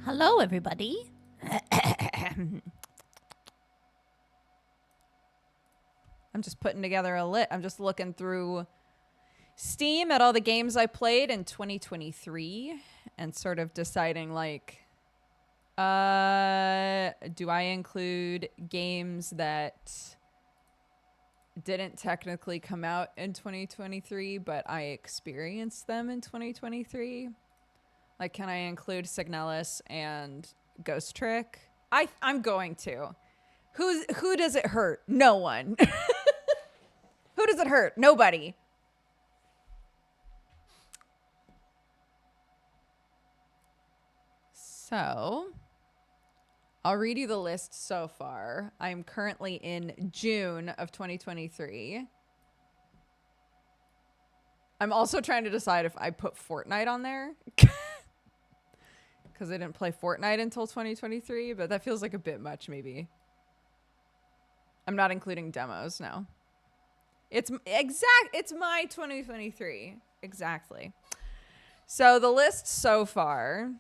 Hello, everybody. I'm just putting together a lit. I'm just looking through Steam at all the games I played in 2023 and sort of deciding like, do I include games that didn't technically come out in 2023, but I experienced them in 2023? Like, can I include Signalis and Ghost Trick? I'm going to. Who does it hurt? No one. Who does it hurt? Nobody. So, I'll read you the list so far. I'm currently in June of 2023. I'm also trying to decide if I put Fortnite on there. Because I didn't play Fortnite until 2023, but that feels like a bit much, maybe. I'm not including demos, no. It's my 2023. Exactly. So the list so far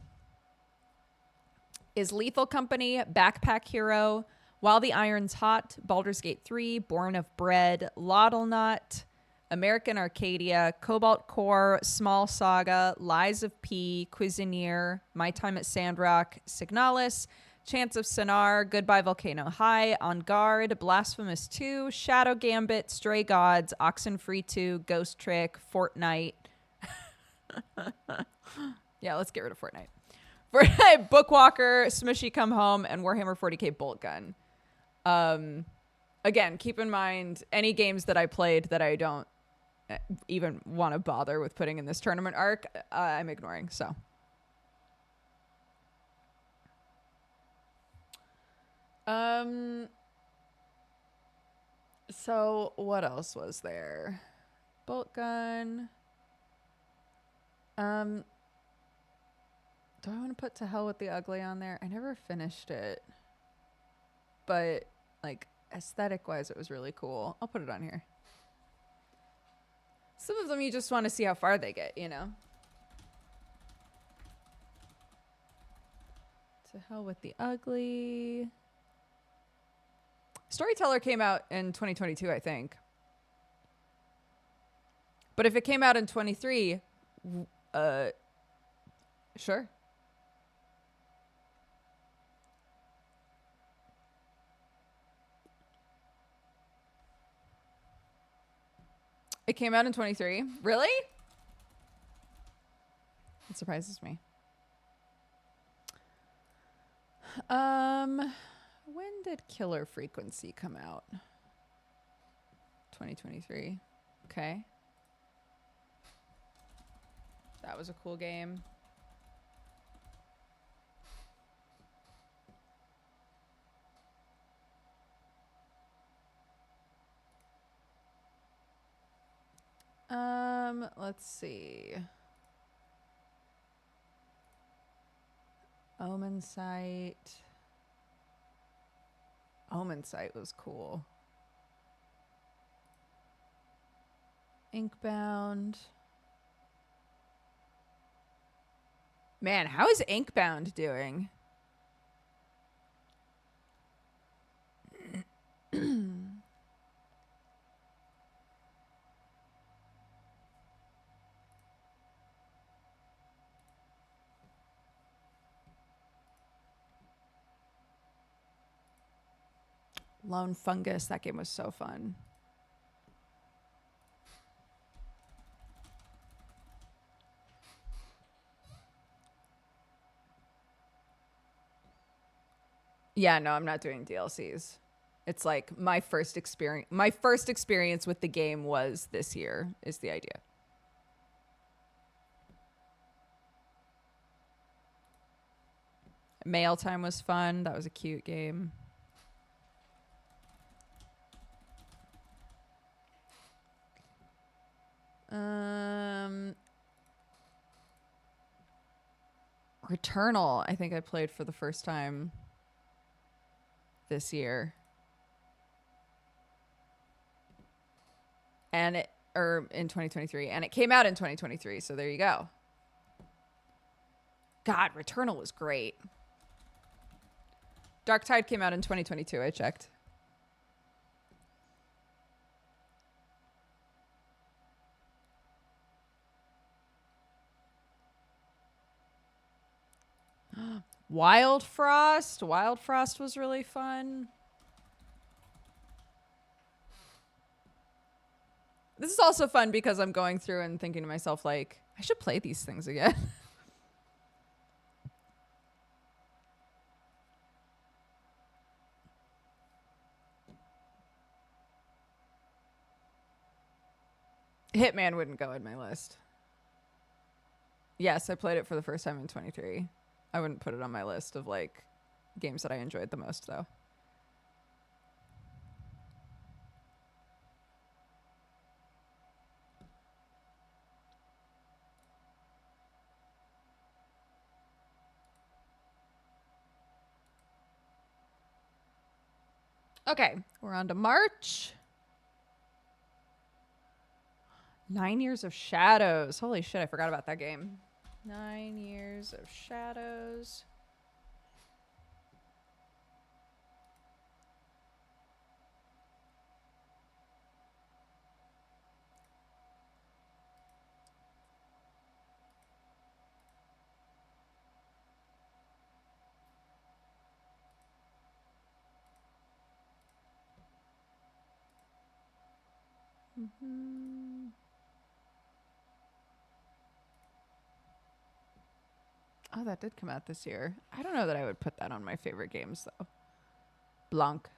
is Lethal Company, Backpack Hero, While the Iron's Hot, Baldur's Gate 3, Born of Bread, Laudelnut, American Arcadia, Cobalt Core, Small Saga, Lies of P, Cuisinier, My Time at Sandrock, Signalis, Chance of Sonar, Goodbye Volcano High, On Guard, Blasphemous 2, Shadow Gambit, Stray Gods, Oxenfree 2, Ghost Trick, Fortnite. Yeah, let's get rid of Fortnite. Fortnite, Bookwalker, Smushy Come Home, and Warhammer 40k Bolt Gun. Again, keep in mind any games that I played that I don't even want to bother with putting in this tournament arc, I'm ignoring. So what else was there? Bolt Gun. Do I want to put To Hell with the Ugly on there? I never finished it, but like aesthetic wise, it was really cool. I'll put it on here. Some of them you just want to see how far they get, you know? To Hell with the Ugly. Storyteller came out in 2022, I think. But if it came out in 23, sure. It came out in 23. Really? It surprises me. When did Killer Frequency come out? 2023. Okay. That was a cool game. Let's see. Omen Sight. Omen Sight was cool. Inkbound. Man, how is Inkbound doing? Lone Fungus, that game was so fun. Yeah, no, I'm not doing DLCs. It's like my first experience with the game was this year is the idea. Mail Time was fun. That was a cute game. Returnal, I think I played for the first time this year. And in 2023, and it came out in 2023, so there you go. God, Returnal was great. Dark Tide came out in 2022. I checked. Wild Frost. Wild Frost was really fun. This is also fun because I'm going through and thinking to myself, like, I should play these things again. Hitman wouldn't go in my list. Yes, I played it for the first time in 23. I wouldn't put it on my list of like games that I enjoyed the most though. Okay, we're on to March. 9 Years of Shadows. Holy shit, I forgot about that game. 9 Years of Shadows. Mm-hmm. Oh, that did come out this year. I don't know that I would put that on my favorite games though. Blanc.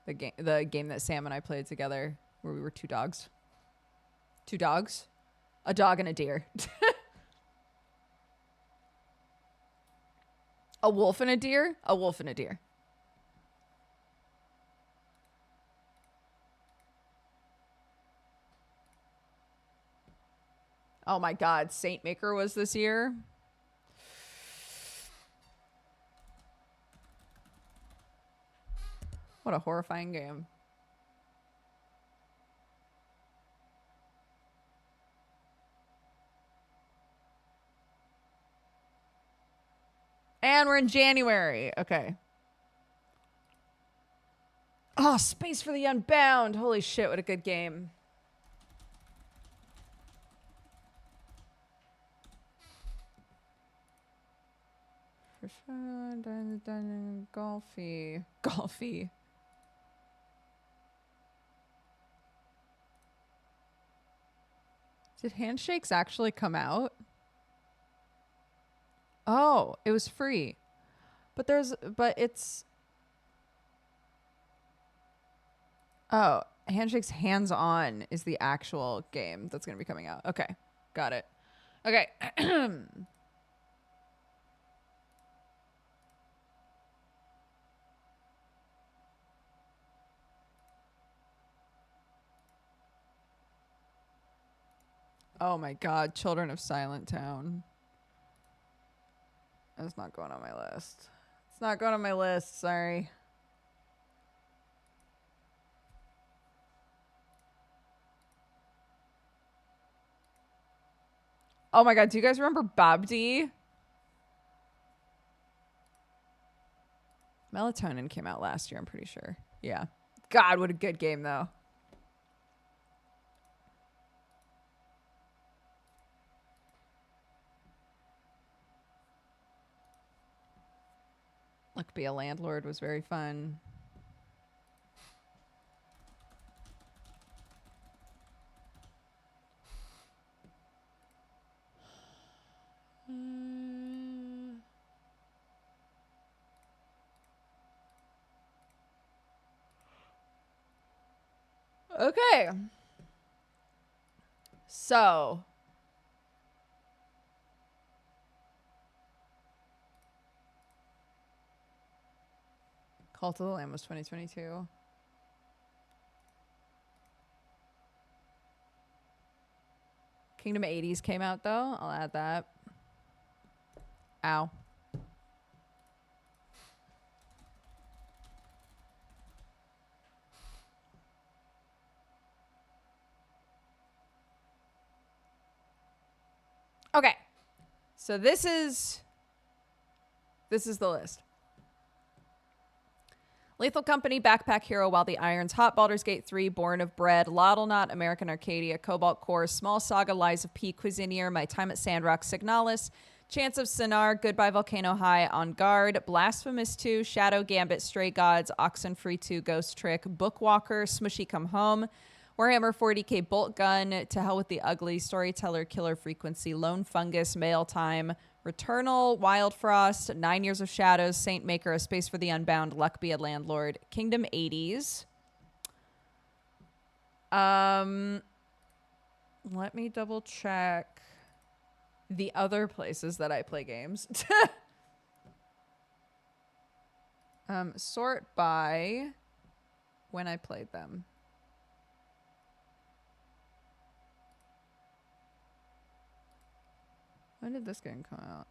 The game that Sam and I played together where we were two dogs. Two dogs? A dog and a deer. A wolf and a deer? A wolf and a deer. Oh my god, Saint Maker was this year. What a horrifying game. And we're in January. Okay. Oh, Space for the Unbound. Holy shit, what a good game. Golfy. Golfy. Did Handshakes actually come out? Oh, it was free. But it's oh, Handshakes Hands On is the actual game that's going to be coming out. Okay. Got it. Okay. Oh my god, Children of Silent Town. It's not going on my list. It's not going on my list, sorry. Oh my god, do you guys remember Babdi? Melatonin came out last year, I'm pretty sure. Yeah. God, what a good game though. Look, Be a Landlord was very fun. Okay. So. Cult of the Lamb was 2022. Kingdom 80s came out though. I'll add that. Ow. Okay. So this is the list. Lethal Company, Backpack Hero, While the Iron's Hot, Baldur's Gate 3, Born of Bread, Lottleknot, American Arcadia, Cobalt Core, Small Saga, Lies of P, Cuisinier, My Time at Sandrock, Signalis, Chance of Sinar, Goodbye Volcano High, On Guard, Blasphemous 2, Shadow Gambit, Stray Gods, Oxenfree 2, Ghost Trick, Bookwalker, Smushy Come Home, Warhammer 40k Bolt Gun, To Hell with the Ugly, Storyteller, Killer Frequency, Lone Fungus, Mail Time, Returnal, Wild Frost, 9 Years of Shadows, Saint Maker, A Space for the Unbound, Luck Be a Landlord, Kingdom 80s. Let me double check the other places that I play games. Sort by when I played them. When did this game come out?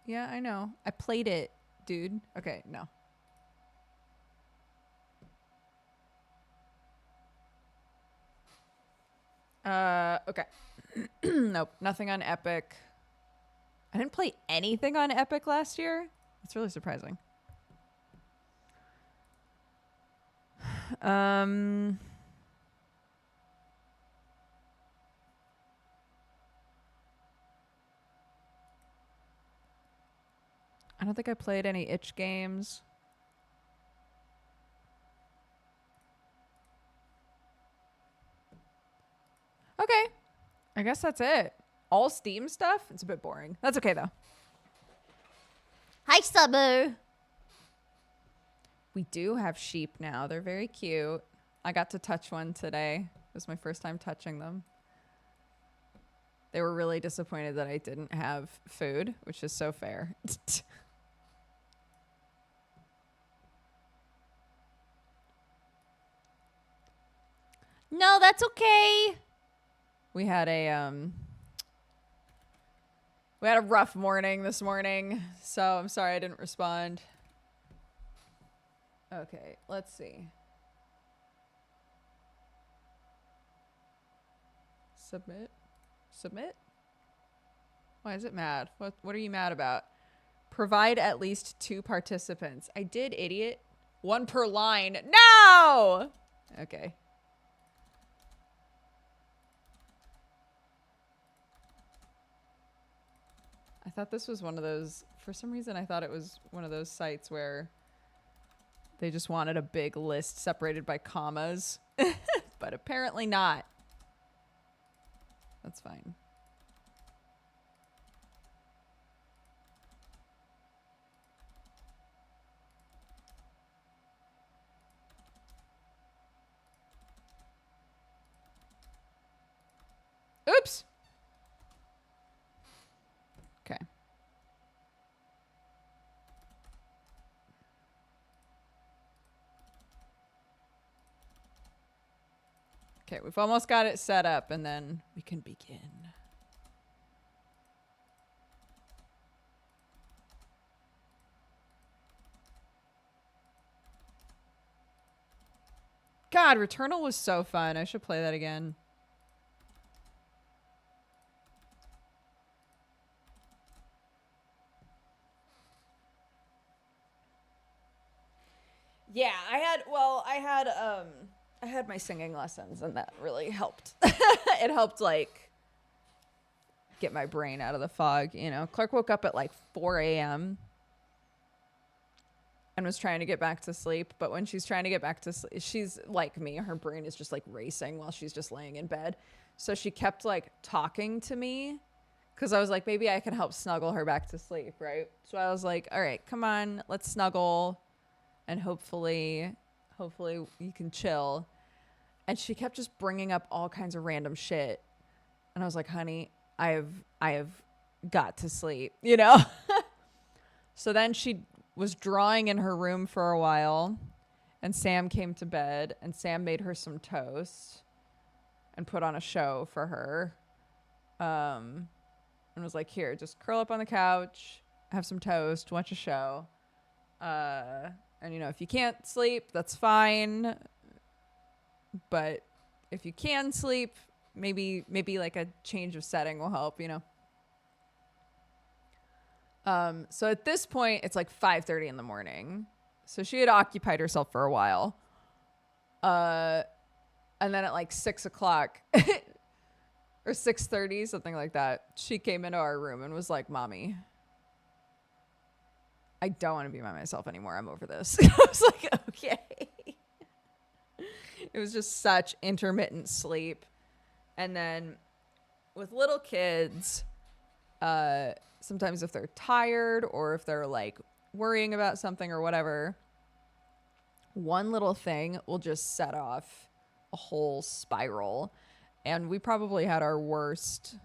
Yeah, I know. I played it, dude. Okay, no. Okay. Nope, nothing on Epic. I didn't play anything on Epic last year. That's really surprising. I don't think I played any itch games. Okay. I guess that's it. All Steam stuff? It's a bit boring. That's okay, though. Hi, Summer. We do have sheep now. They're very cute. I got to touch one today. It was my first time touching them. They were really disappointed that I didn't have food, which is so fair. No, that's okay. We had a rough morning this morning, so I'm sorry I didn't respond. Okay, let's see. Submit? Why is it mad? What are you mad about? Provide at least 2 participants. I did, idiot. 1 per line. No! Okay. I thought this was one of those, for some reason I thought it was one of those sites where they just wanted a big list separated by commas, but apparently not. That's fine. Oops. Okay. Okay, we've almost got it set up, and then we can begin. God, Returnal was so fun. I should play that again. Yeah, I had my singing lessons, and that really helped. It helped, like, get my brain out of the fog, you know. Clark woke up at like 4 a.m. and was trying to get back to sleep, but when she's trying to get back to sleep, she's like me, her brain is just like racing while she's just laying in bed. So she kept like talking to me because I was like, maybe I can help snuggle her back to sleep, right? So I was like, all right, come on, let's snuggle, and hopefully you can chill. And she kept just bringing up all kinds of random shit, and I was like, honey, I have got to sleep, you know. So then she was drawing in her room for a while, and Sam came to bed, and Sam made her some toast and put on a show for her, and was like, here, just curl up on the couch, have some toast, watch a show, and you know, if you can't sleep, that's fine, but if you can sleep, maybe like a change of setting will help, you know. So at this point, it's like 5:30 in the morning. So she had occupied herself for a while. And then at like 6 o'clock or 6:30, something like that, she came into our room and was like, "Mommy, I don't want to be by myself anymore. I'm over this." I was like, okay. It was just such intermittent sleep. And then with little kids, sometimes if they're tired or if they're like worrying about something or whatever, one little thing will just set off a whole spiral. And we probably had our worst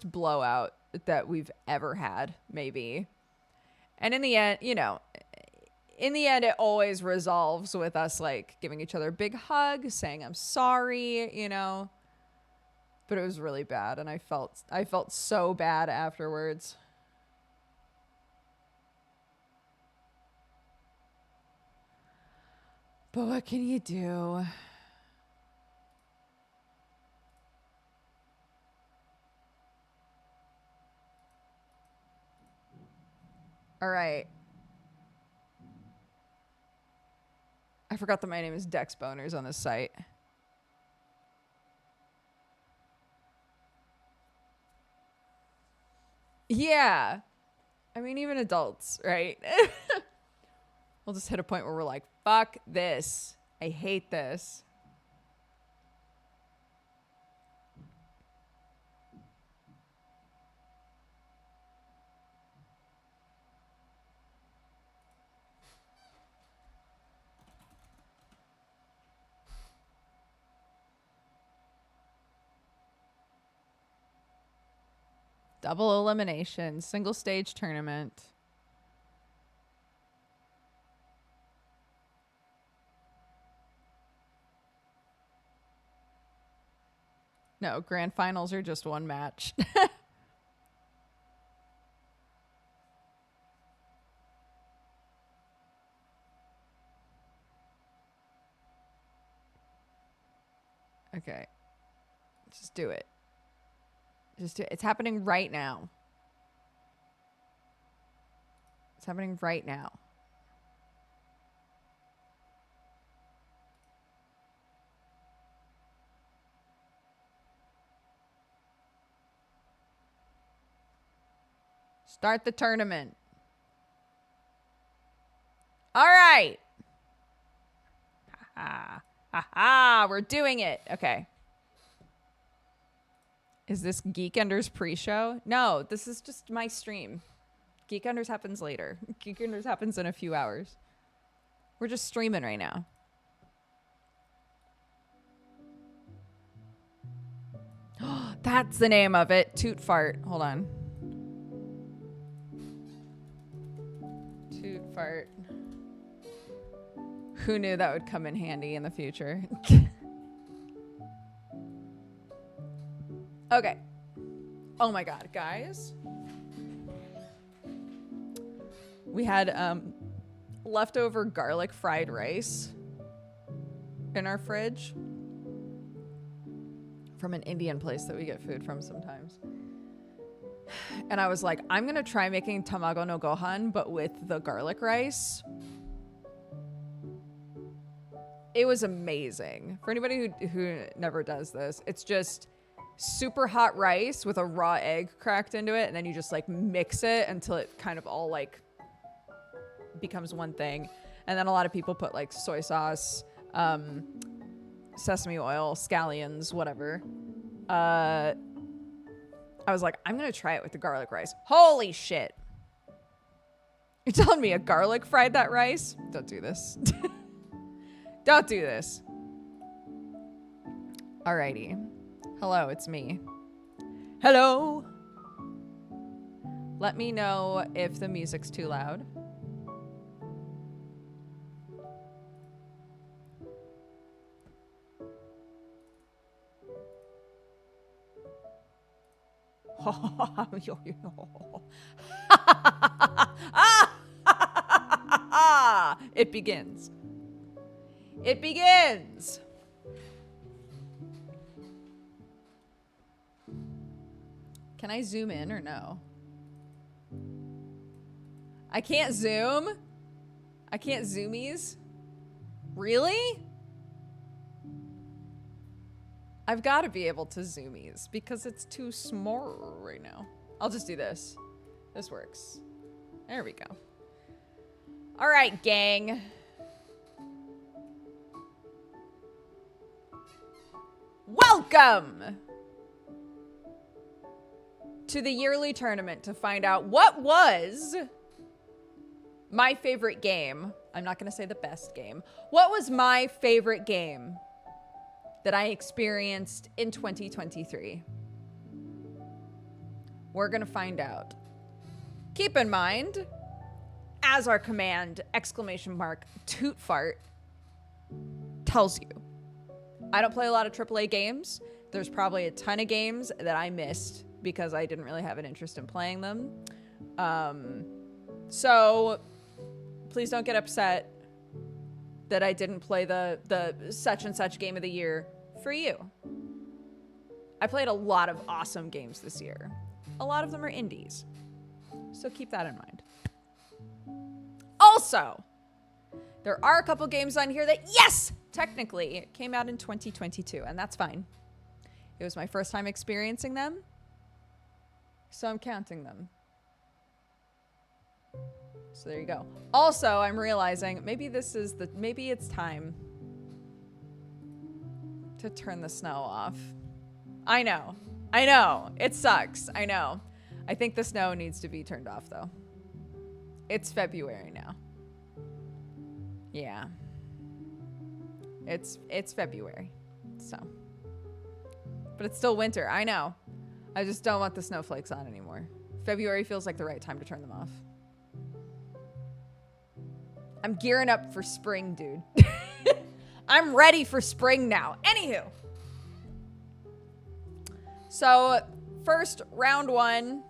blowout that we've ever had, maybe. And in the end, it always resolves with us like giving each other a big hug, saying I'm sorry, But it was really bad, and I felt so bad afterwards. But what can you do? All right. I forgot that my name is Dex Boners on this site. Yeah. I mean, even adults, right? We'll just hit a point where we're like, fuck this. I hate this. Double elimination, single stage tournament. No, grand finals are just one match. Okay. Just do it. Just do it. It's happening right now. It's happening right now. Start the tournament. All right. Ha ha. We're doing it. Okay. Is this Geek Enders pre-show? No, this is just my stream. Geek Enders happens later. Geek Enders happens in a few hours. We're just streaming right now. That's the name of it. Toot fart. Hold on. Toot fart. Who knew that would come in handy in the future? Okay. Oh my god, guys. We had leftover garlic fried rice in our fridge from an Indian place that we get food from sometimes. And I was like, I'm going to try making tamago no gohan, but with the garlic rice. It was amazing. For anybody who never does this, it's just super hot rice with a raw egg cracked into it, and then you just like mix it until it kind of all like becomes one thing. And then a lot of people put like soy sauce, sesame oil, scallions, whatever. I was like, I'm gonna try it with the garlic rice. Holy shit. You're telling me a garlic fried that rice? Don't do this. Don't do this. Alrighty. Hello, it's me. Hello. Let me know if the music's too loud. It begins. It begins. Can I zoom in or no? I can't zoom? I can't zoomies? Really? I've got to be able to zoomies because it's too small right now. I'll just do this. This works. There we go. All right, gang. Welcome to the yearly tournament to find out what was my favorite game. I'm not going to say the best game. What was my favorite game that I experienced in 2023? We're going to find out. Keep in mind, as our command, !toot fart, tells you, I don't play a lot of AAA games. There's probably a ton of games that I missed because I didn't really have an interest in playing them. So please don't get upset that I didn't play the such and such game of the year for you. I played a lot of awesome games this year. A lot of them are indies. So keep that in mind. Also, there are a couple games on here that, yes, technically came out in 2022, and that's fine. It was my first time experiencing them, so I'm counting them. So there you go. Also, I'm realizing maybe it's time to turn the snow off. I know. It sucks. I know. I think the snow needs to be turned off though. It's February now. Yeah. It's February. So. But it's still winter. I know. I just don't want the snowflakes on anymore. February feels like the right time to turn them off. I'm gearing up for spring, dude. I'm ready for spring now. Anywho. So, first, round one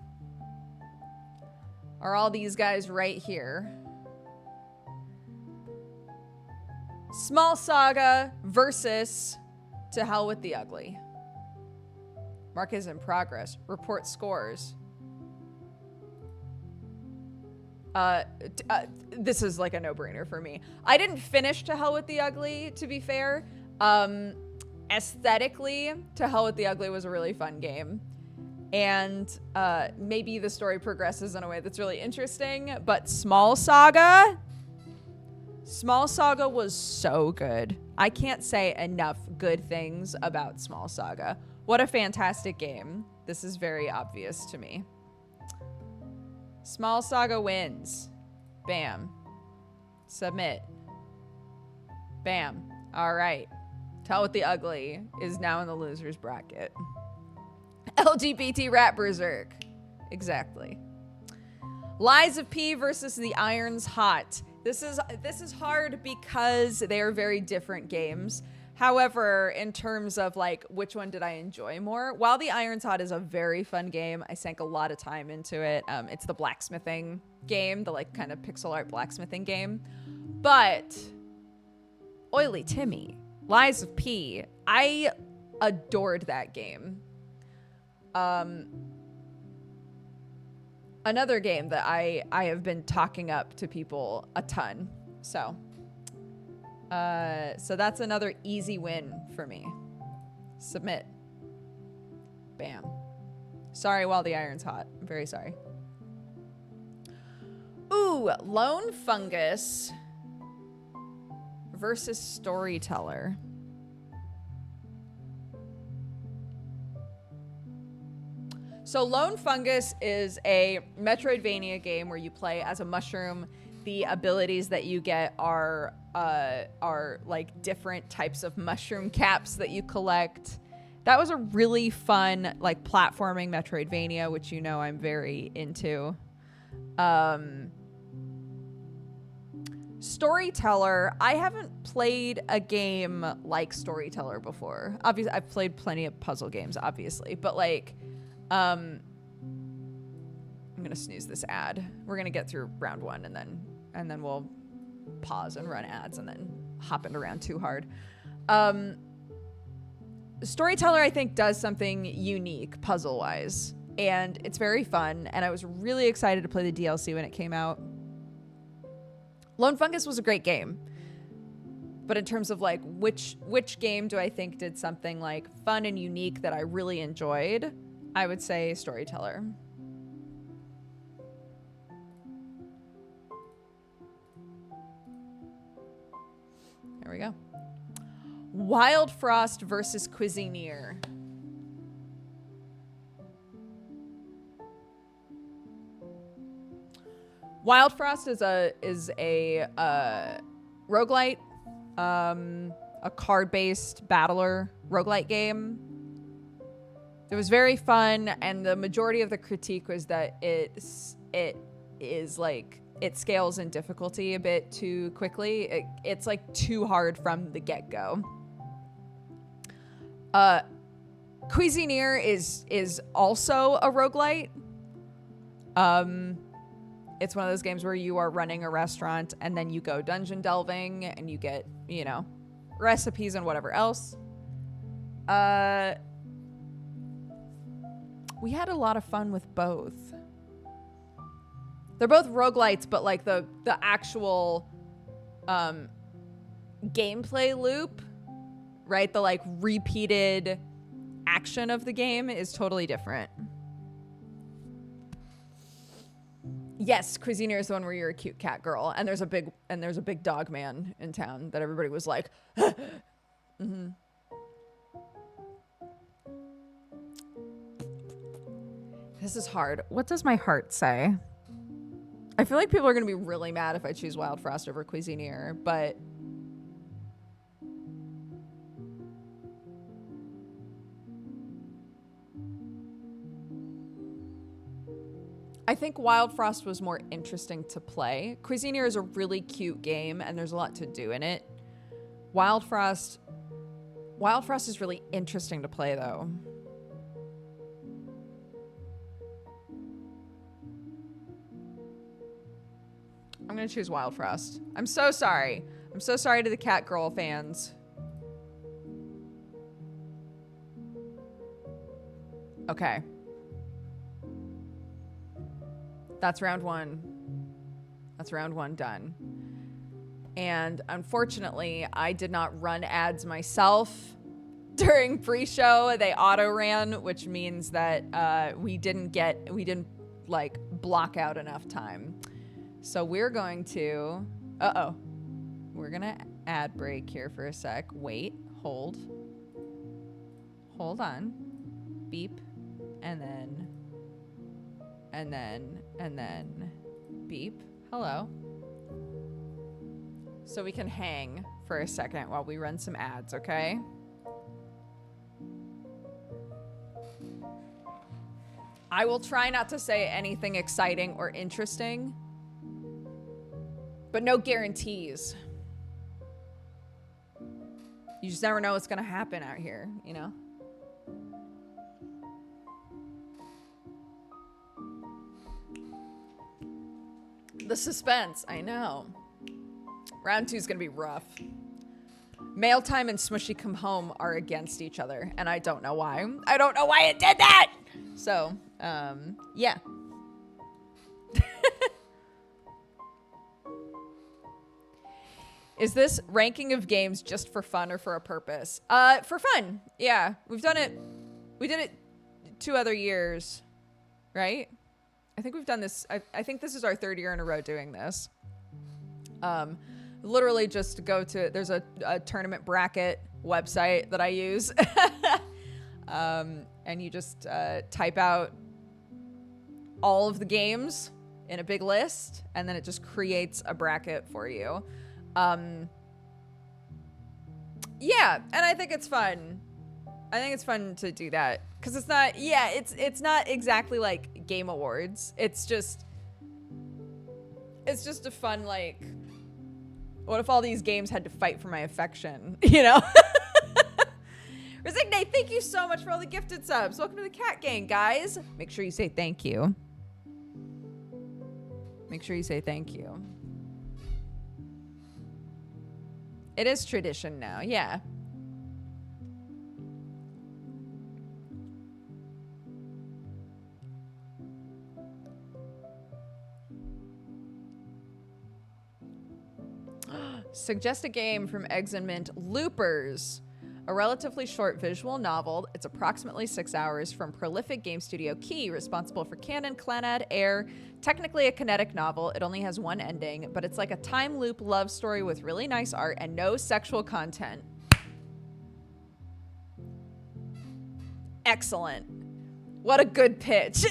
are all these guys right here. Small Saga versus To Hell with the Ugly. Mark is in progress. Report scores. This is like a no-brainer for me. I didn't finish To Hell with the Ugly, to be fair. Aesthetically, To Hell with the Ugly was a really fun game. And maybe the story progresses in a way that's really interesting. But Small Saga was so good. I can't say enough good things about Small Saga. What a fantastic game. This is very obvious to me. Small Saga wins. Bam. Submit. Bam. All right. Tell with the Ugly is now in the losers bracket. LGBT Rat Berserk. Exactly. Lies of P versus The Iron's Hot. This is hard because they are very different games. However, in terms of like which one did I enjoy more, while The Iron's Hot is a very fun game, I sank a lot of time into it. It's the blacksmithing game, the like kind of pixel art blacksmithing game. But Oily Timmy, Lies of P, I adored that game. Another game that I have been talking up to people a ton. So that's another easy win for me. Submit. Bam. Sorry while the iron's hot. I'm very sorry. Ooh, Lone Fungus versus Storyteller. So Lone Fungus is a Metroidvania game where you play as a mushroom. The abilities that you get are like different types of mushroom caps that you collect. That was a really fun like platforming Metroidvania, which you know I'm very into. Storyteller, I haven't played a game like Storyteller before. Obviously, I've played plenty of puzzle games, obviously, but like, I'm gonna snooze this ad. We're gonna get through round one and then we'll pause and run ads and then hop into round two hard. Storyteller, I think, does something unique puzzle-wise, and it's very fun, and I was really excited to play the DLC when it came out. Lone Fungus was a great game. But in terms of like which game do I think did something like fun and unique that I really enjoyed, I would say Storyteller. There we go. Wild Frost versus Cuisineer. Wild Frost is a roguelite, a card-based battler roguelite game. It was very fun, and the majority of the critique was that it is like it scales in difficulty a bit too quickly. It's like too hard from the get-go. Cuisineer is also a roguelite. It's one of those games where you are running a restaurant and then you go dungeon delving and you get, you know, recipes and whatever else. We had a lot of fun with both. They're both roguelites, but like the actual gameplay loop, right? The like repeated action of the game is totally different. Yes, Cuisineer is the one where you're a cute cat girl, and there's a big dog man in town that everybody was like, mm-hmm. This is hard. What does my heart say? I feel like people are gonna be really mad if I choose Wild Frost over Cuisineer, but I think Wild Frost was more interesting to play. Cuisineer is a really cute game, and there's a lot to do in it. Wild Frost is really interesting to play, though. I'm gonna choose Wild Frost. I'm so sorry. I'm so sorry to the cat girl fans. Okay. That's round one. That's round one done. And unfortunately, I did not run ads myself during pre-show. They auto ran, which means that we didn't like block out enough time. So we're going to, we're gonna ad break here for a sec. Wait, hold on, beep, and then beep. Hello. So we can hang for a second while we run some ads, okay? I will try not to say anything exciting or interesting, but no guarantees. You just never know what's gonna happen out here, you know? The suspense, I know. Round 2 is gonna be rough. Mail Time and Smushy Come Home are against each other, and I don't know why. I don't know why it did that! So, yeah. Is this ranking of games just for fun or for a purpose? For fun, yeah. We've done it, we did it 2 other years, right? I think we've done this, I think this is our 3rd year in a row doing this. Literally just go to, there's a tournament bracket website that I use. And you just type out all of the games in a big list, and then it just creates a bracket for you. Yeah, and I think it's fun. I think it's fun to do that. Because it's not, yeah, it's not exactly like Game Awards. It's just a fun, like, what if all these games had to fight for my affection, you know? Resigne, thank you so much for all the gifted subs. Welcome to the Cat Gang, guys. Make sure you say thank you. Make sure you say thank you. It is tradition now, yeah. Suggest a game from Eggs and Mint. Loopers, a relatively short visual novel. It's approximately 6 hours from prolific game studio Key, responsible for Canon, Clannad, Air. Technically a kinetic novel. It only has one ending, but it's like a time loop love story with really nice art and no sexual content. Excellent. What a good pitch.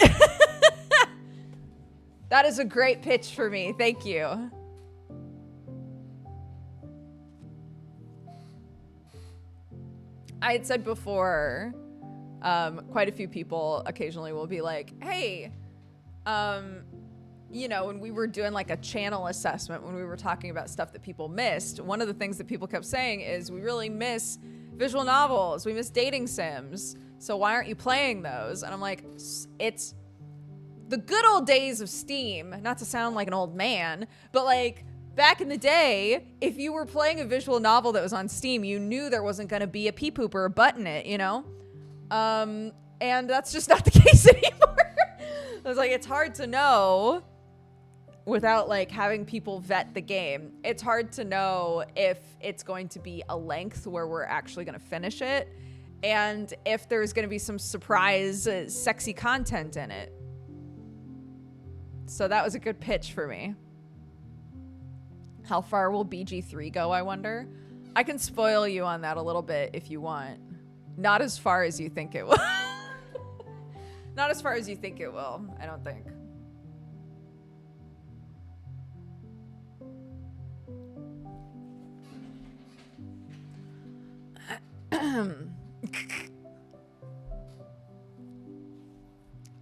That is a great pitch for me. Thank you. I had said before, quite a few people occasionally will be like, hey, you know, when we were doing like a channel assessment, when we were talking about stuff that people missed, one of the things that people kept saying is we really miss visual novels. We miss dating sims. So why aren't you playing those? And I'm like, it's the good old days of Steam, not to sound like an old man, but like back in the day, if you were playing a visual novel that was on Steam, you knew there wasn't going to be a pee poop or a butt in it, you know? And that's just not the case anymore. I was like, it's hard to know without like having people vet the game. It's hard to know if it's going to be a length where we're actually going to finish it, and if there's going to be some surprise sexy content in it. So that was a good pitch for me. How far will BG3 go, I wonder? I can spoil you on that a little bit if you want. Not as far as you think it will. Not as far as you think it will, I don't think.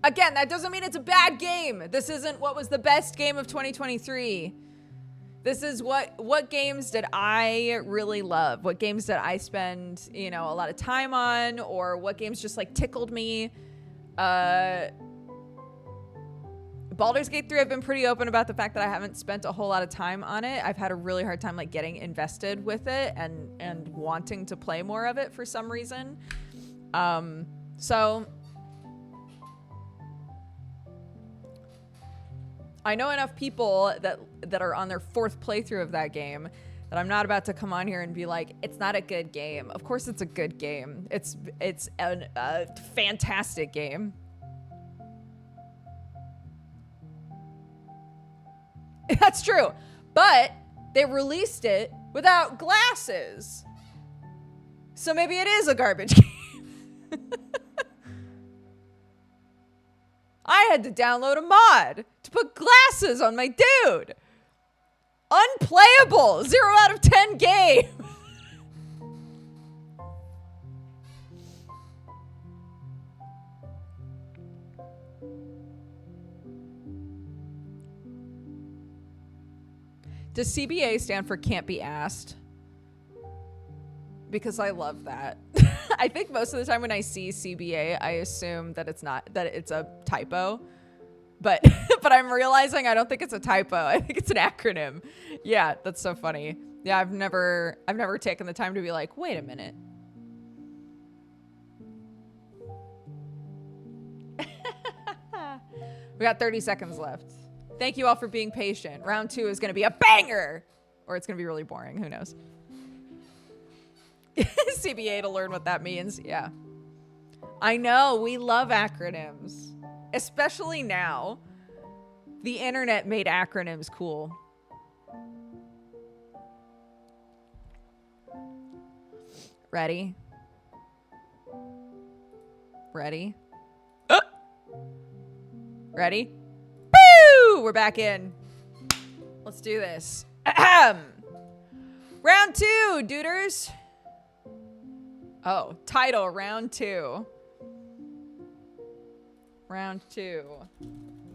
Again, that doesn't mean it's a bad game. This isn't what was the best game of 2023. This is what games did I really love? What games did I spend, you know, a lot of time on, or what games just like tickled me? Baldur's Gate 3, I've been pretty open about the fact that I haven't spent a whole lot of time on it. I've had a really hard time like getting invested with it and wanting to play more of it for some reason. So I know enough people that are on their 4th playthrough of that game that I'm not about to come on here and be like, it's not a good game. Of course it's a good game. It's a fantastic game. That's true. But they released it without glasses. So maybe it is a garbage game. I had to download a mod to put glasses on my dude. Unplayable. 0 out of 10 game. Does CBA stand for can't be asked? Because I love that. I think most of the time when I see CBA, I assume that it's a typo. But but I'm realizing I don't think it's a typo. I think it's an acronym. Yeah, that's so funny. Yeah, I've never taken the time to be like, wait a minute. We got 30 seconds left. Thank you all for being patient. Round 2 is going to be a banger. Or it's going to be really boring. Who knows? CBA to learn what that means. Yeah. I know. We love acronyms. Especially now. The internet made acronyms cool. Ready? Ready? Ready? Boo! We're back in. Let's do this. Ahem. Round 2, duders. Oh, title, round 2. Round 2.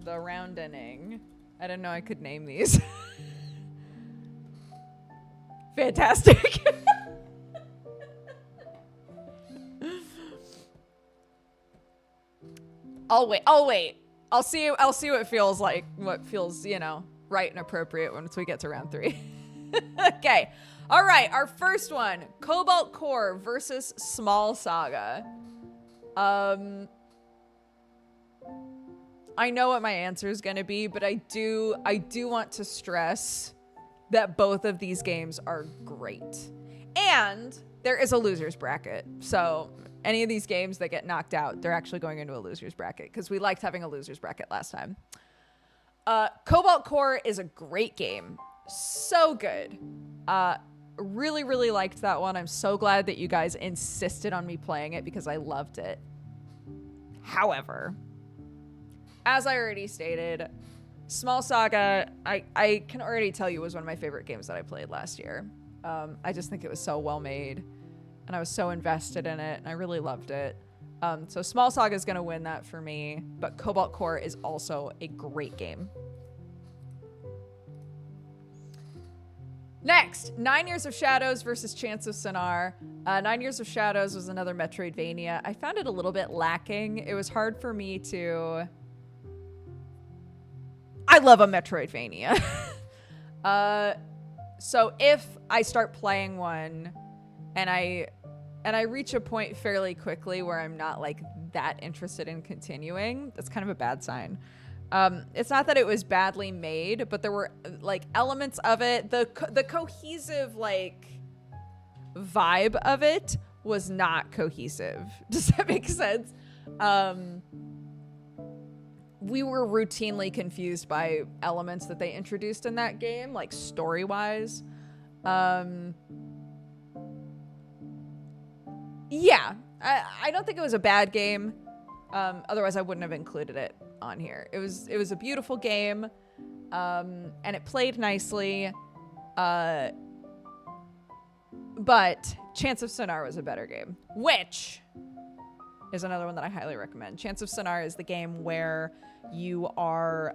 The roundening. I didn't know I could name these. Fantastic. I'll wait. I'll see what feels like, what feels, you know, right and appropriate once we get to round 3. Okay. All right. Our first one, Cobalt Core versus Small Saga. I know what my answer is going to be, but I do want to stress that both of these games are great. And there is a loser's bracket. So any of these games that get knocked out, they're actually going into a loser's bracket because we liked having a loser's bracket last time. Cobalt Core is a great game. So good. Really, really liked that one. I'm so glad that you guys insisted on me playing it because I loved it. However, as I already stated, Small Saga, I can already tell you was one of my favorite games that I played last year. I just think it was so well made and I was so invested in it and I really loved it. So Small Saga is going to win that for me, but Cobalt Core is also a great game. Next, 9 Years of Shadows versus Chants of Sennaar. 9 Years of Shadows was another Metroidvania. I found it a little bit lacking. It was hard for me to... I love a Metroidvania. So if I start playing one and I reach a point fairly quickly where I'm not like that interested in continuing, that's kind of a bad sign. It's not that it was badly made, but there were like elements of it. The cohesive like vibe of it was not cohesive. Does that make sense? We were routinely confused by elements that they introduced in that game, like story-wise. Yeah, I don't think it was a bad game. Otherwise, I wouldn't have included it on here. It was a beautiful game, and it played nicely. But Chants of Sennaar was a better game, which is another one that I highly recommend. Chants of Sennaar is the game where you are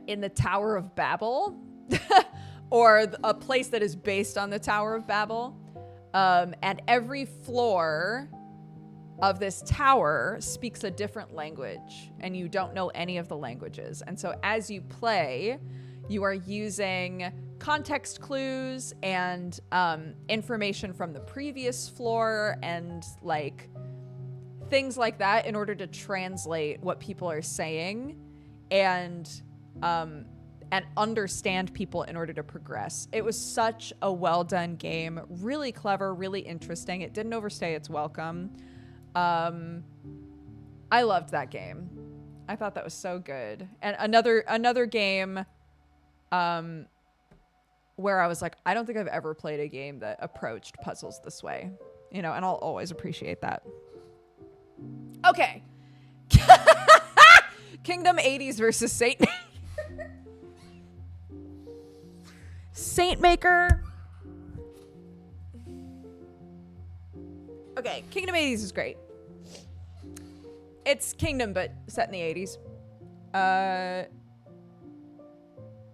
in the Tower of Babel, or a place that is based on the Tower of Babel. And every floor of this tower speaks a different language, and you don't know any of the languages. And so as you play, you are using context clues and information from the previous floor and like things like that in order to translate what people are saying and understand people in order to progress. It was such a well done game, really clever, really interesting. It didn't overstay its welcome. I loved that game. I thought that was so good. And another game where I was like, I don't think I've ever played a game that approached puzzles this way, and I'll always appreciate that. Okay. Kingdom 80s versus Saint Saint Maker. Okay, Kingdom 80s is great. It's Kingdom, but set in the 80s.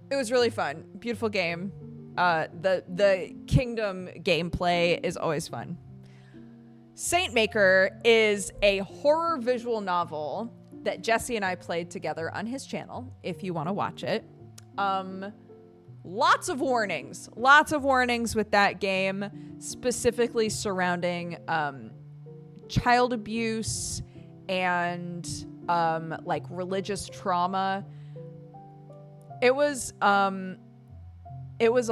It was really fun. Beautiful game. The Kingdom gameplay is always fun. Saint Maker is a horror visual novel that Jesse and I played together on his channel, if you want to watch it. Lots of warnings with that game, specifically surrounding child abuse and like religious trauma. It was a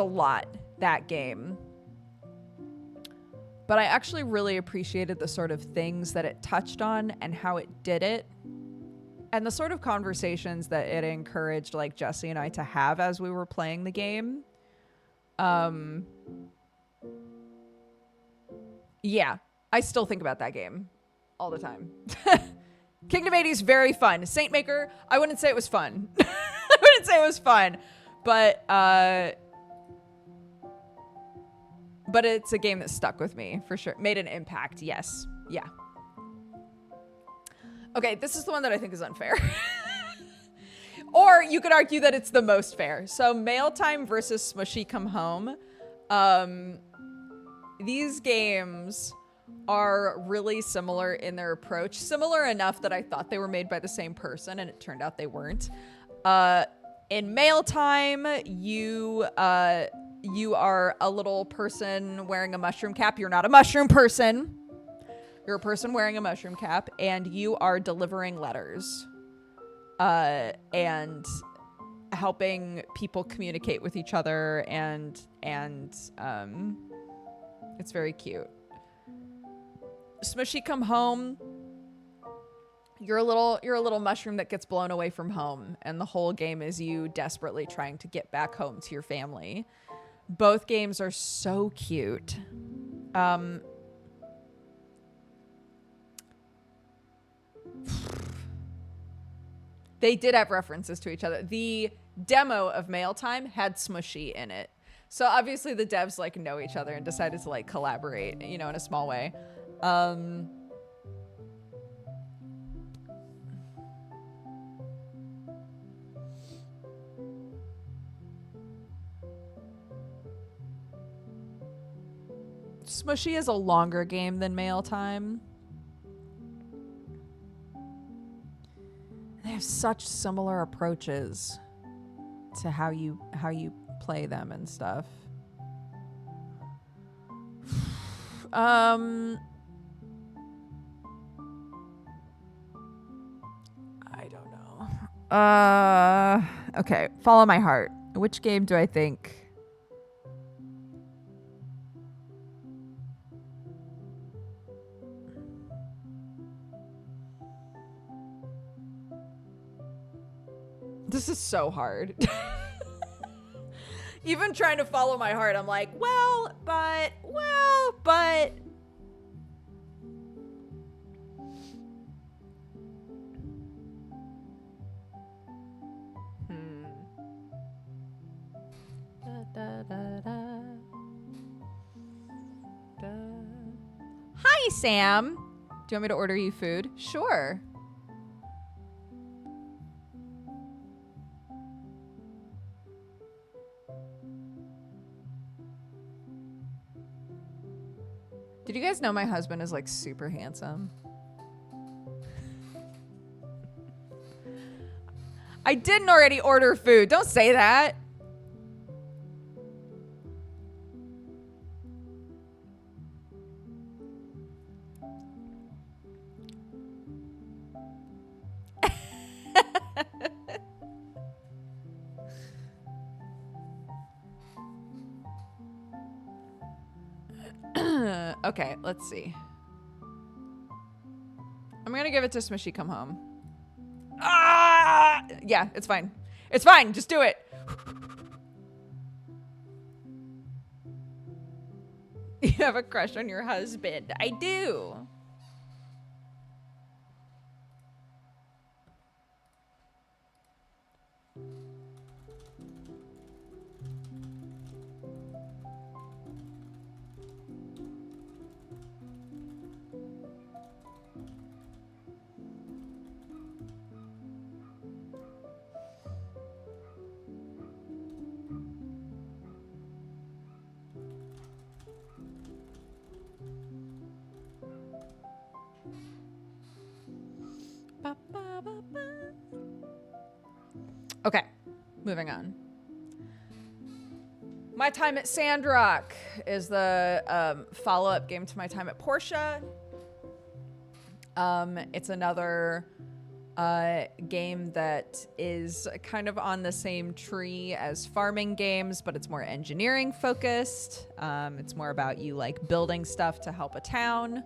lot, that game. But I actually really appreciated the sort of things that it touched on and how it did it. And the sort of conversations that it encouraged like Jesse and I to have as we were playing the game. Yeah, I still think about that game all the time. Kingdom 80 is very fun. Saint Maker, I wouldn't say it was fun. I wouldn't say it was fun, but it's a game that stuck with me for sure. Made an impact. Yes. Yeah. Okay, this is the one that I think is unfair. Or you could argue that it's the most fair. So Mail Time versus Smushy Come Home. These games are really similar in their approach. Similar enough that I thought they were made by the same person, and it turned out they weren't. In Mail Time, you are a little person wearing a mushroom cap. You're not a mushroom person. You're a person wearing a mushroom cap, and you are delivering letters. And helping people communicate with each other, and it's very cute. Smushy Come Home. You're a little mushroom that gets blown away from home, and the whole game is you desperately trying to get back home to your family. Both games are so cute. They did have references to each other. The demo of Mail Time had Smushy in it. So obviously the devs like know each other and decided to like collaborate, you know, in a small way. Smushy is a longer game than Mail Time. They have such similar approaches to how you play them and stuff. I don't know. Okay, follow my heart. Which game do I think? This is so hard. Even trying to follow my heart, I'm like, well, but. Hi, Sam. Do you want me to order you food? Sure. Did you guys know my husband is like super handsome? I didn't already order food. Don't say that. Okay, let's see. I'm gonna give it to Smushy Come Home. Ah! Yeah, it's fine. It's fine. Just do it. You have a crush on your husband. I do. Okay, moving on. My Time at Sandrock is the follow-up game to My Time at Portia. It's another game that is kind of on the same tree as farming games, but it's more engineering focused. It's more about you like building stuff to help a town.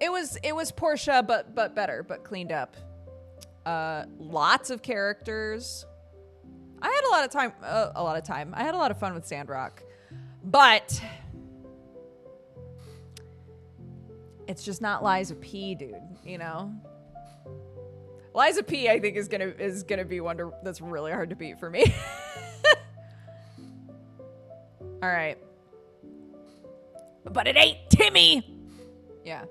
It was Portia, but better, but cleaned up. Lots of characters. I had a lot of time. I had a lot of fun with Sandrock, but it's just not Liza P, dude. You know, Liza P, I think is gonna be one that's really hard to beat for me. All right, but it ain't Timmy. Yeah.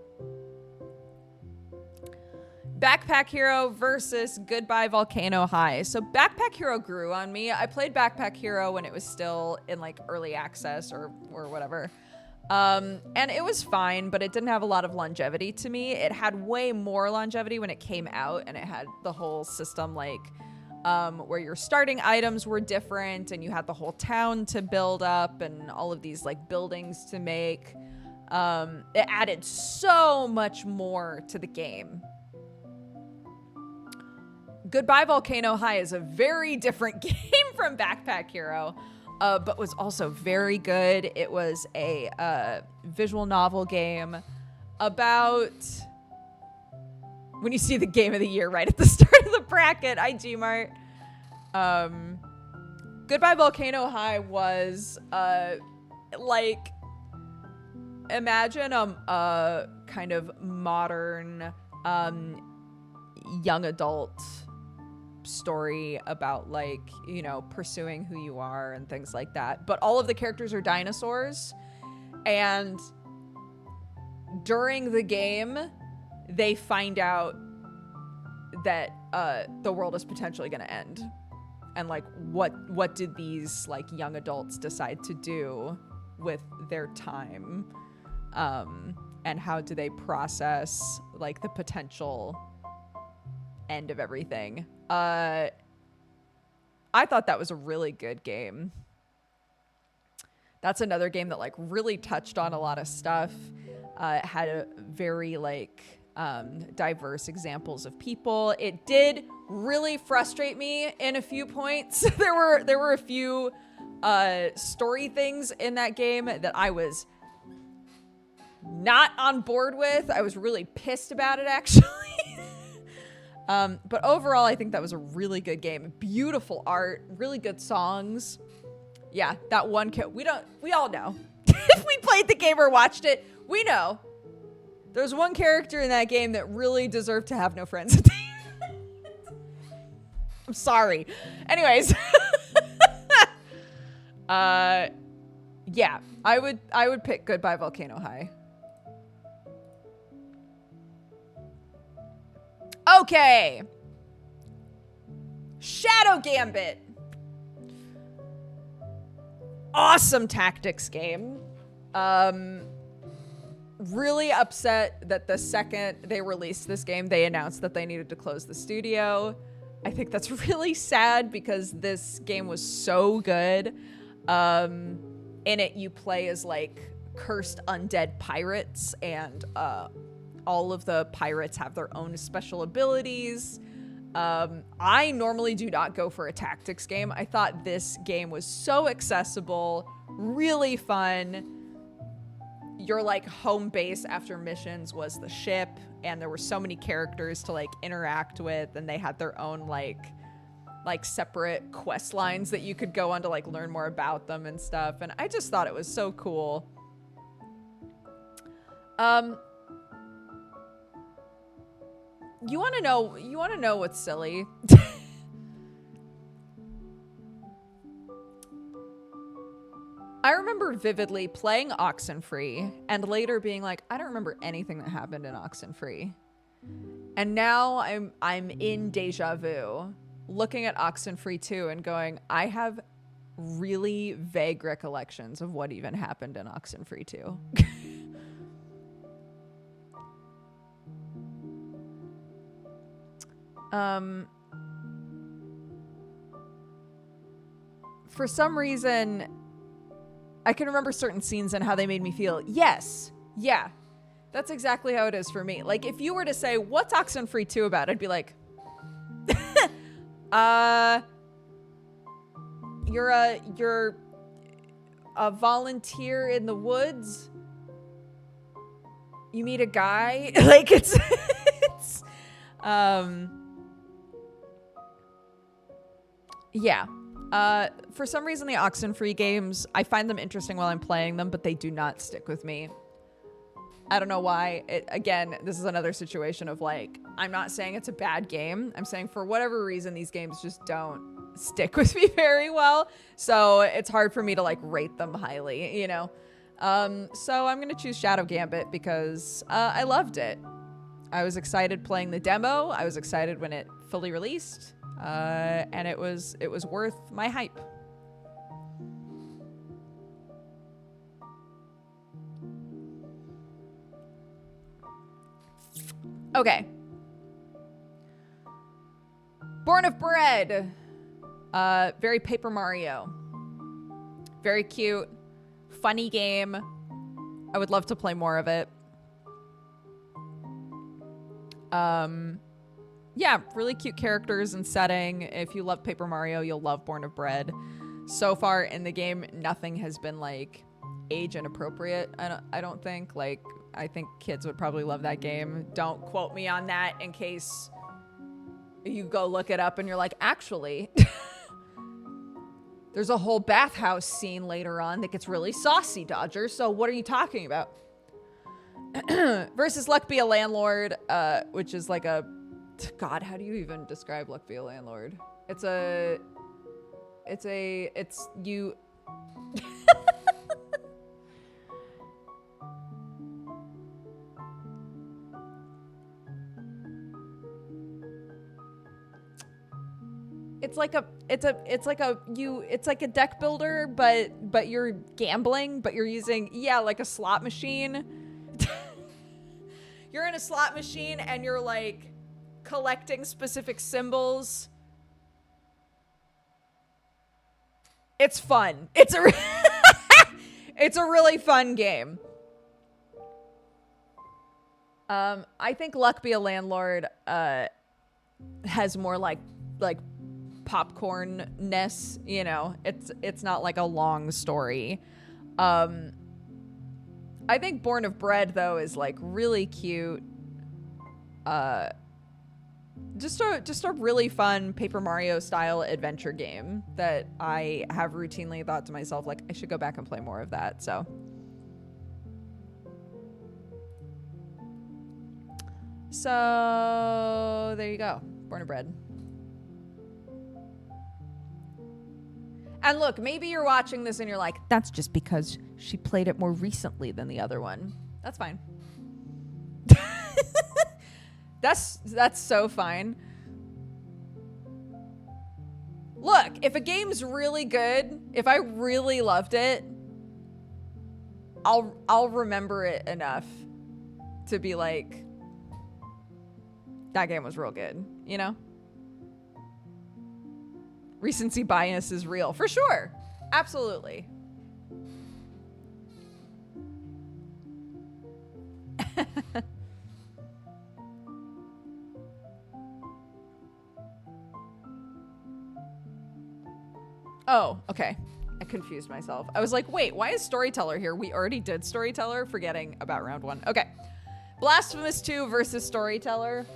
Backpack Hero versus Goodbye Volcano High. So Backpack Hero grew on me. I played Backpack Hero when it was still in like early access or whatever. And it was fine, but it didn't have a lot of longevity to me. It had way more longevity when it came out, and it had the whole system like where your starting items were different and you had the whole town to build up and all of these like buildings to make. It added so much more to the game. Goodbye Volcano High is a very different game from Backpack Hero, but was also very good. It was a visual novel game about... When you see the game of the year right at the start of the bracket, IG Mart. Goodbye Volcano High was like, imagine a kind of modern young adult story about, like, you know, pursuing who you are and things like that. But all of the characters are dinosaurs, and during the game they find out that the world is potentially going to end, and like what did these like young adults decide to do with their time, and how do they process like the potential end of everything. I thought that was a really good game. That's another game that like really touched on a lot of stuff. It had a very like diverse examples of people. It did really frustrate me in a few points. There were a few story things in that game that I was not on board with. I was really pissed about it, actually. But overall, I think that was a really good game. Beautiful art, really good songs. Yeah, that one we all know. If we played the game or watched it, we know. There's one character in that game that really deserved to have no friends at the end. I'm sorry. Anyways. Yeah, I would pick Goodbye Volcano High. Okay. Shadow Gambit. Awesome tactics game. Really upset that the second they released this game, they announced that they needed to close the studio. I think that's really sad because this game was so good. In it, you play as like cursed undead pirates, and all of the pirates have their own special abilities. I normally do not go for a tactics game. I thought this game was so accessible, really fun. Your like home base after missions was the ship, and there were so many characters to like interact with, and they had their own like separate quest lines that you could go on to like learn more about them and stuff. And I just thought it was so cool. You want to know what's silly? I remember vividly playing Oxenfree and later being like, I don't remember anything that happened in Oxenfree. And now I'm in deja vu, looking at Oxenfree 2 and going, I have really vague recollections of what even happened in Oxenfree 2. For some reason, I can remember certain scenes and how they made me feel. Yes. Yeah. That's exactly how it is for me. Like, if you were to say, what's Oxenfree 2 about? I'd be like, you're a volunteer in the woods. You meet a guy. Like, it's yeah. For some reason, the Oxenfree games, I find them interesting while I'm playing them, but they do not stick with me. I don't know why. Again, this is another situation of like, I'm not saying it's a bad game. I'm saying for whatever reason, these games just don't stick with me very well. So it's hard for me to like rate them highly, you know? So I'm going to choose Shadow Gambit because I loved it. I was excited playing the demo. I was excited when it fully released. And it was worth my hype. Okay. Born of Bread. Very Paper Mario. Very cute. Funny game. I would love to play more of it. Yeah, really cute characters and setting. If you love Paper Mario, you'll love Born of Bread. So far in the game, nothing has been like age inappropriate. I don't think. Like, I think kids would probably love that game. Don't quote me on that in case you go look it up and you're like, actually, there's a whole bathhouse scene later on that gets really saucy, Dodger. So what are you talking about? Versus Luck Be a Landlord, which is like a... God, how do you even describe Luck Be a Landlord? It's you... It's like a deck builder, but you're gambling, but you're using, like a slot machine. You're in a slot machine and you're like collecting specific symbols. It's fun. It's a it's a really fun game. I think Luck Be a Landlord has more like popcorn-ness, you know. It's not like a long story. I think Born of Bread though is like really cute. Just a really fun Paper Mario style adventure game that I have routinely thought to myself, like, I should go back and play more of that. So there you go. Born of Bread. And look, maybe you're watching this and you're like, that's just because she played it more recently than the other one. That's fine. That's so fine. Look, if a game's really good, if I really loved it, I'll remember it enough to be like, that game was real good, you know? Recency bias is real, for sure. Absolutely. Oh, okay. I confused myself. I was like, wait, why is Storyteller here? We already did Storyteller, forgetting about round one. Okay. Blasphemous 2 versus Storyteller.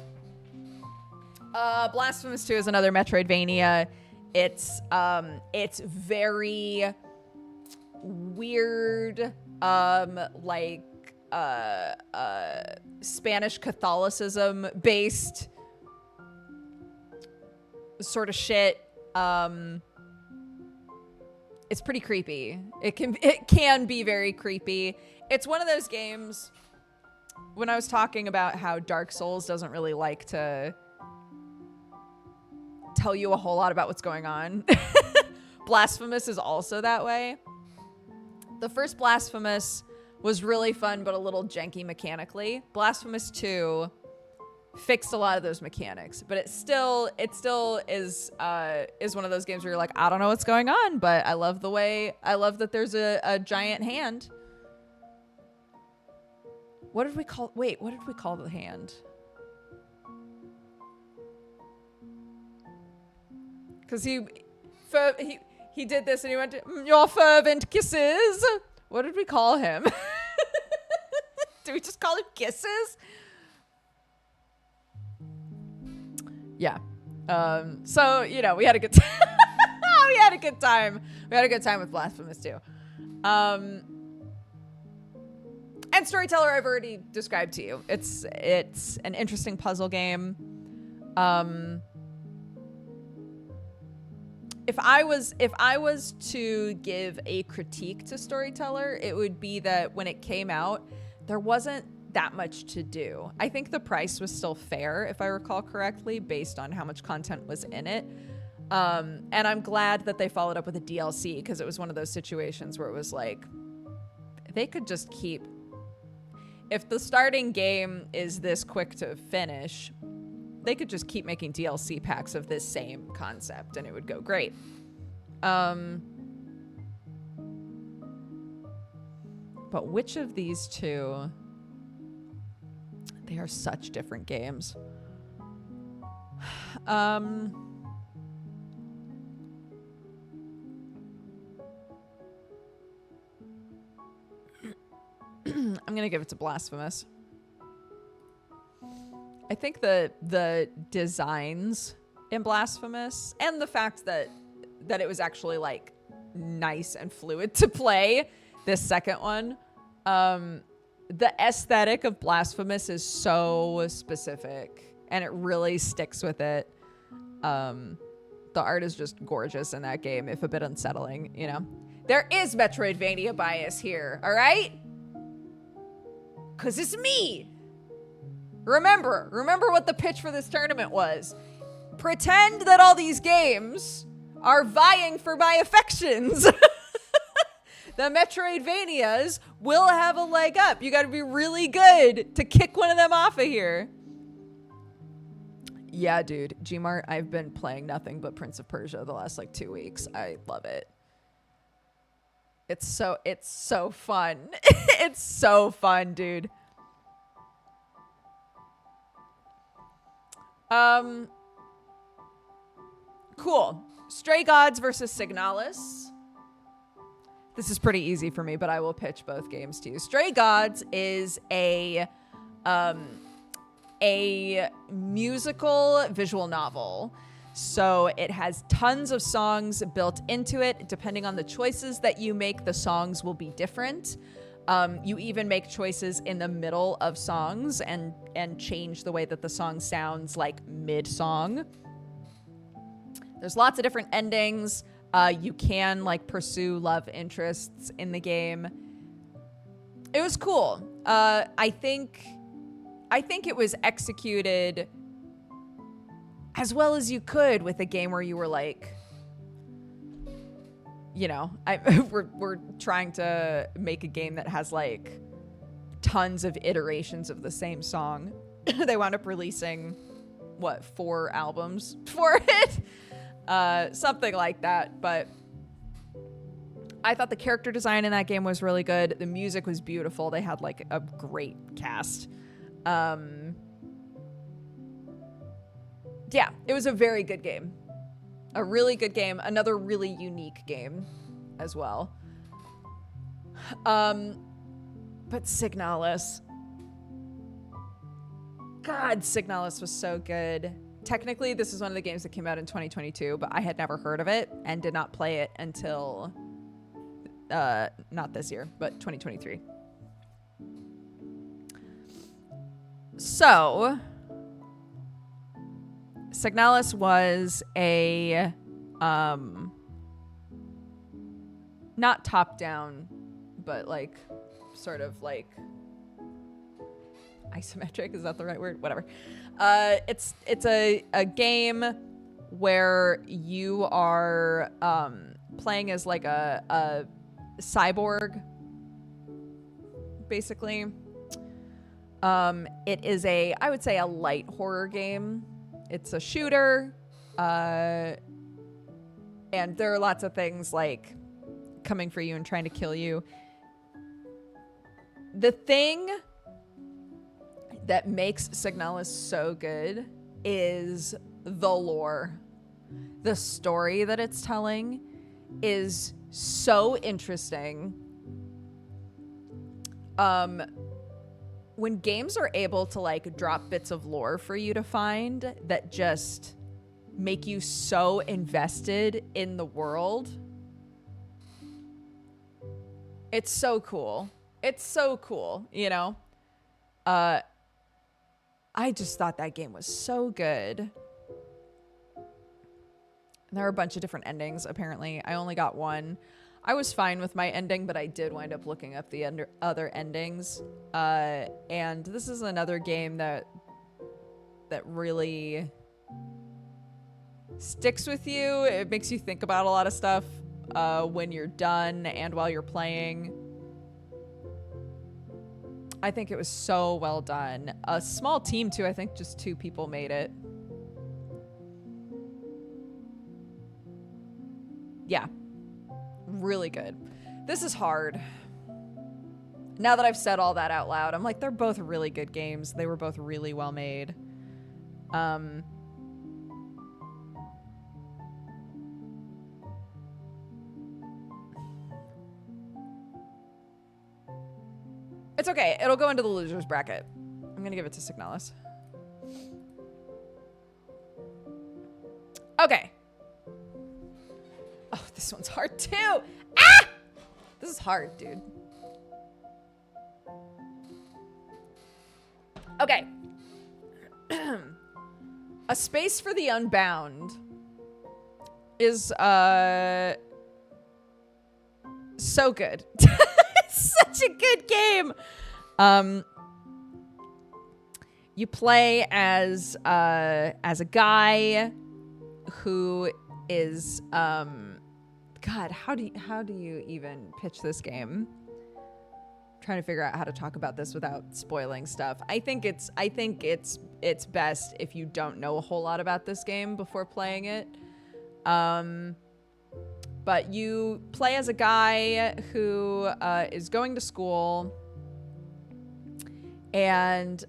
Blasphemous 2 is another Metroidvania. It's very weird, Spanish Catholicism based sort of shit. It's pretty creepy. It can be very creepy. It's one of those games, when I was talking about how Dark Souls doesn't really like to tell you a whole lot about what's going on. Blasphemous is also that way. The first Blasphemous was really fun, but a little janky mechanically. Blasphemous 2 fixed a lot of those mechanics, but it still is one of those games where you're like, I don't know what's going on, but I love that there's a giant hand. What did we call the hand? Because he did this and he went to, your fervent kisses. What did we call him? Did we just call him Kisses? Yeah. So, you know, we had a good time. We had a good time. We had a good time with Blasphemous 2. And Storyteller I've already described to you. It's an interesting puzzle game. If I was to give a critique to Storyteller, it would be that when it came out, there wasn't that much to do. I think the price was still fair, if I recall correctly, based on how much content was in it. And I'm glad that they followed up with a DLC, because it was one of those situations where it was like, they could just keep... If the starting game is this quick to finish, they could just keep making DLC packs of this same concept and it would go great. But which of these two? They are such different games. I'm gonna give it to Blasphemous. I think the designs in Blasphemous and the fact that it was actually like nice and fluid to play, this second one, the aesthetic of Blasphemous is so specific and it really sticks with it. The art is just gorgeous in that game, if a bit unsettling, you know. There is Metroidvania bias here, all right? Cause it's me. Remember what the pitch for this tournament was. Pretend that all these games are vying for my affections. The Metroidvanias will have a leg up. You gotta be really good to kick one of them off of here. Yeah, dude. Gmart, I've been playing nothing but Prince of Persia the last like 2 weeks. I love it. It's so fun. It's so fun, dude. Cool. Stray Gods versus Signalis. This is pretty easy for me, but I will pitch both games to you. Stray Gods is a musical visual novel. So it has tons of songs built into it. Depending on the choices that you make, the songs will be different. You even make choices in the middle of songs and change the way that the song sounds like mid-song. There's lots of different endings. You can like pursue love interests in the game. It was cool. I think it was executed as well as you could with a game where you were like, you know, we're trying to make a game that has like tons of iterations of the same song. They wound up releasing 4 albums for it, something like that. But I thought the character design in that game was really good. The music was beautiful. They had like a great cast. Yeah, it was a very good game. A really good game. Another really unique game as well. But Signalis. God, Signalis was so good. Technically, this is one of the games that came out in 2022, but I had never heard of it and did not play it until, not this year, but 2023. So, Signalis was a, not top-down, but like, sort of like, isometric, is that the right word? Whatever. It's a game where you are playing as like a cyborg, basically. It is I would say a light horror game. It's a shooter, and there are lots of things like coming for you and trying to kill you. The thing that makes Signalis so good is the lore. The story that it's telling is so interesting. When games are able to like drop bits of lore for you to find that just make you so invested in the world, it's so cool. It's so cool, you know? I just thought that game was so good. And there are a bunch of different endings, apparently. I only got one. I was fine with my ending, but I did wind up looking up the other endings. And this is another game that really sticks with you. It makes you think about a lot of stuff when you're done and while you're playing. I think it was so well done. A small team, too. I think just 2 people made it. Yeah. Really good. This is hard. Now that I've said all that out loud, I'm like, they're both really good games. They were both really well made. It's okay. It'll go into the losers bracket. I'm going to give it to Signalis. Okay. Oh, this one's hard too. Ah! This is hard, dude. Okay. A Space for the Unbound is so good. It's such a good game. You play as a guy who is God, how do you even pitch this game? I'm trying to figure out how to talk about this without spoiling stuff. I think it's best if you don't know a whole lot about this game before playing it. But you play as a guy who is going to school, and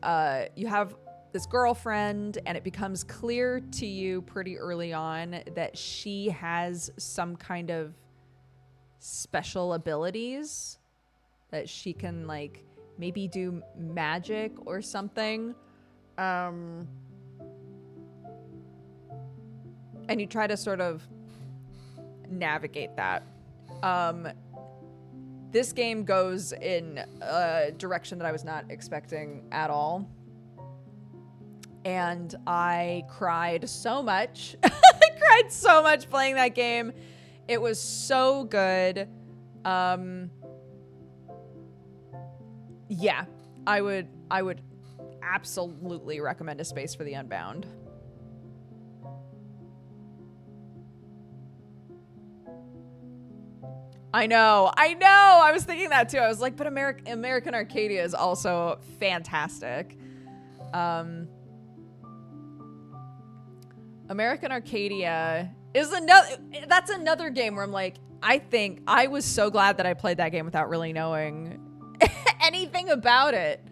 you have this girlfriend, and it becomes clear to you pretty early on that she has some kind of special abilities, that she can like maybe do magic or something. And you try to sort of navigate that. This game goes in a direction that I was not expecting at all. And I cried so much. I cried so much playing that game. It was so good. Yeah, I would absolutely recommend A Space for the Unbound. I know. I was thinking that too. I was like, but American Arcadia is also fantastic. American Arcadia is that's another game where I'm like, I think I was so glad that I played that game without really knowing anything about it.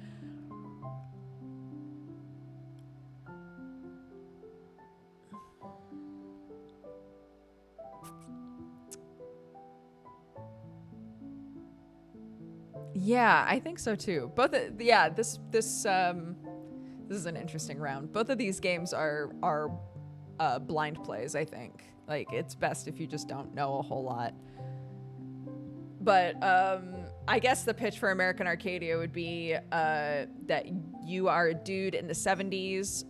Yeah, I think so too. This is an interesting round. Both of these games are blind plays, I think. Like, it's best if you just don't know a whole lot. But I guess the pitch for American Arcadia would be that you are a dude in the 70s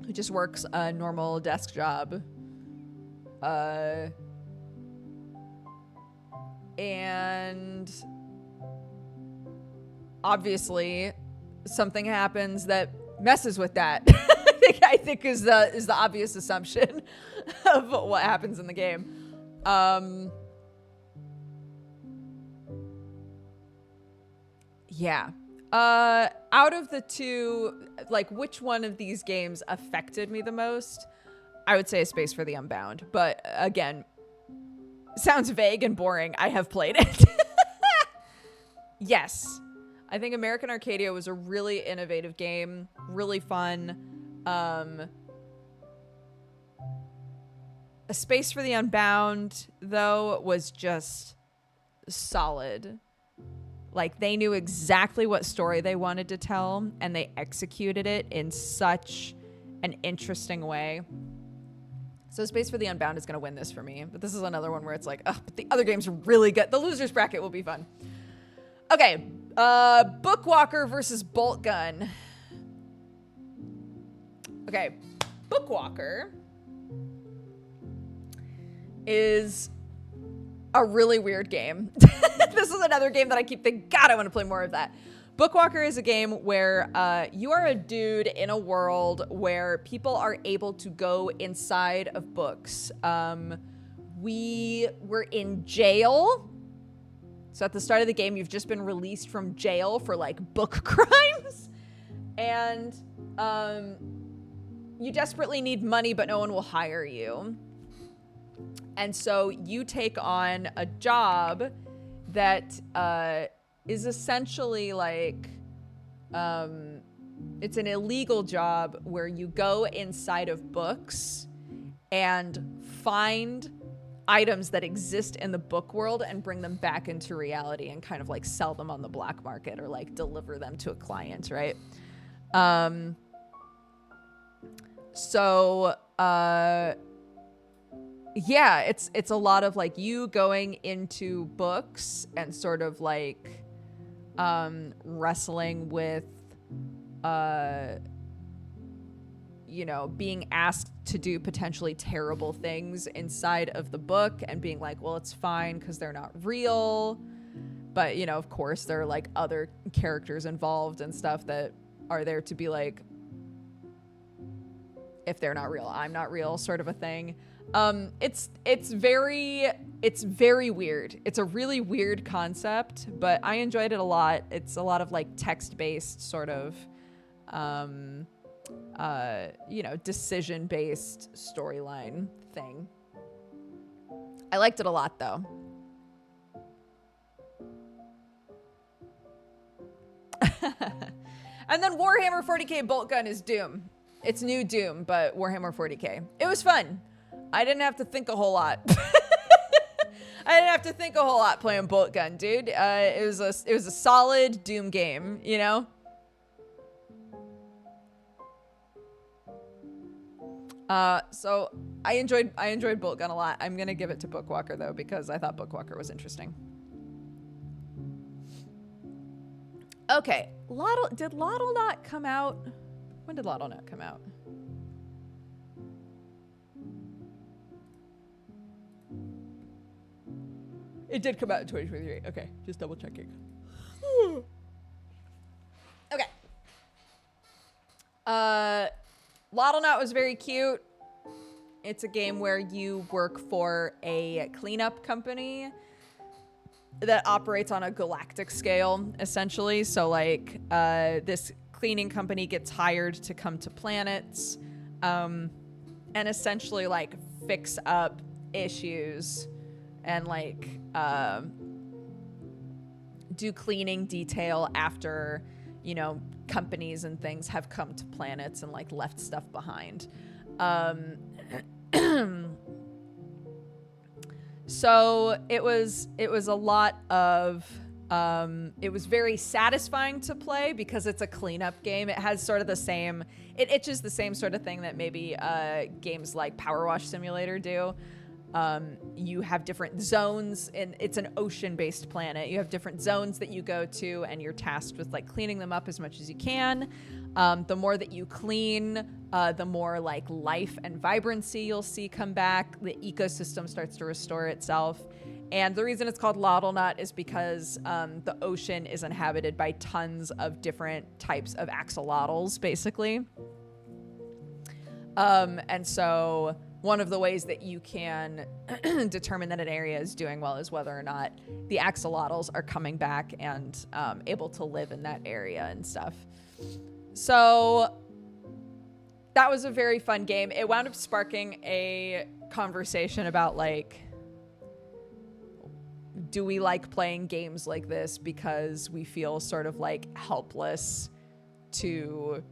who just works a normal desk job. And obviously something happens that messes with that. I think is the obvious assumption of what happens in the game. Yeah. Out of the two, like, which one of these games affected me the most? I would say A Space for the Unbound. But again, sounds vague and boring. I have played it. Yes. I think American Arcadia was a really innovative game. Really fun. A Space for the Unbound, though, was just solid. Like, they knew exactly what story they wanted to tell, and they executed it in such an interesting way. So Space for the Unbound is going to win this for me. But this is another one where it's like, ugh, but the other games are really good. The losers bracket will be fun. Okay. Bookwalker versus Bolt Gun. Okay. Bookwalker is a really weird game. This is another game that I keep thinking, God, I want to play more of that. Bookwalker is a game where you are a dude in a world where people are able to go inside of books. We were in jail. So at the start of the game, you've just been released from jail for like book crimes. And you desperately need money, but no one will hire you. And so you take on a job that is essentially like, it's an illegal job where you go inside of books and find items that exist in the book world and bring them back into reality and kind of like sell them on the black market or like deliver them to a client, right? So yeah, it's a lot of like you going into books and sort of like wrestling with you know, being asked to do potentially terrible things inside of the book and being like, well, it's fine because they're not real. But, you know, of course, there are like other characters involved and stuff that are there to be like, if they're not real, I'm not real, sort of a thing. It's very weird. It's a really weird concept, but I enjoyed it a lot. It's a lot of like text-based sort of, you know, decision-based storyline thing. I liked it a lot, though. And then Warhammer 40k Bolt Gun is Doom. It's new Doom, but Warhammer 40k. It was fun. I didn't have to think a whole lot. I didn't have to think a whole lot playing Bolt Gun, dude. It was a solid Doom game, you know? So I enjoyed Bolt Gun a lot. I'm gonna give it to Bookwalker though, because I thought Bookwalker was interesting. Okay, did Lottle not come out? When did Lottle not come out? It did come out in 2023. Okay, just double checking. Okay. Lottlenaut was very cute. It's a game where you work for a cleanup company that operates on a galactic scale, essentially. So, like, this cleaning company gets hired to come to planets, and essentially, like, fix up issues and, like, do cleaning detail after, you know, companies and things have come to planets and like left stuff behind. So it was a lot of it was very satisfying to play because it's a cleanup game. It has sort of the same, it itches the same sort of thing that maybe games like Power Wash Simulator do. You have different zones, and it's an ocean-based planet. You have different zones that you go to, and you're tasked with like cleaning them up as much as you can. The more that you clean, the more like life and vibrancy you'll see come back. The ecosystem starts to restore itself. And the reason it's called Lottlenut is because the ocean is inhabited by tons of different types of axolotls, basically. And so one of the ways that you can determine that an area is doing well is whether or not the axolotls are coming back and able to live in that area and stuff. So that was a very fun game. It wound up sparking a conversation about, like, do we like playing games like this because we feel sort of like helpless to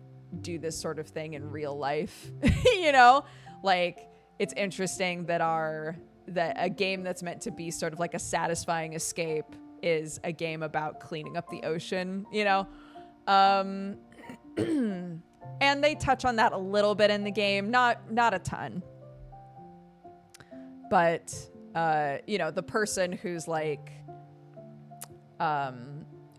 do this sort of thing in real life? You know, like, it's interesting that a game that's meant to be sort of like a satisfying escape is a game about cleaning up the ocean, you know? And they touch on that a little bit in the game, not a ton. But you know, the person who's like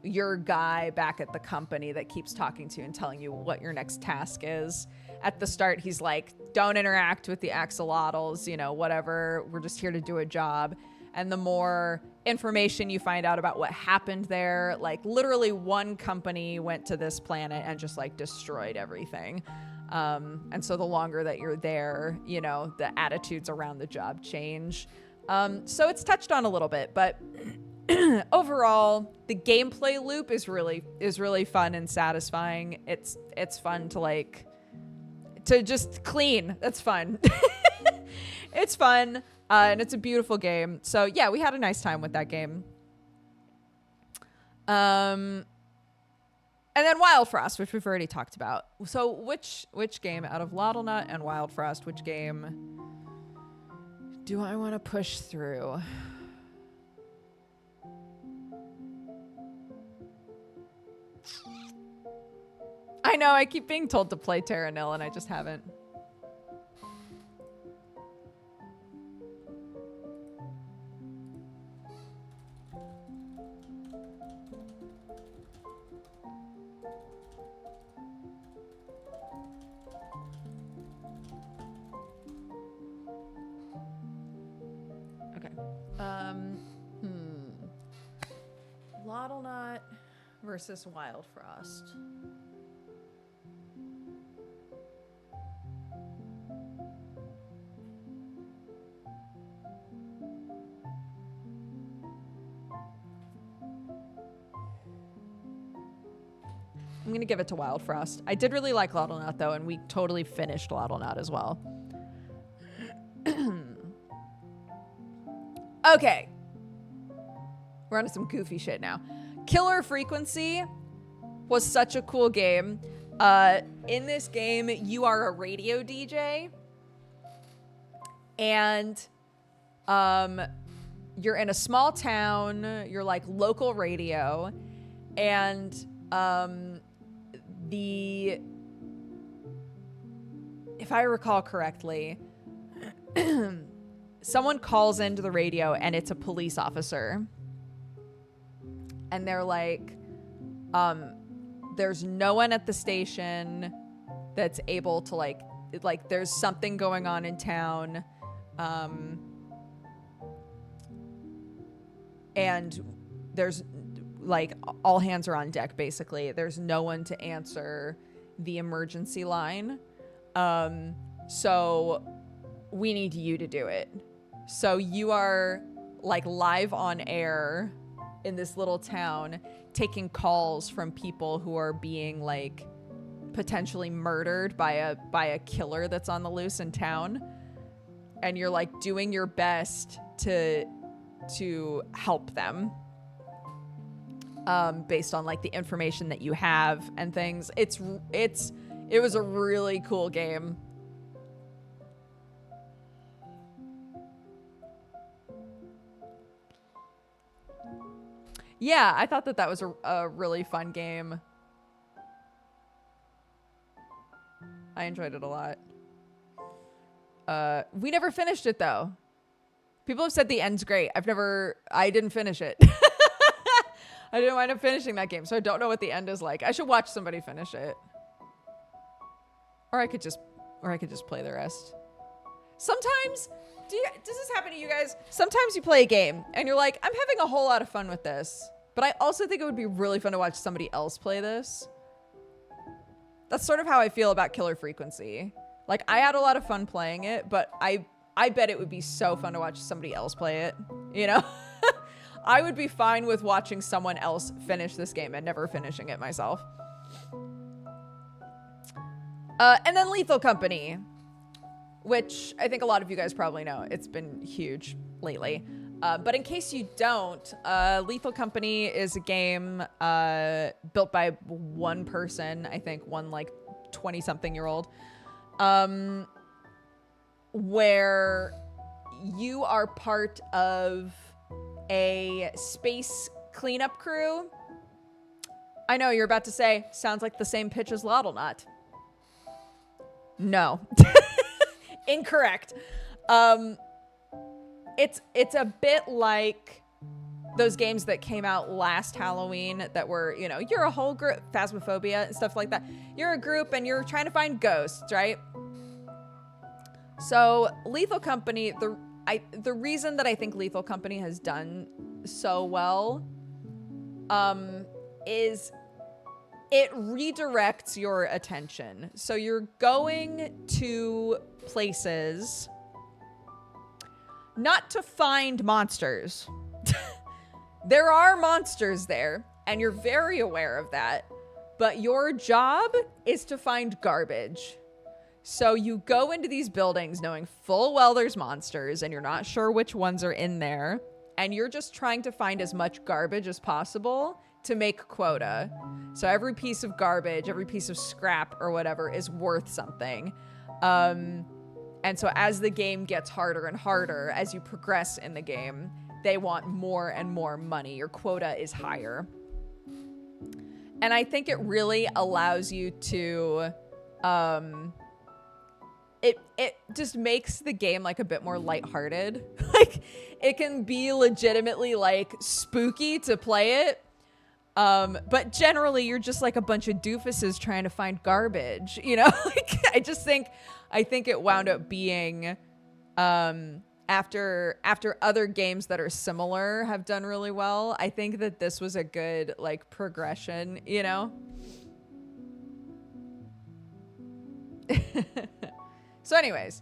your guy back at the company that keeps talking to you and telling you what your next task is. At the start, he's like, don't interact with the axolotls, you know, whatever. We're just here to do a job. And the more information you find out about what happened there, like literally one company went to this planet and just like destroyed everything. And so the longer that you're there, you know, the attitudes around the job change. So it's touched on a little bit, but overall, the gameplay loop is really fun and satisfying. It's fun to like to just clean. That's fun. It's fun, and it's a beautiful game. So yeah, we had a nice time with that game. And then Wild Frost, which we've already talked about. So which game out of Lottlenut and Wild Frost, which game Do I want to push through? I know, I keep being told to play Terra Nil and I just haven't. Okay. Lottlenut versus Wild Frost. I'm gonna give it to Wild Frost. I did really like Lottlenut though, and we totally finished Lottlenut as well. Okay. We're on to some goofy shit now. Killer Frequency was such a cool game. In this game, you are a radio DJ. And you're in a small town. You're like local radio. And if I recall correctly, someone calls into the radio and it's a police officer. And they're like, there's no one at the station that's able to like there's something going on in town. And there's like all hands are on deck, basically. There's no one to answer the emergency line. So we need you to do it. So you are like live on air in this little town taking calls from people who are being like potentially murdered by a killer that's on the loose in town. And you're like doing your best to help them. Based on like the information that you have and things. It was a really cool game. Yeah, I thought that was a really fun game. I enjoyed it a lot. We never finished it though. People have said the end's great. I didn't finish it. I didn't wind up finishing that game, so I don't know what the end is like. I should watch somebody finish it. Or I could just play the rest. Sometimes, does this happen to you guys? Sometimes you play a game and you're like, I'm having a whole lot of fun with this, but I also think it would be really fun to watch somebody else play this. That's sort of how I feel about Killer Frequency. Like, I had a lot of fun playing it, but I bet it would be so fun to watch somebody else play it, you know? I would be fine with watching someone else finish this game and never finishing it myself. And then Lethal Company, which I think a lot of you guys probably know. It's been huge lately. But in case you don't, Lethal Company is a game built by one person, I think, one like 20-something-year-old, where you are part of a space cleanup crew. I know you're about to say, sounds like the same pitch as Lottlenut. No. Incorrect. It's a bit like those games that came out last Halloween that were, you know, you're a whole group, Phasmophobia and stuff like that. You're a group and you're trying to find ghosts, right? So Lethal Company, the reason that I think Lethal Company has done so well is it redirects your attention. So you're going to places not to find monsters. There are monsters there, and you're very aware of that. But your job is to find garbage. So you go into these buildings knowing full well there's monsters, and you're not sure which ones are in there. And you're just trying to find as much garbage as possible to make quota. So every piece of garbage, every piece of scrap or whatever is worth something. And so as the game gets harder and harder, as you progress in the game, they want more and more money. Your quota is higher. And I think it really allows you to, it just makes the game like a bit more lighthearted. Like it can be legitimately like spooky to play it. But generally you're just like a bunch of doofuses trying to find garbage, you know? Like I think it wound up being, after other games that are similar have done really well, I think that this was a good like progression, you know? So anyways,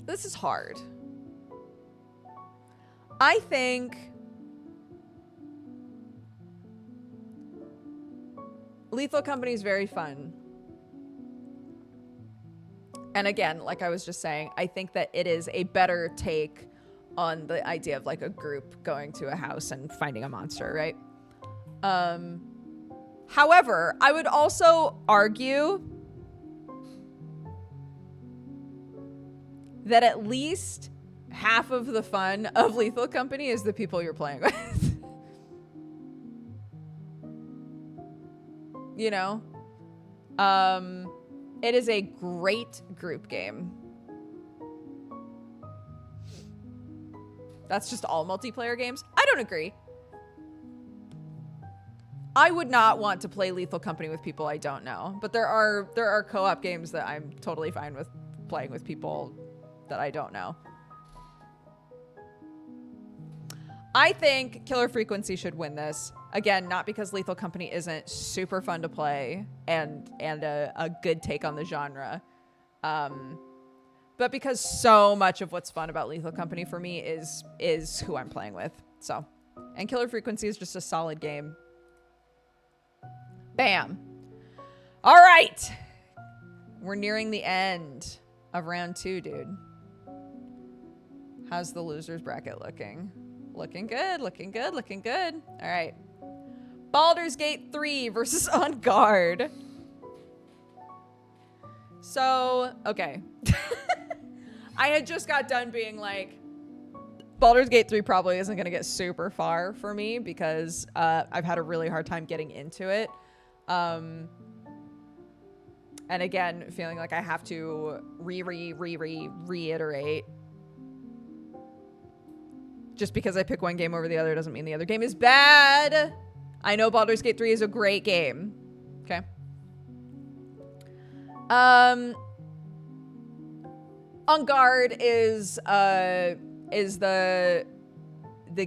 this is hard. I think Lethal Company is very fun. And again, like I was just saying, I think that it is a better take on the idea of like a group going to a house and finding a monster, right? However, I would also argue that at least half of the fun of Lethal Company is the people you're playing with. You know? It is a great group game. That's just all multiplayer games? I don't agree. I would not want to play Lethal Company with people I don't know, but there are co-op games that I'm totally fine with playing with people that I don't know. I think Killer Frequency should win this. Again, not because Lethal Company isn't super fun to play and a good take on the genre, but because so much of what's fun about Lethal Company for me is who I'm playing with. So, and Killer Frequency is just a solid game. Bam. All right. We're nearing the end of round 2, dude. How's the losers bracket looking? Looking good, looking good, looking good. All right. Baldur's Gate 3 versus On Guard. So, okay. I had just got done being like, Baldur's Gate 3 probably isn't going to get super far for me because I've had a really hard time getting into it. And again, feeling like I have to reiterate. Just because I pick one game over the other doesn't mean the other game is bad. I know Baldur's Gate 3 is a great game. Okay. On Guard is the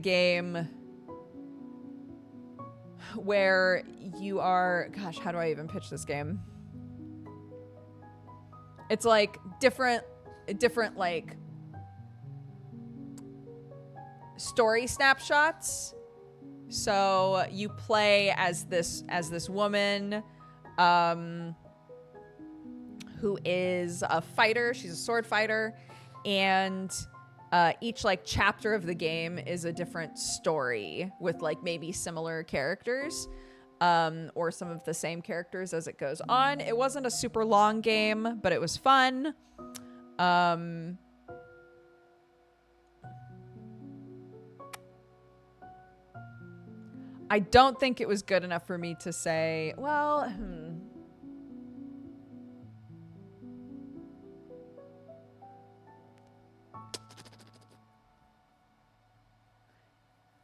game where you are, gosh, how do I even pitch this game? It's like different like story snapshots. So you play as this woman who is a fighter. She's a sword fighter, and each like chapter of the game is a different story with like maybe similar characters or some of the same characters as it goes on. It wasn't a super long game, but it was fun. I don't think it was good enough for me to say, well,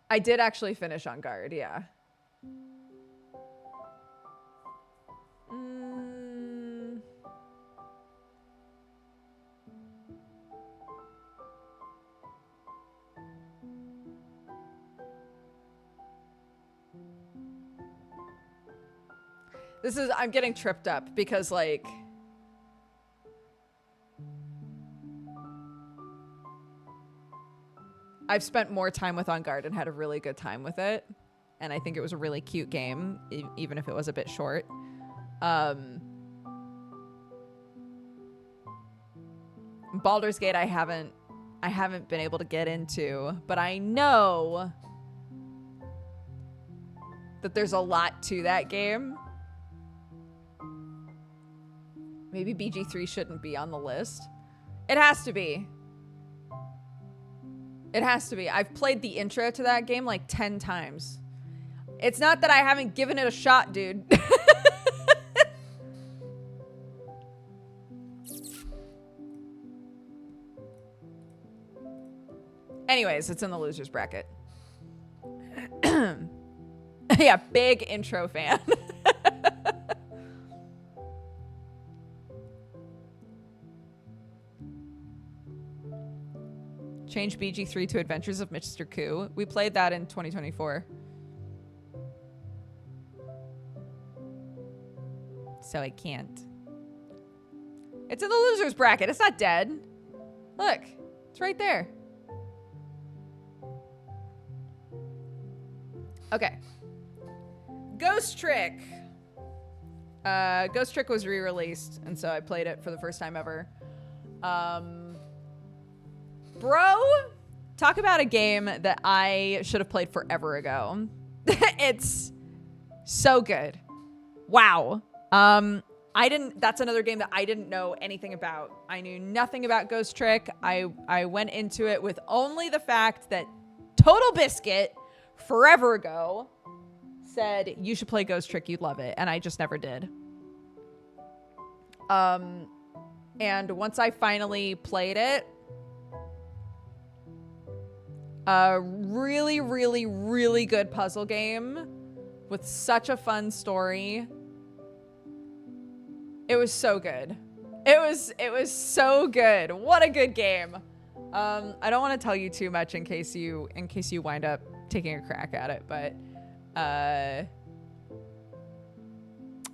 I did actually finish On Guard, yeah. I'm getting tripped up because like I've spent more time with On Guard and had a really good time with it. And I think it was a really cute game, even if it was a bit short. Baldur's Gate I haven't been able to get into, but I know that there's a lot to that game. Maybe BG3 shouldn't be on the list. It has to be. It has to be. I've played the intro to that game like 10 times. It's not that I haven't given it a shot, dude. Anyways, it's in the losers bracket. Yeah, big intro fan. Change BG3 to Adventures of Mr. Koo. We played that in 2024. So I can't. It's in the losers bracket. It's not dead. Look, it's right there. Okay. Ghost Trick. Ghost Trick was re-released, and so I played it for the first time ever. Bro, talk about a game that I should have played forever ago. It's so good. Wow. That's another game that I didn't know anything about. I knew nothing about Ghost Trick. I went into it with only the fact that Total Biscuit forever ago said you should play Ghost Trick, you'd love it, and I just never did. And once I finally played it, a really, really, really good puzzle game with such a fun story. It was so good. It was so good. What a good game. I don't want to tell you too much in case you wind up taking a crack at it, but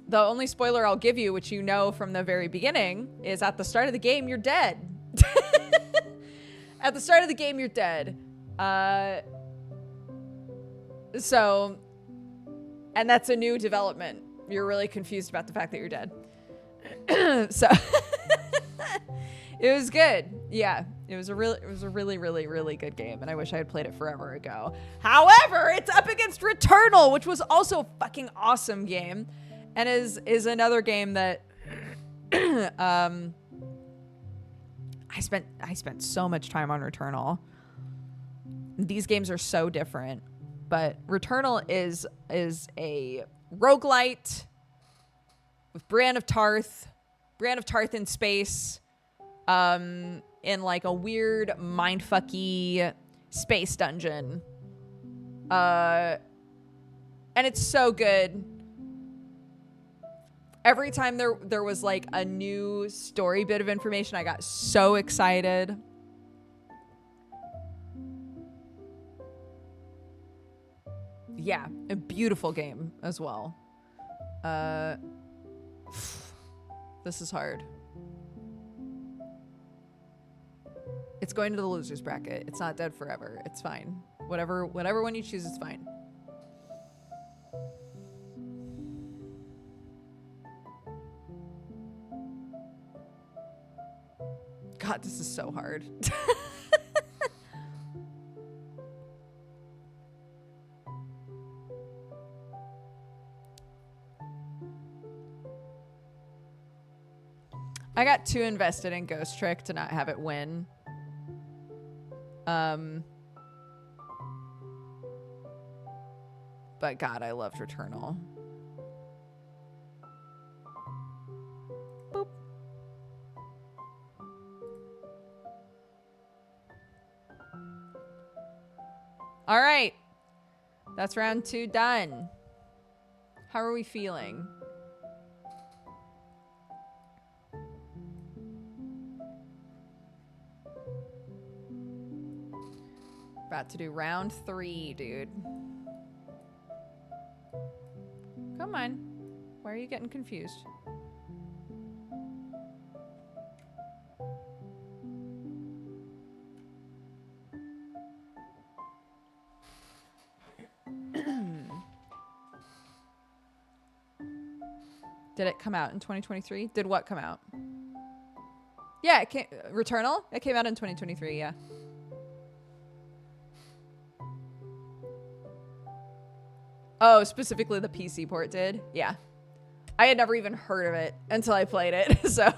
the only spoiler I'll give you, which you know from the very beginning, is at the start of the game you're dead. At the start of the game you're dead. So, and that's a new development. You're really confused about the fact that you're dead. So it was good. Yeah, it was a really, really, really good game, and I wish I had played it forever ago. However, it's up against Returnal, which was also a fucking awesome game, and is another game that I spent so much time on Returnal. These games are so different, but Returnal is a roguelite with Brand of Tarth in space, in like a weird mindfucky space dungeon. And it's so good. Every time there was like a new story bit of information, I got so excited. Yeah, a beautiful game as well. This is hard. It's going to the losers bracket. It's not dead forever. It's fine. Whatever one you choose is fine. God, this is so hard. I got too invested in Ghost Trick to not have it win. But God, I loved Returnal. Boop. All right. That's round 2 done. How are we feeling? About to do round 3, dude. Come on. Why are you getting confused? Did it come out in 2023? Did what come out? Yeah, it came, Returnal? It came out in 2023, yeah. Oh, specifically the PC port did? Yeah. I had never even heard of it until I played it, so.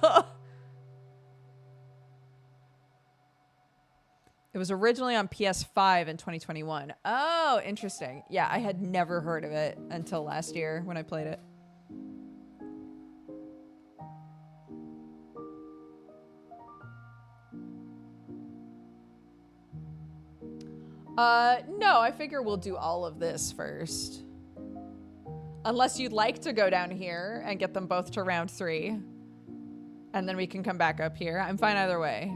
It was originally on PS5 in 2021. Oh, interesting. Yeah, I had never heard of it until last year when I played it. No, I figure we'll do all of this first. Unless you'd like to go down here and get them both to round 3. And then we can come back up here. I'm fine either way.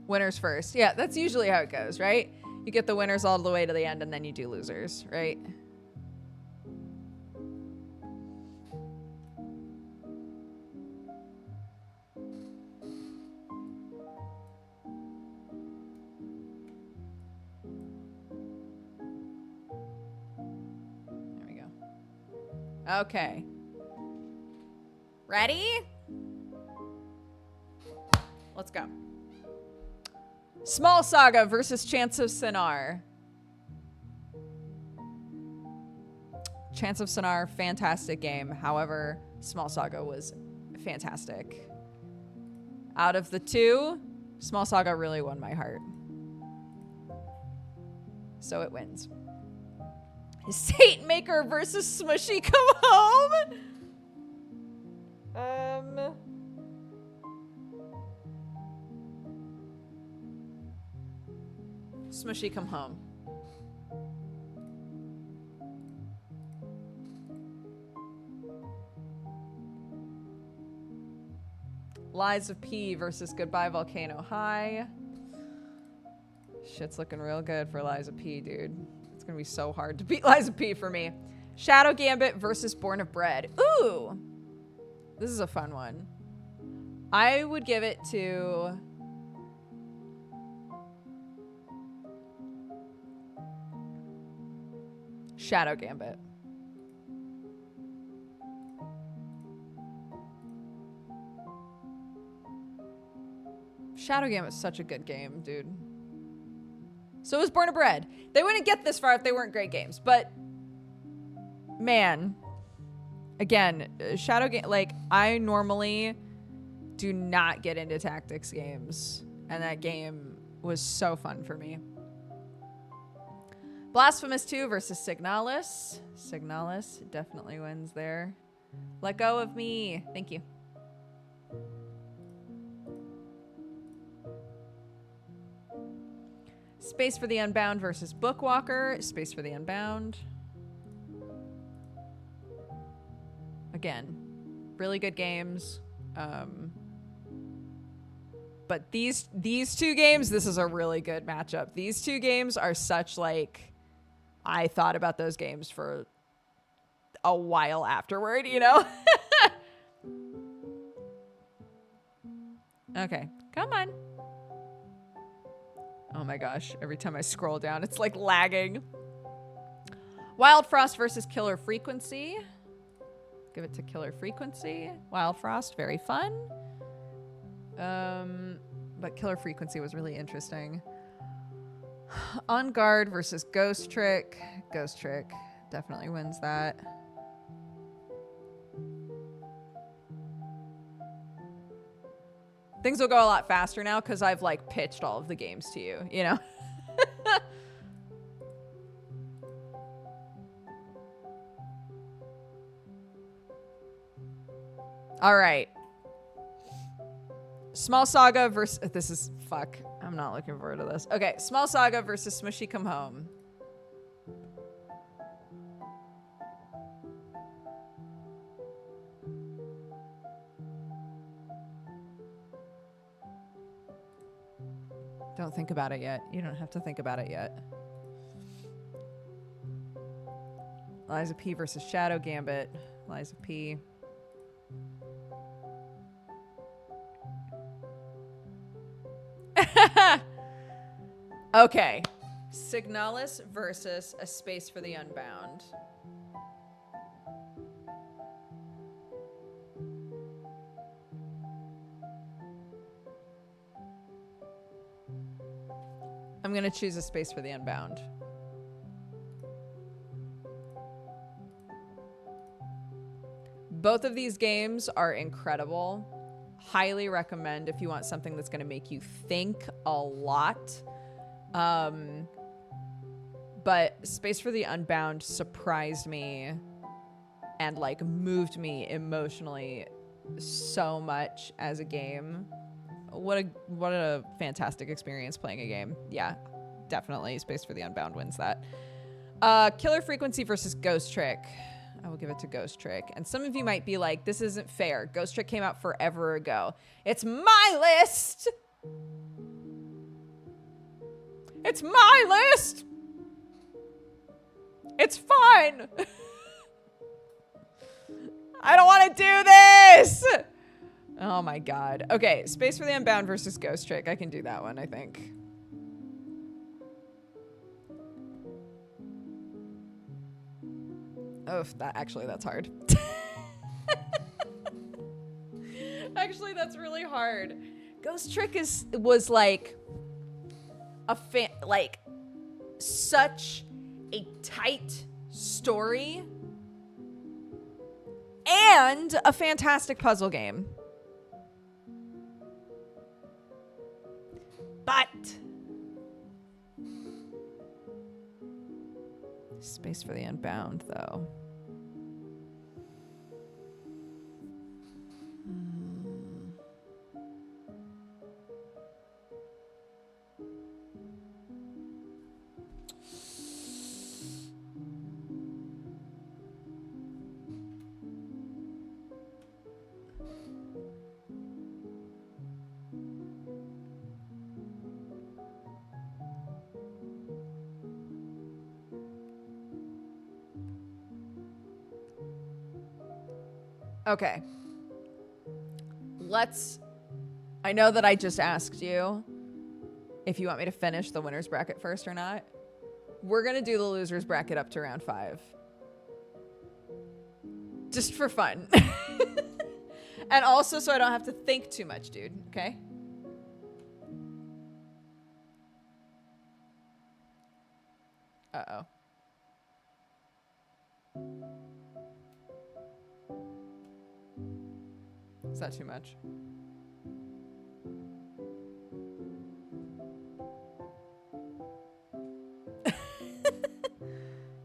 Winners first. Yeah, that's usually how it goes, right? You get the winners all the way to the end and then you do losers, right? There we go. Okay. Ready? Let's go. Small Saga versus Chance of Sinar. Chance of Sinar, fantastic game. However, Small Saga was fantastic. Out of the two, Small Saga really won my heart. So it wins. Saint Maker versus Smushy Come Home. Smushy Come Home. Lies of P versus Goodbye Volcano High. Shit's looking real good for Lies of P, dude. It's gonna be so hard to beat Lies of P for me. Shadow Gambit versus Born of Bread. Ooh! This is a fun one. I would give it to... Shadow Gambit. Shadow Gambit's such a good game, dude. So is Born of Bread. They wouldn't get this far if they weren't great games, but man, again, Shadow Game, like, I normally do not get into tactics games, and that game was so fun for me. Blasphemous 2 versus Signalis. Signalis definitely wins there. Let go of me. Thank you. Space for the Unbound versus Bookwalker. Space for the Unbound. Again, really good games. But these two games, this is a really good matchup. These two games are such, like, I thought about those games for a while afterward, you know? Okay, come on. Oh my gosh, every time I scroll down, it's like lagging. Wild Frost versus Killer Frequency. Give it to Killer Frequency. Wild Frost, very fun. But Killer Frequency was really interesting. On Guard versus Ghost Trick. Ghost Trick definitely wins that. Things will go a lot faster now because I've, like, pitched all of the games to you, you know? All right. Small Saga versus... This is... Fuck. I'm not looking forward to this. Okay. Small Saga versus Smushy Come Home. Don't think about it yet. You don't have to think about it yet. Lies of P versus Shadow Gambit. Lies of P. Okay. Signalis versus A Space for the Unbound. I'm going to choose a Space for the Unbound. Both of these games are incredible. Highly recommend if you want something that's going to make you think a lot. But Space for the Unbound surprised me and like moved me emotionally so much as a game. What a fantastic experience playing a game. Yeah, definitely Space for the Unbound wins that. Killer Frequency versus Ghost Trick. I will give it to Ghost Trick. And some of you might be like, this isn't fair. Ghost Trick came out forever ago. It's my list. It's my list. It's fine. I don't want to do this. Oh my God. Okay, Space for the Unbound versus Ghost Trick. I can do that one, I think. Oh, that's hard. Actually, that's really hard. Ghost Trick was like such a tight story and a fantastic puzzle game. But Space for the Unbound, though. Okay. I know that I just asked you if you want me to finish the winner's bracket first or not. We're going to do the loser's bracket up to round 5. Just for fun. And also so I don't have to think too much, dude. Okay? Uh-oh. Is that too much?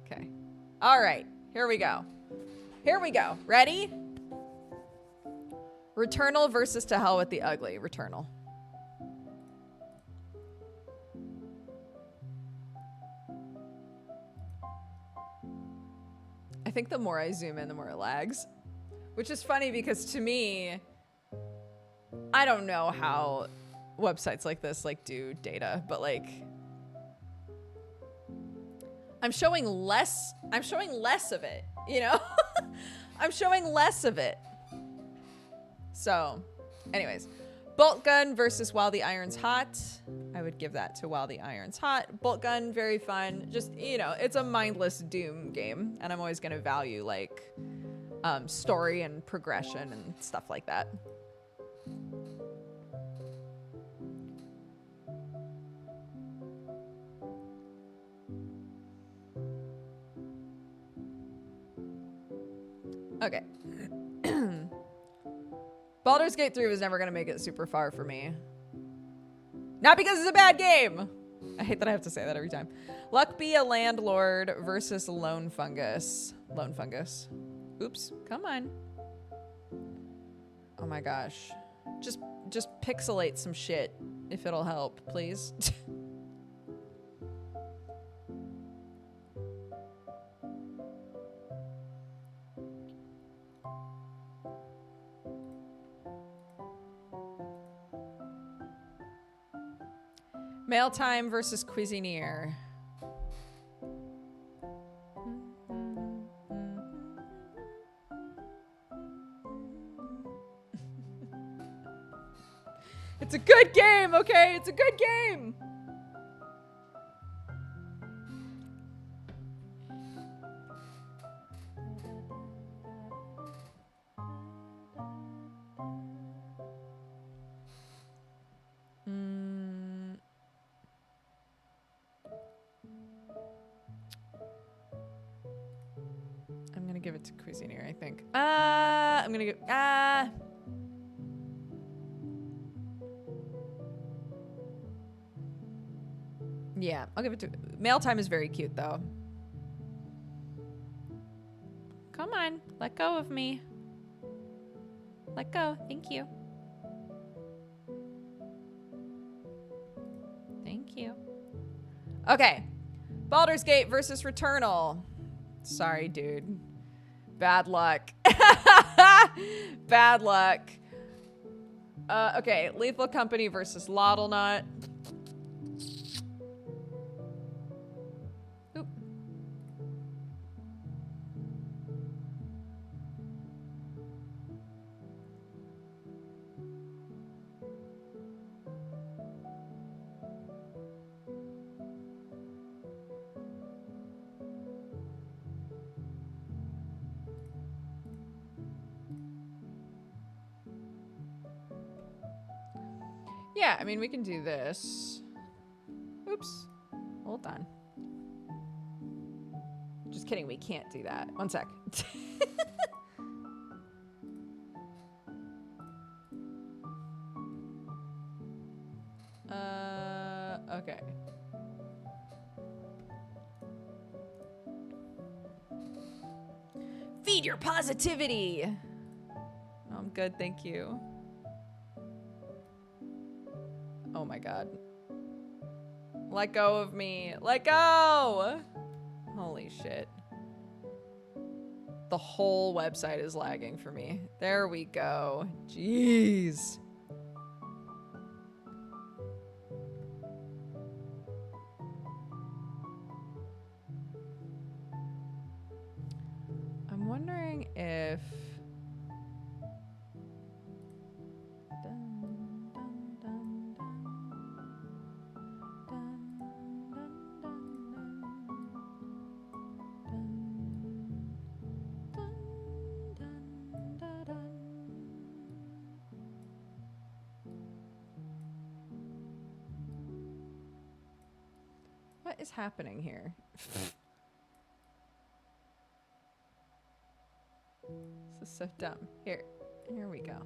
Okay. All right. Here we go. Ready? Returnal versus To Hell with the Ugly. Returnal. I think the more I zoom in, the more it lags. Which is funny because to me, I don't know how websites like this like do data, but like I'm showing less of it, you know? I'm showing less of it. So, anyways, Bolt Gun versus While the Iron's Hot. I would give that to While the Iron's Hot. Bolt Gun, very fun. Just, you know, it's a mindless Doom game, and I'm always going to value like story and progression and stuff like that. Okay. Baldur's Gate 3 was never going to make it super far for me. Not because it's a bad game. I hate that I have to say that every time. Luck Be a Landlord versus Lone Fungus. Lone Fungus. Oops. Come on. Oh my gosh. Just pixelate some shit if it'll help, please. Mail Time versus Cuisinier. It's a good game, okay? It's a good game. give it to Cuisinier, I think. I'm gonna go. Yeah, I'll give it to. Mail time is very cute, though. Come on, let go of me. Let go. Thank you. Thank you. Okay. Baldur's Gate versus Returnal. Sorry, dude. Bad luck. Bad luck. Okay. Lethal Company versus Laudelnut. Oop. Yeah, I mean, we can do this. Oops. Hold on. Just kidding, we can't do that. One sec. Okay. Feed your positivity. Oh, I'm good, thank you. Oh my god. Let go of me. Let go! Holy shit. The whole website is lagging for me. There we go. Jeez. I'm wondering if... What is happening here? This is so dumb. Here we go.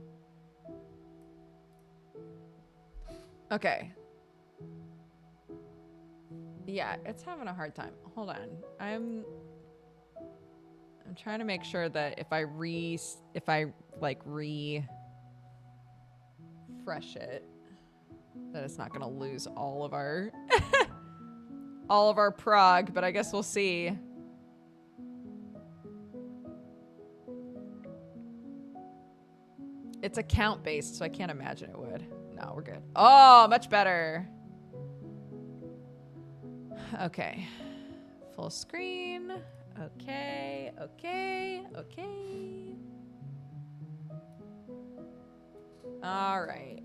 Okay. Yeah, it's having a hard time. Hold on. I'm trying to make sure that if I refresh it, that it's not gonna lose all of our all of our prog, but I guess we'll see. It's account based, so I can't imagine it would. No, we're good. Oh, much better. Okay. Full screen. Okay, okay, okay. All right.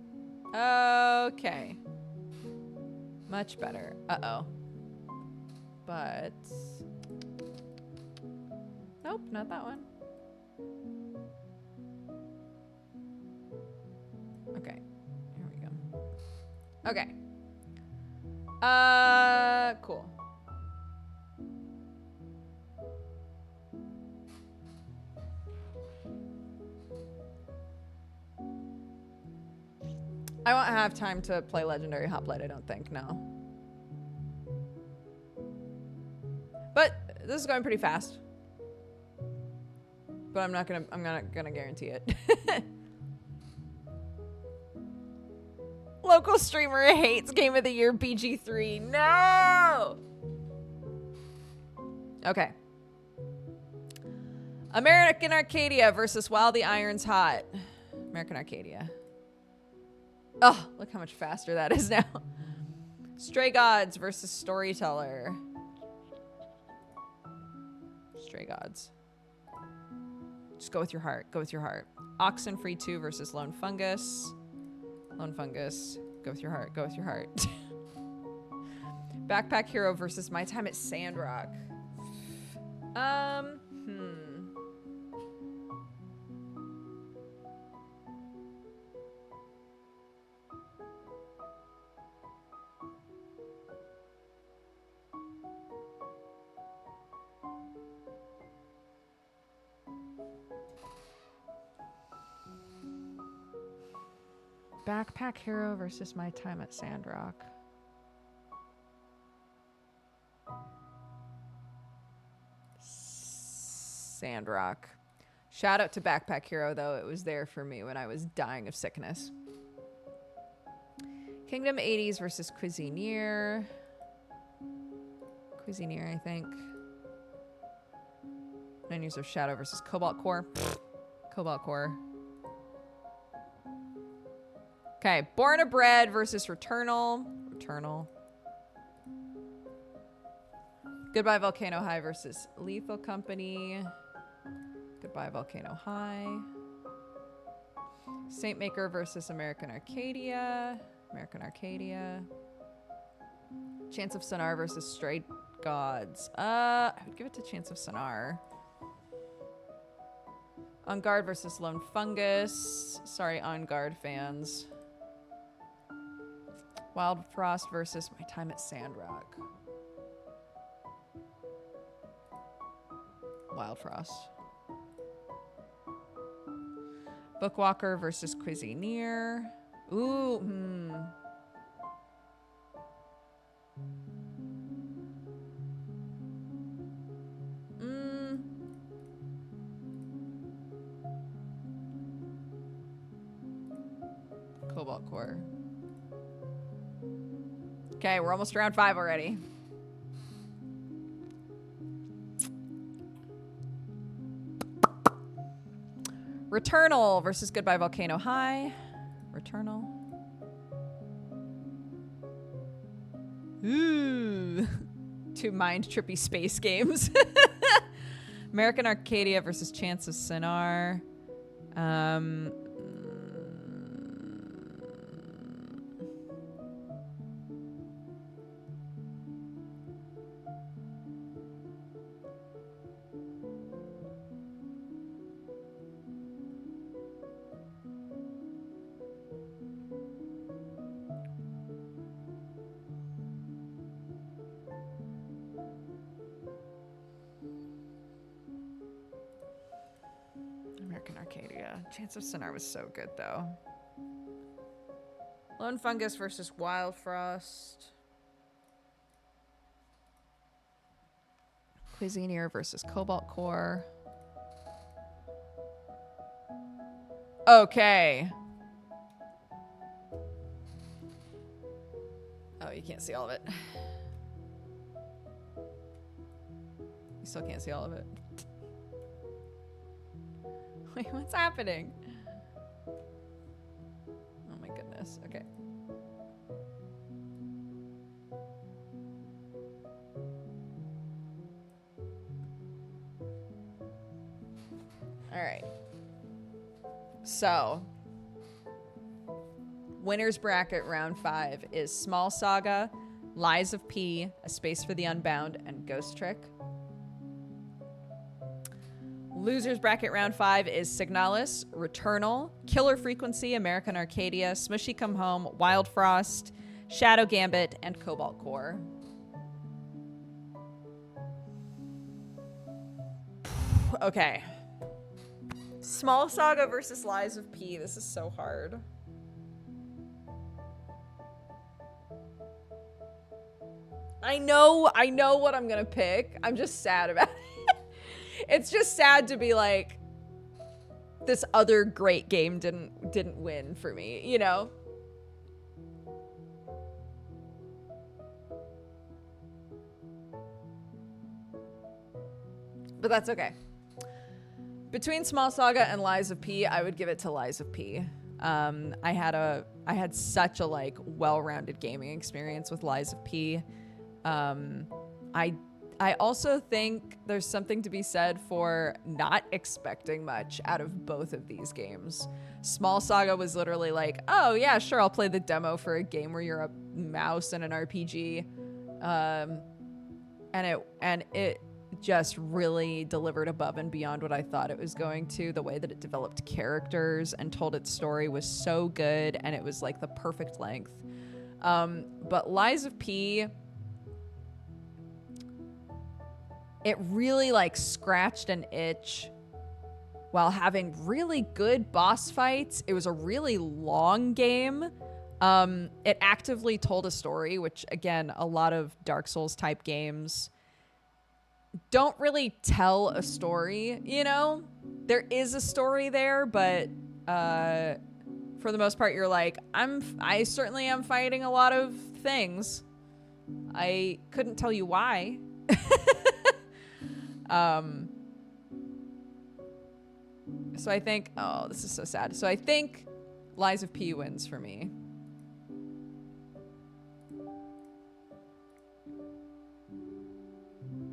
Okay. Much better. Uh-oh. But... Nope, not that one. Okay. Here we go. Okay. Cool. I won't have time to play Legendary Hoplite, I don't think, no. But this is going pretty fast. But I'm not gonna guarantee it. Local streamer hates Game of the Year BG3. No! Okay. American Arcadia versus While the Iron's Hot. American Arcadia. Oh, look how much faster that is now. Stray Gods versus Storyteller. Stray Gods. Just go with your heart. Go with your heart. Oxenfree 2 versus Lone Fungus. Lone Fungus. Go with your heart. Go with your heart. Backpack Hero versus My Time at Sandrock. Backpack Hero versus My Time at Sandrock. Sandrock. Shout out to Backpack Hero, though. It was there for me when I was dying of sickness. Kingdom 80s versus Cuisinier. Cuisinier, I think. 9 Years of Shadow versus Cobalt Core. Cobalt Core. Okay, Born of Bread versus Returnal. Returnal. Goodbye Volcano High versus Lethal Company. Goodbye Volcano High. Saint Maker versus American Arcadia. American Arcadia. Chance of Sonar versus Stray Gods. I would give it to Chance of Sonar. On Guard versus Lone Fungus. Sorry, On Guard fans. Wild Frost versus My Time at Sandrock. Wild Frost. Bookwalker versus Cuisinier. Ooh, Cobalt Core. Okay, we're almost round 5 already. Returnal versus Goodbye Volcano High. Returnal. Ooh. 2 mind trippy space games. American Arcadia versus Chance of Sonar. American Arcadia. Chance of Sonar was so good, though. Lone Fungus versus Wild Frost. Cuisinier versus Cobalt Core. Okay. Oh, you can't see all of it. You still can't see all of it. Wait, what's happening? Oh my goodness. Okay. All right. So, winner's bracket round 5 is Small Saga, Lies of P, A Space for the Unbound, and Ghost Trick. Losers bracket round 5 is Signalis, Returnal, Killer Frequency, American Arcadia, Smushy Come Home, Wild Frost, Shadow Gambit, and Cobalt Core. Okay. Small Saga versus Lies of P. This is so hard. I know what I'm gonna pick. I'm just sad about it. It's just sad to be like, this other great game didn't win for me, you know? But that's okay. Between Small Saga and Lies of P, I would give it to Lies of P. I had such a like well-rounded gaming experience with Lies of P. I also think there's something to be said for not expecting much out of both of these games. Small Saga was literally like, oh yeah, sure, I'll play the demo for a game where you're a mouse in an RPG. And it just really delivered above and beyond what I thought it was going to. The way that it developed characters and told its story was so good, and it was like the perfect length. But Lies of P, it really like scratched an itch while having really good boss fights. It was a really long game. It actively told a story, which, again, a lot of Dark Souls type games don't really tell a story, you know? There is a story there, but for the most part, you're like, I certainly am fighting a lot of things. I couldn't tell you why. So I think, oh, this is so sad. So I think Lies of P wins for me.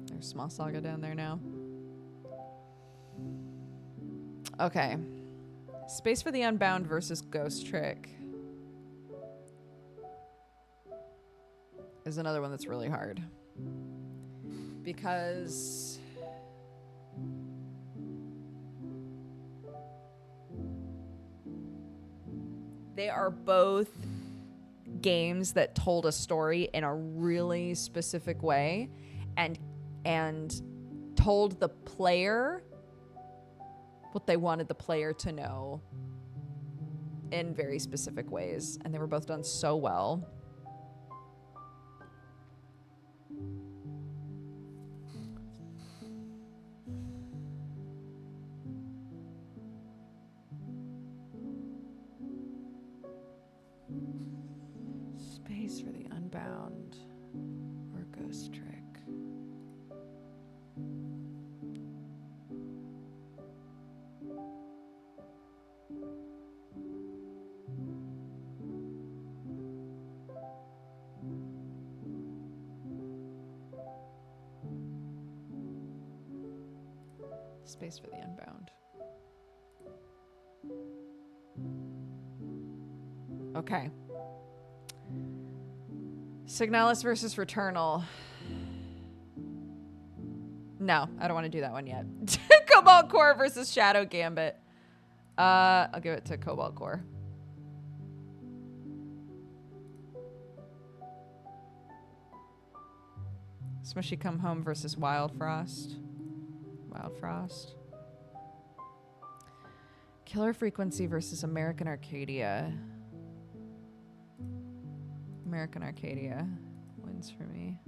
There's Small Saga down there now. Okay. Space for the Unbound versus Ghost Trick is another one that's really hard. Because they are both games that told a story in a really specific way and told the player what they wanted the player to know in very specific ways. And they were both done so well. Space for the Unbound or Ghost Trick. Space for the Unbound. Okay. Signalis versus Returnal. No, I don't want to do that one yet. Cobalt Core versus Shadow Gambit. I'll give it to Cobalt Core. Smushy Come Home versus Wild Frost. Wild Frost. Killer Frequency versus American Arcadia. American Arcadia wins for me.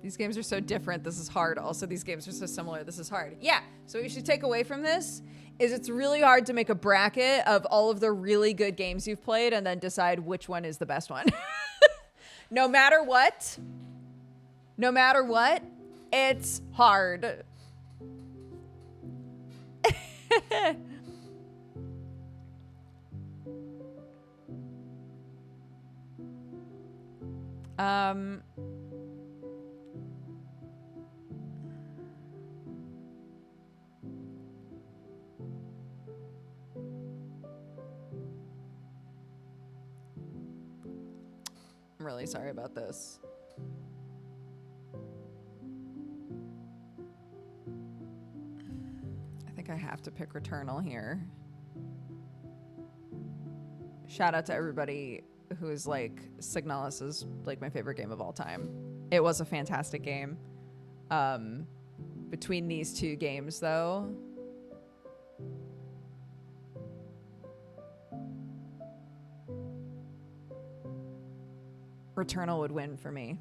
These games are so different. This is hard. Also, these games are so similar. This is hard. Yeah. So what you should take away from this is it's really hard to make a bracket of all of the really good games you've played and then decide which one is the best one. No matter what, it's hard. I'm really sorry about this. I think I have to pick Returnal here. Shout out to everybody who is like, Signalis is like my favorite game of all time. It was a fantastic game. Between these two games though, Returnal would win for me,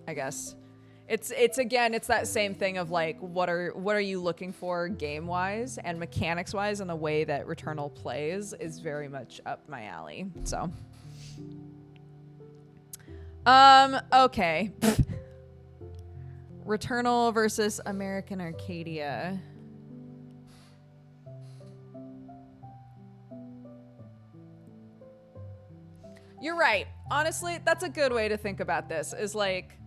I guess. It's again, it's that same thing of like, what are you looking for game wise and mechanics wise, and the way that Returnal plays is very much up my alley. So, okay. Returnal versus American Arcadia. You're right. Honestly, that's a good way to think about this, is like,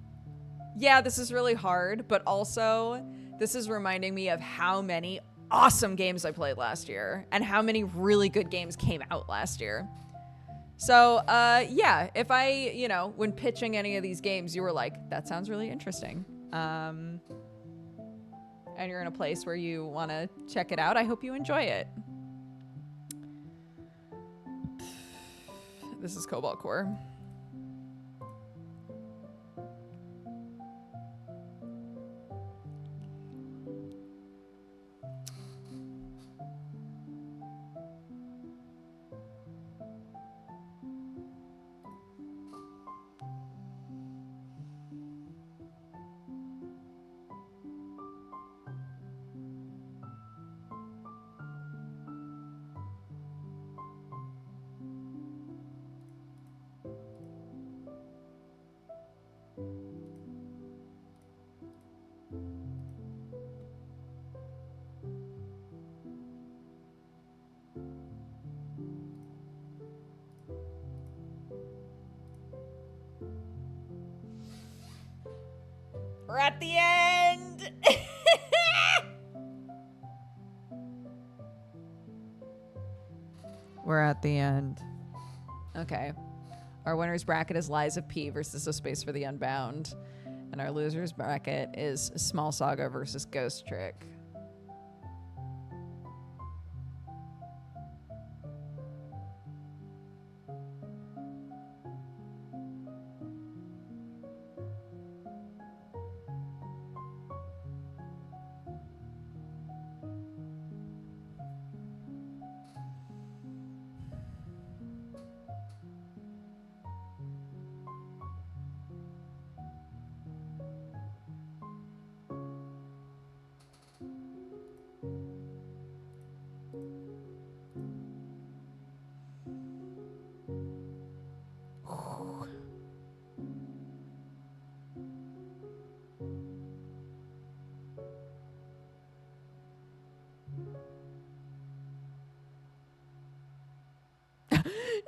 yeah, this is really hard, but also this is reminding me of how many awesome games I played last year and how many really good games came out last year. So, yeah, if I, when pitching any of these games, you were like, that sounds really interesting. And you're in a place where you want to check it out, I hope you enjoy it. This is Cobalt Core. We're at the end. We're at the end. Okay. Our winner's bracket is Lies of P versus A Space for the Unbound. And our loser's bracket is Small Saga versus Ghost Trick.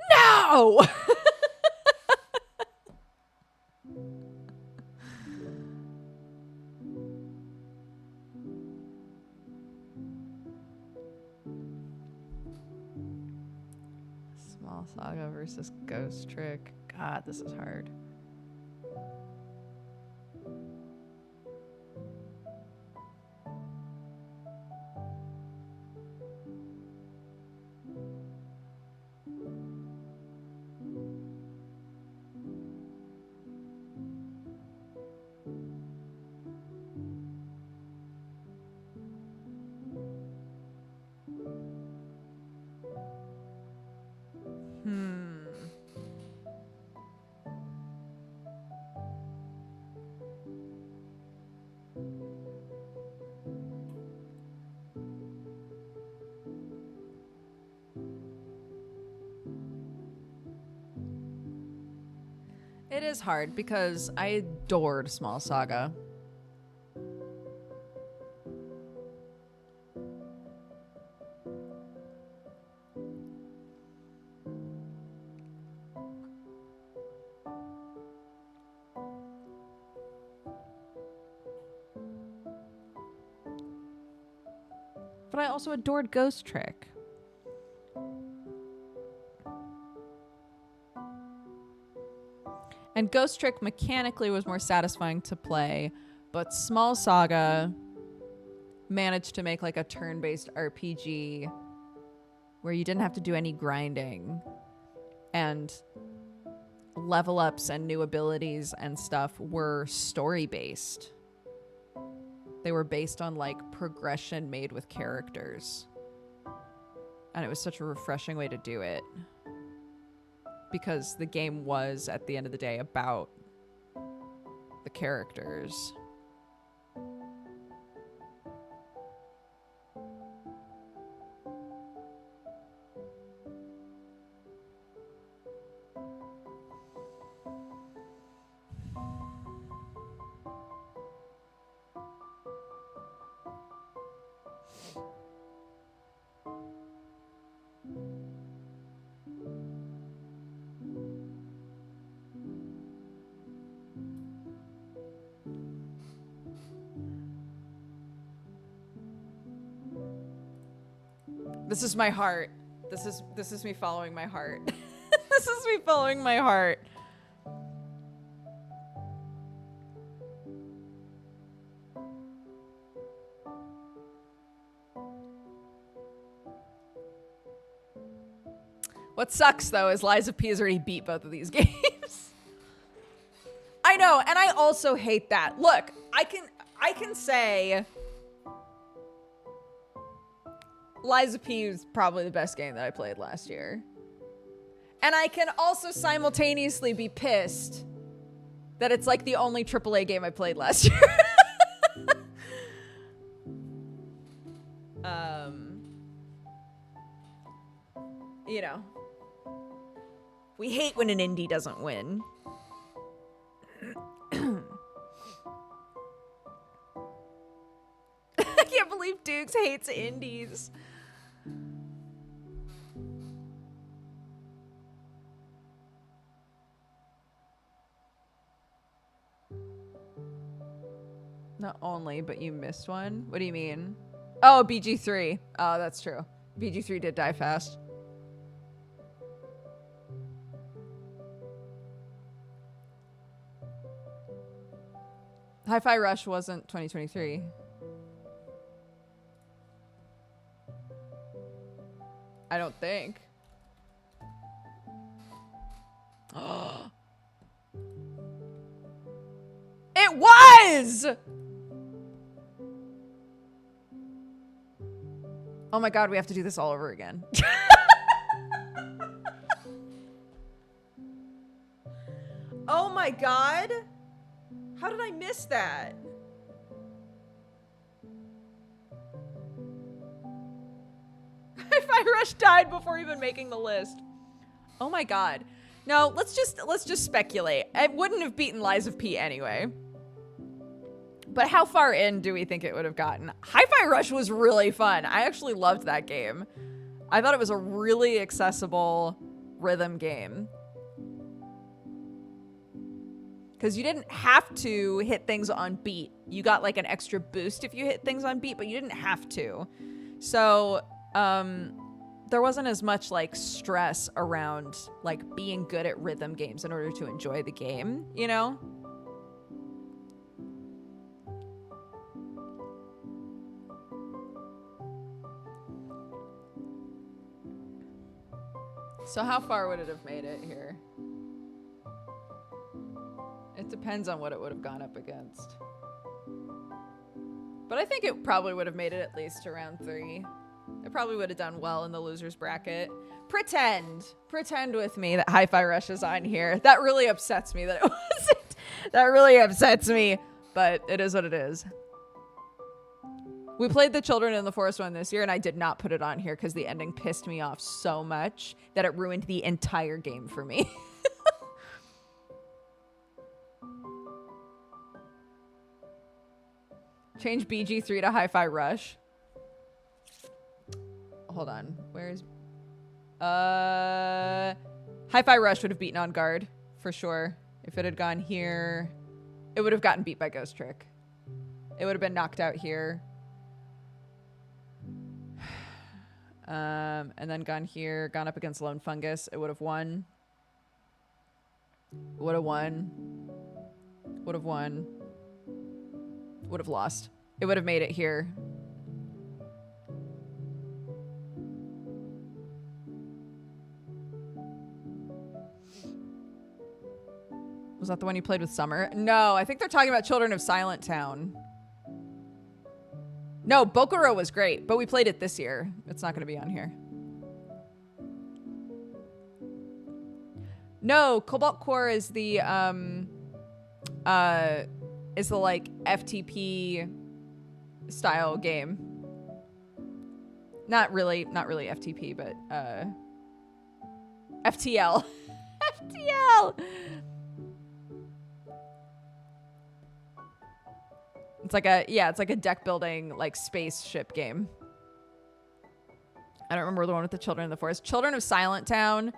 No! Small Saga versus Ghost Trick. God, this is hard. It is hard because I adored Small Saga. But I also adored Ghost Trick. And Ghost Trick mechanically was more satisfying to play, but Small Saga managed to make like a turn-based RPG where you didn't have to do any grinding, and level ups and new abilities and stuff were story-based. They were based on like progression made with characters. And it was such a refreshing way to do it. Because the game was, at the end of the day, about the characters. This is my heart. This is me following my heart. This is me following my heart. What sucks though is Lies of P has already beat both of these games. I know, and I also hate that. Look, I can say Lies of P is probably the best game that I played last year. And I can also simultaneously be pissed that it's like the only AAA game I played last year. You know. We hate when an indie doesn't win. I can't believe Dukes hates indies. Not only, but you missed one? What do you mean? Oh, BG3. Oh, that's true. BG3 did die fast. Hi-Fi Rush wasn't 2023. I don't think. It was! Oh my god, we have to do this all over again. Oh my god. How did I miss that? Hi-Fi Rush died before even making the list. Oh my god. No, let's just speculate. It wouldn't have beaten Lies of P anyway. But how far in do we think it would have gotten? Hi-Fi Rush was really fun. I actually loved that game. I thought it was a really accessible rhythm game. Because you didn't have to hit things on beat. You got like an extra boost if you hit things on beat, but you didn't have to. So, there wasn't as much like stress around like being good at rhythm games in order to enjoy the game, you know? So how far would it have made it here? It depends on what it would have gone up against. But I think it probably would have made it at least to round 3. It probably would have done well in the loser's bracket. Pretend with me that Hi-Fi Rush is on here. That really upsets me that it wasn't. That really upsets me, but it is what it is. We played the Children in the Forest one this year, and I did not put it on here because the ending pissed me off so much that it ruined the entire game for me. Change BG3 to Hi-Fi Rush. Hold on. Where's... Hi-Fi Rush would have beaten On Guard, for sure. If it had gone here, it would have gotten beat by Ghost Trick. It would have been knocked out here. And then gone here, gone up against Lone Fungus. It would have won. Would have won. Would have won. Would have lost. It would have made it here. Was that the one you played with Summer? No, I think they're talking about Children of Silent Town. No, Bokuro was great, but we played it this year. It's not going to be on here. No, Cobalt Core is the like FTP style game. Not really FTP, but FTL. FTL. It's like a deck building like spaceship game. I don't remember the one with the Children of the Forest. Children of Silent Town.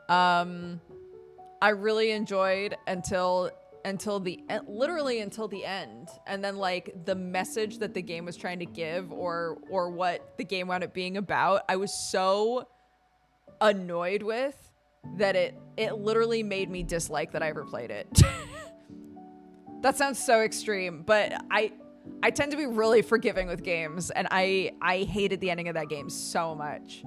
I really enjoyed until literally until the end, and then like the message that the game was trying to give, or what the game wound up being about, I was so annoyed with that it literally made me dislike that I ever played it. That sounds so extreme, but I tend to be really forgiving with games, and I hated the ending of that game so much.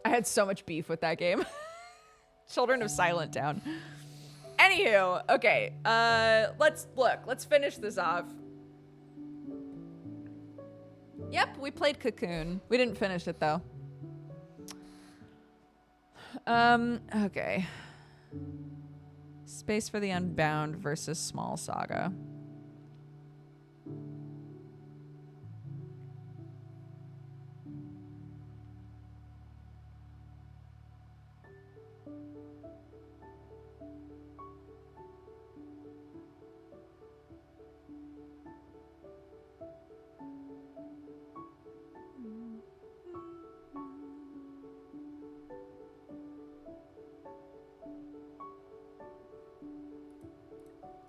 I had so much beef with that game. Children of Silent Town. Anywho, okay, let's finish this off. Yep, we played Cocoon. We didn't finish it though. Okay. Space for the Unbound versus Small Saga.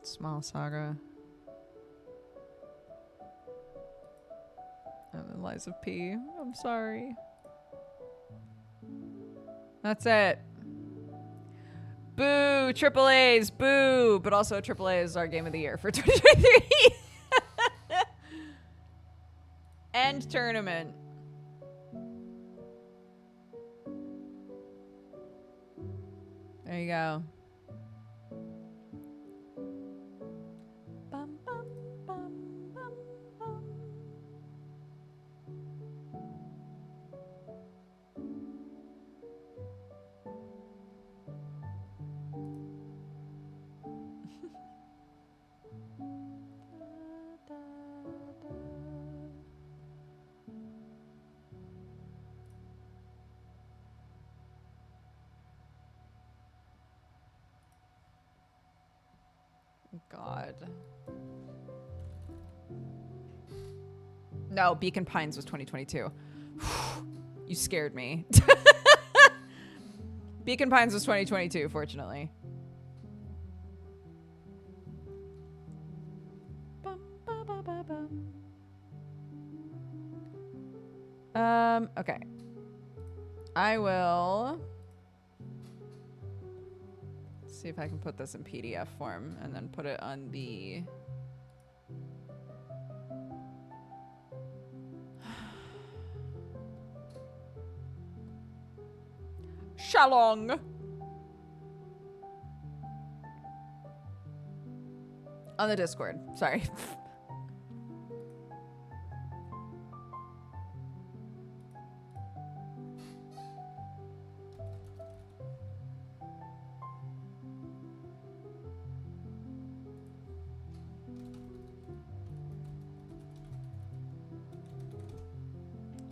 Small Saga. And then Liza P. I'm sorry. That's it. Boo! Triple A's, boo! But also Triple A is our game of the year for 2023. End tournament. There you go. Bum, bum, bum, bum, bum. God. No, Beacon Pines was 2022. You scared me. Beacon Pines was 2022, fortunately. Okay. I will see if I can put this in PDF form and then put it on the Shalong on the Discord. Sorry.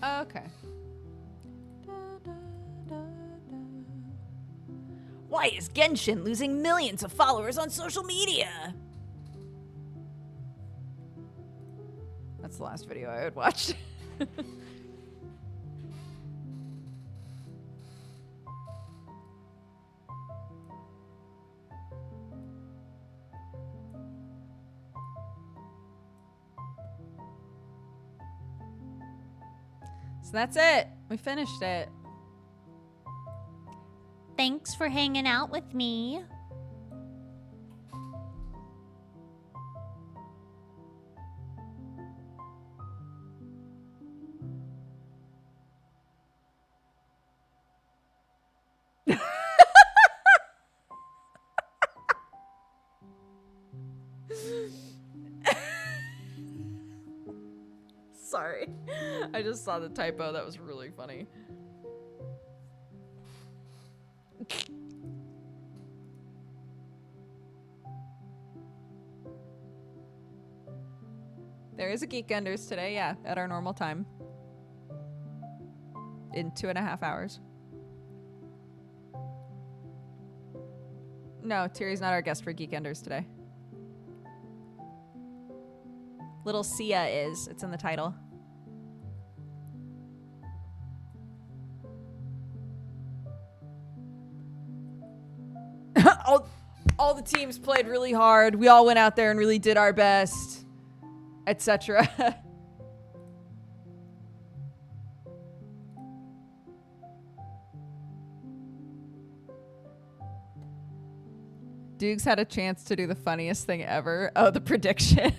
Okay. Why is Genshin losing millions of followers on social media? That's the last video I would watch. So that's it. We finished it. Thanks for hanging out with me. Sorry. I just saw the typo. That was really funny. There is a Geek Enders today, yeah, at our normal time. In 2.5 hours. No, Tiri's not our guest for Geek Enders today. Little Sia is. It's in the title. all the teams played really hard. We all went out there and really did our best, etc. Dukes had a chance to do the funniest thing ever. Oh, the prediction.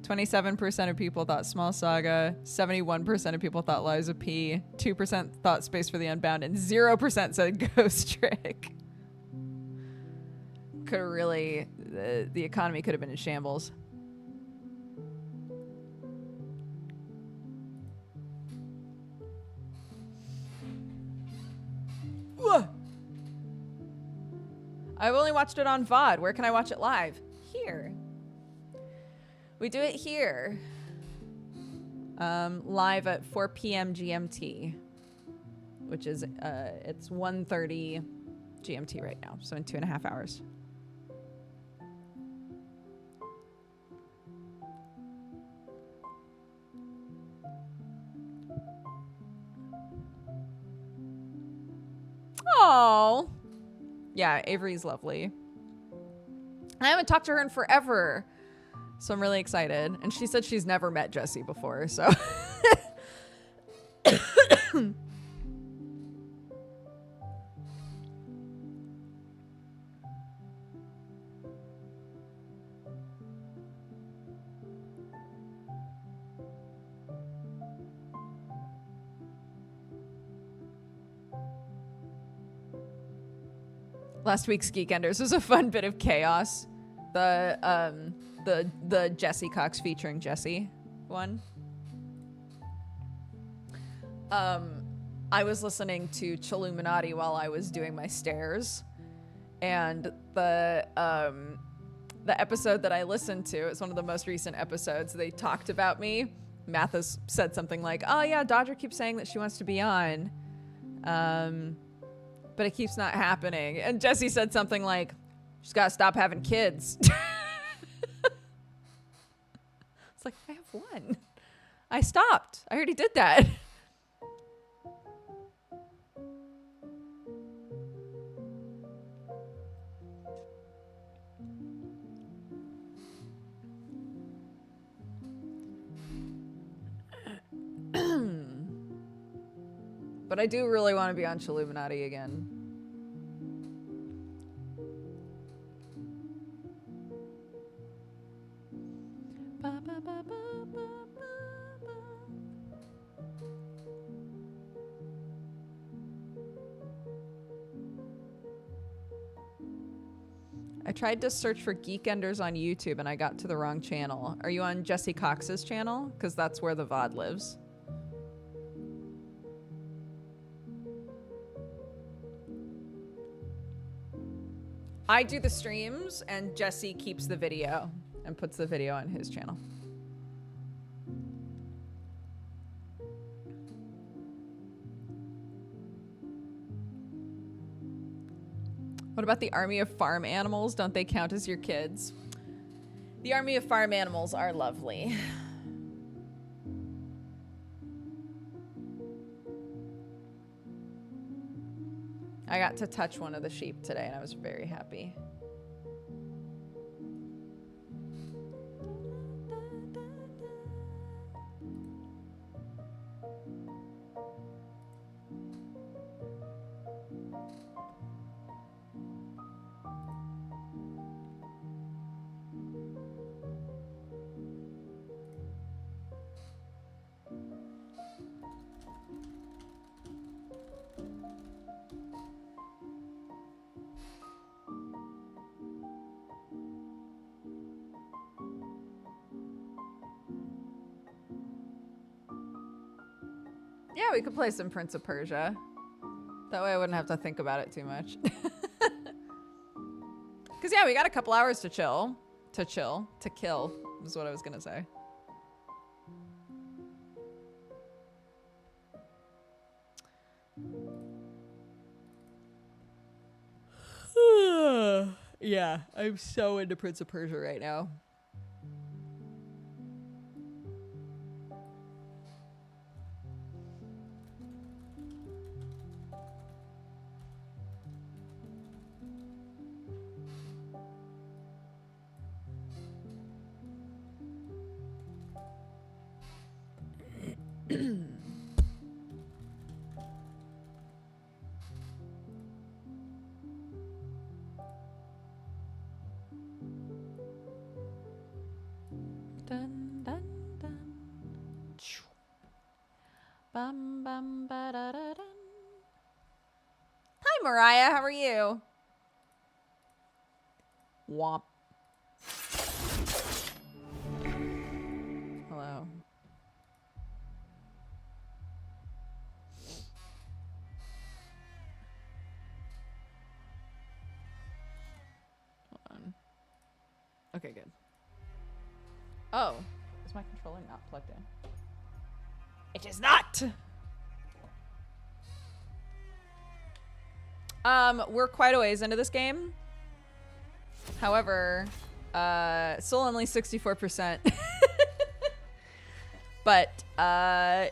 27% of people thought Small Saga, 71% of people thought Liza P, 2% thought Space for the Unbound, and 0% said Ghost Trick. Could have really, the economy could have been in shambles. I've only watched it on VOD. Where can I watch it live? Here. We do it here. Live at 4 p.m. GMT, which is, it's 1:30 GMT right now. So in 2.5 hours. Oh, yeah, Avery's lovely. I haven't talked to her in forever. So I'm really excited. And she said she's never met Jesse before, so. Last week's Geekenders was a fun bit of chaos. The Jesse Cox featuring Jesse one. I was listening to Chilluminati while I was doing my stairs, and the episode that I listened to, it's one of the most recent episodes, they talked about me. Mathis said something like, "Oh yeah, Dodger keeps saying that she wants to be on, but it keeps not happening." And Jesse said something like, "She's got to stop having kids." It's like, I have one. I stopped. I already did that. But I do really want to be on Chilluminati again. I tried to search for Geekenders on YouTube and I got to the wrong channel. Are you on Jesse Cox's channel? Because that's where the VOD lives. I do the streams and Jesse keeps the video and puts the video on his channel. What about the army of farm animals? Don't they count as your kids? The army of farm animals are lovely. I got to touch one of the sheep today and I was very happy. Yeah, we could play some Prince of Persia. That way I wouldn't have to think about it too much. Because, yeah, we got a couple hours to chill. To kill, is what I was going to say. Yeah, I'm so into Prince of Persia right now. Dun, dun, dun. Bum, bum, ba, da, da, dun. Hi, Mariah. How are you? Womp. Hello. Hold on. Okay, good. Oh, is my controller not plugged in? It is not! We're quite a ways into this game. However, still only 64%. But, yeah,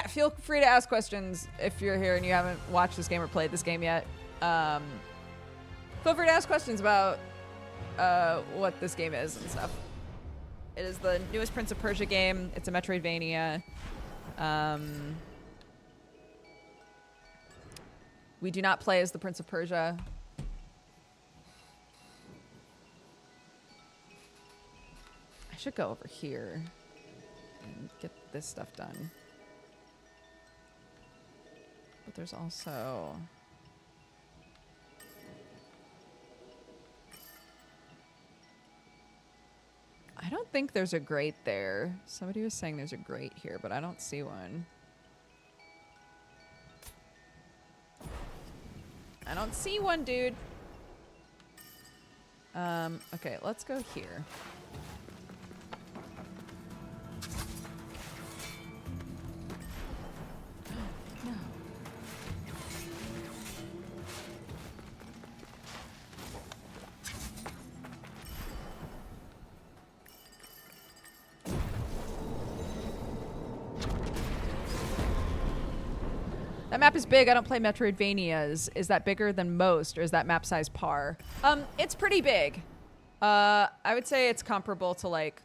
feel free to ask questions if you're here and you haven't watched this game or played this game yet. Feel free to ask questions about what this game is and stuff. It is the newest Prince of Persia game. It's a Metroidvania. We do not play as the Prince of Persia. I should go over here and get this stuff done. But there's also... I don't think there's a grate there. Somebody was saying there's a grate here, but I don't see one. I don't see one, dude. Okay, let's go here. No. That map is big. I don't play Metroidvanias. Is that bigger than most, or is that map size par? It's pretty big. I would say it's comparable to, like,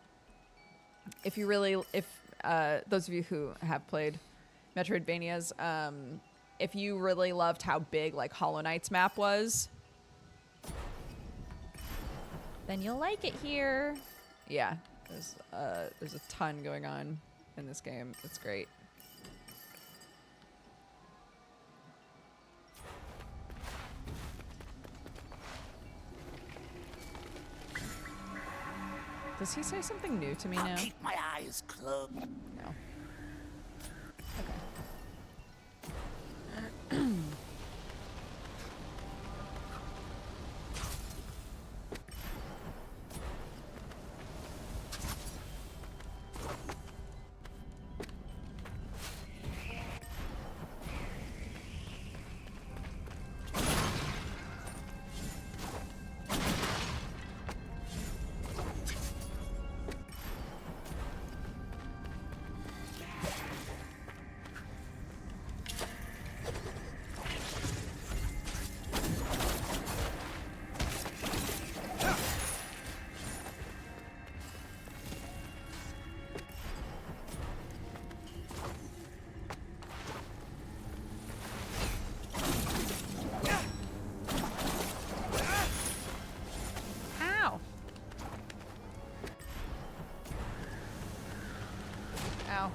if those of you who have played Metroidvanias, if you really loved how big, like, Hollow Knight's map was, Then you'll like it here. yeah, there's a ton going on in this game. It's great. Does he say something new to me now? Keep my eyes closed. No. Ow. Ow.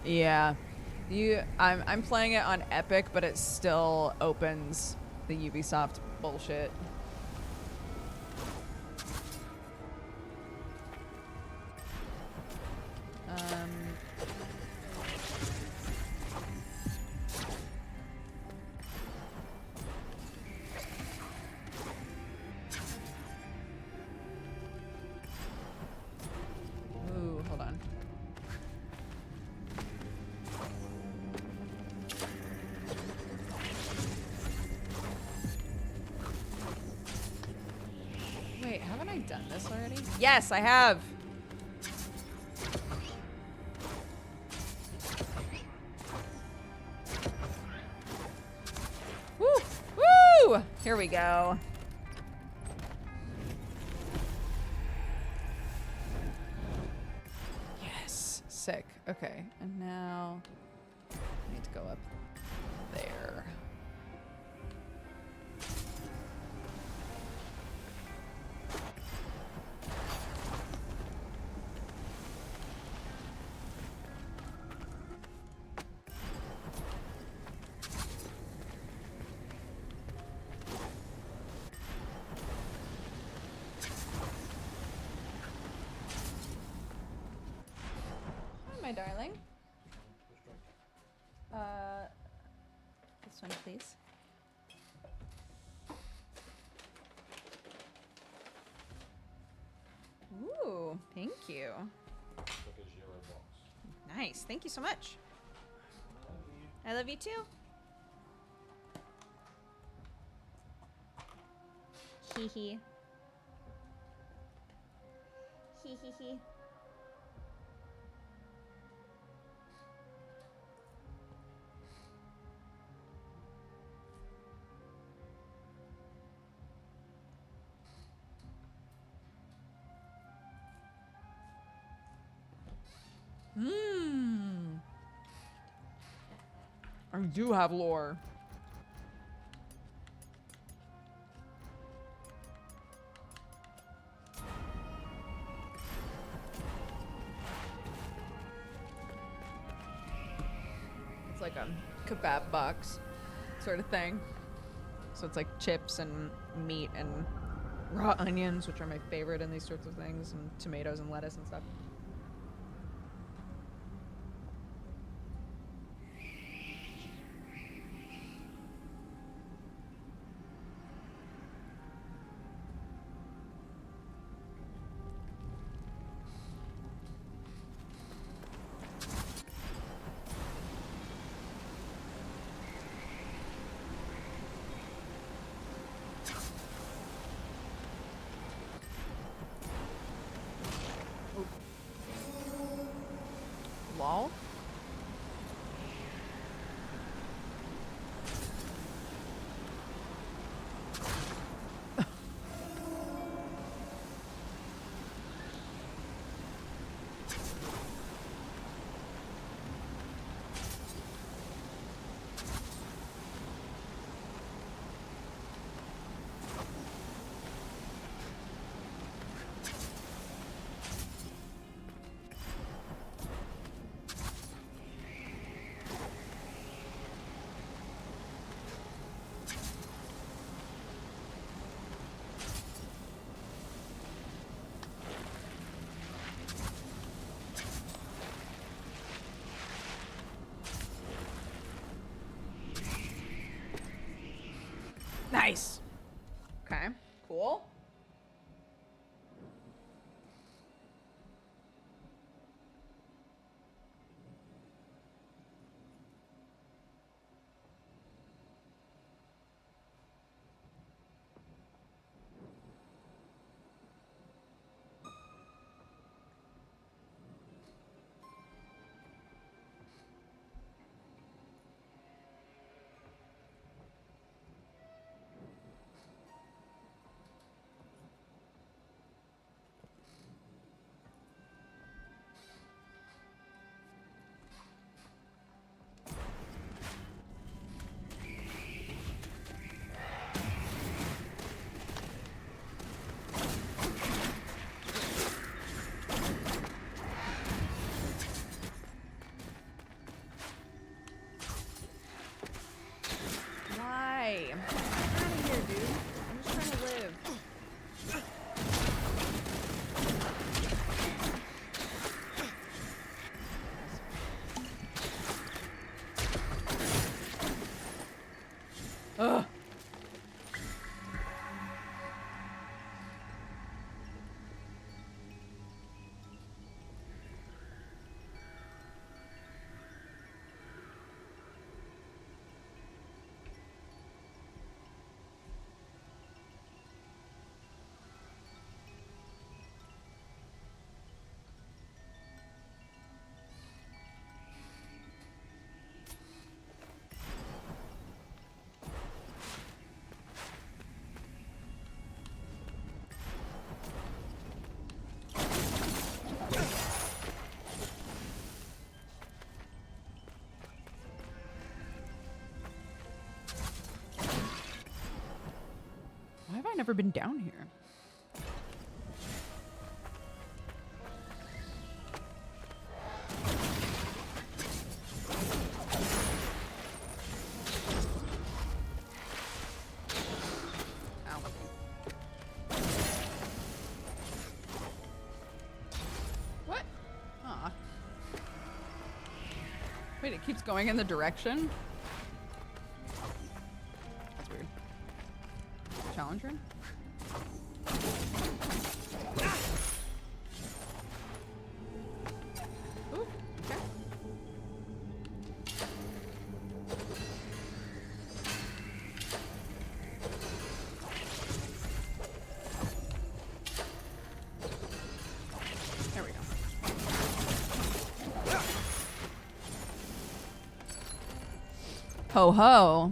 Yeah. I'm playing it on Epic, but it still opens the Ubisoft bullshit. Ooh, hold on. Wait, haven't I done this already? Yes, I have. Woo! Woo! Here we go. Yes. Sick. Okay. And now I need to go up there. Hi, my darling. This one, please. Ooh, thank you. Nice. Thank you so much. I love you too. Hee hee. Hee hee hee. Mmm. I do have lore. It's like a kebab box sort of thing. So it's like chips and meat and raw onions, which are my favorite in these sorts of things, and tomatoes and lettuce and stuff. Lol. Nice. Okay, cool. Why? Get out of here, dude. I'm just trying to live. Ugh. Why have I never been down here? Ow. What? Aw. Wait, it keeps going in the direction? That's weird. Challenge room? Ooh, okay. There we go. Ho ho.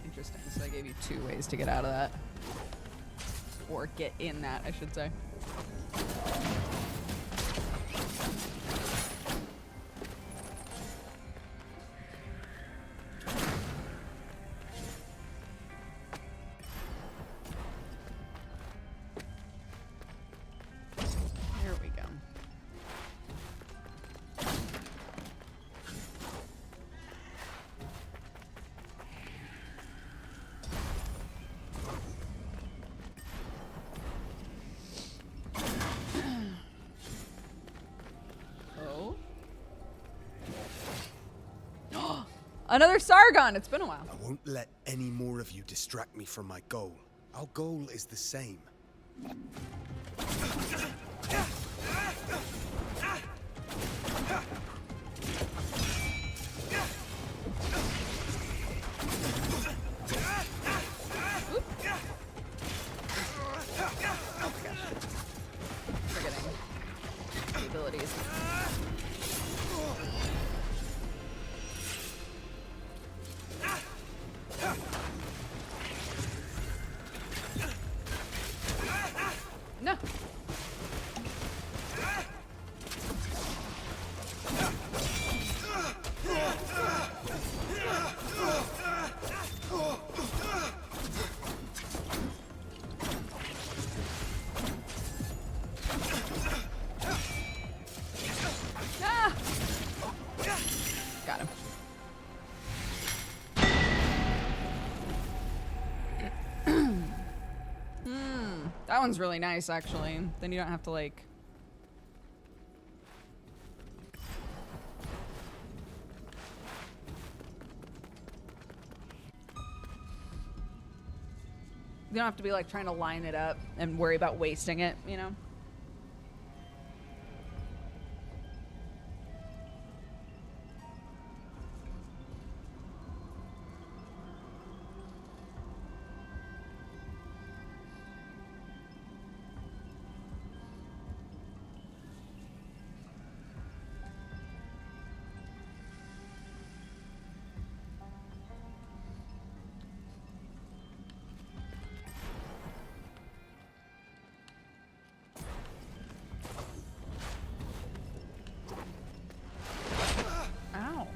Interesting. So I gave you 2 ways to get out of that. Or get in that, I should say. There we go. Another Sargon! It's been a while. I won't let any more of you distract me from my goal. Our goal is the same. Forgetting the abilities. No. Ah. Got him. That one's really nice, actually. Then you don't have to, like... You don't have to be, like, trying to line it up and worry about wasting it, you know? Ow.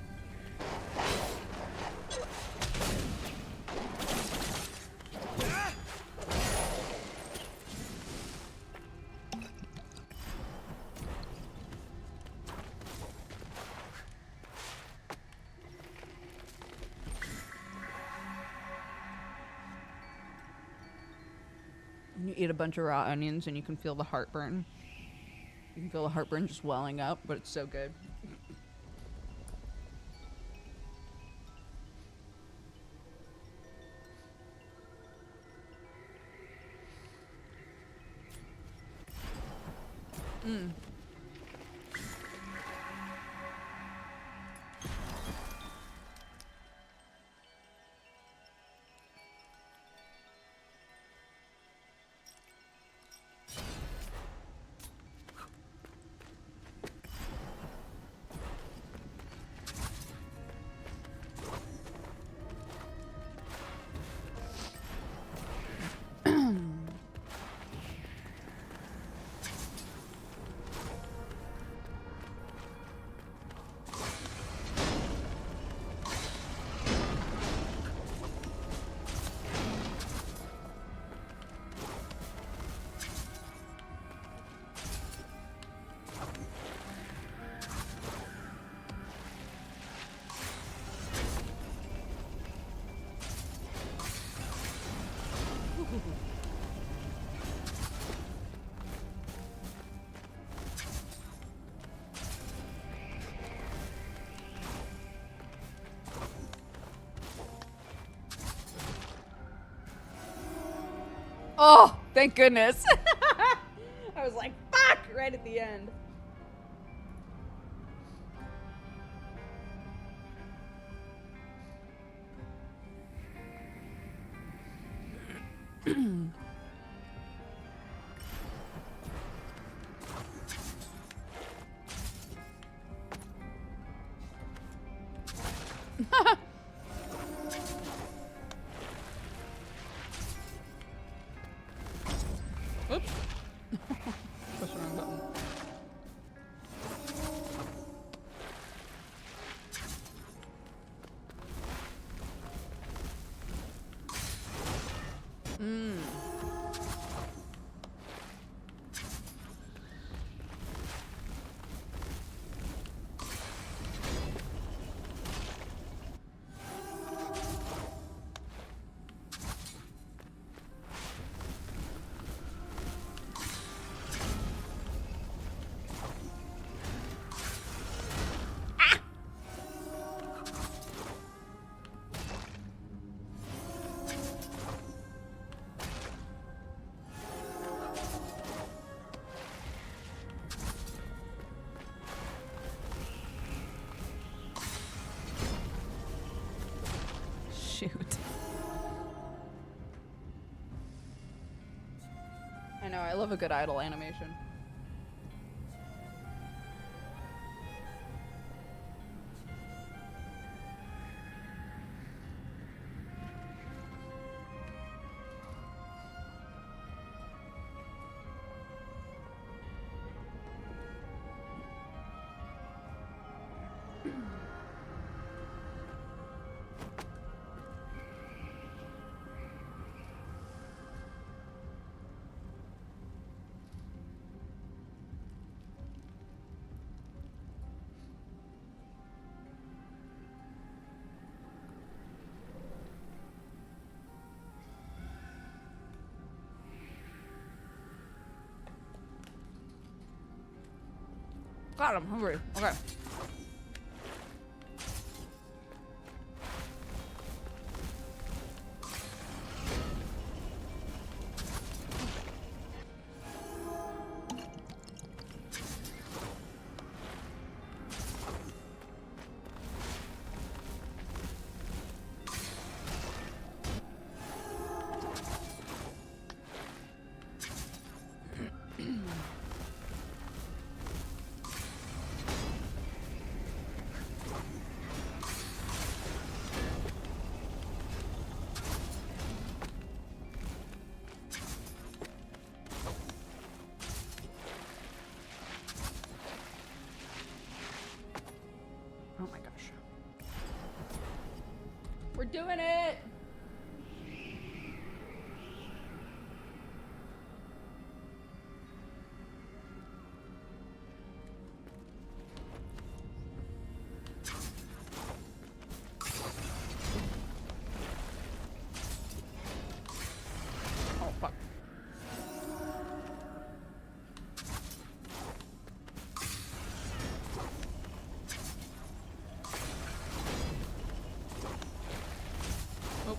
You eat a bunch of raw onions and you can feel the heartburn. You can feel the heartburn just welling up, but it's so good. Mm. Oh, thank goodness. I was like, fuck, right at the end. know, I love a good idle animation. God, I'm hungry. Okay. Oh my gosh. We're doing it! Oh, fuck. Oh.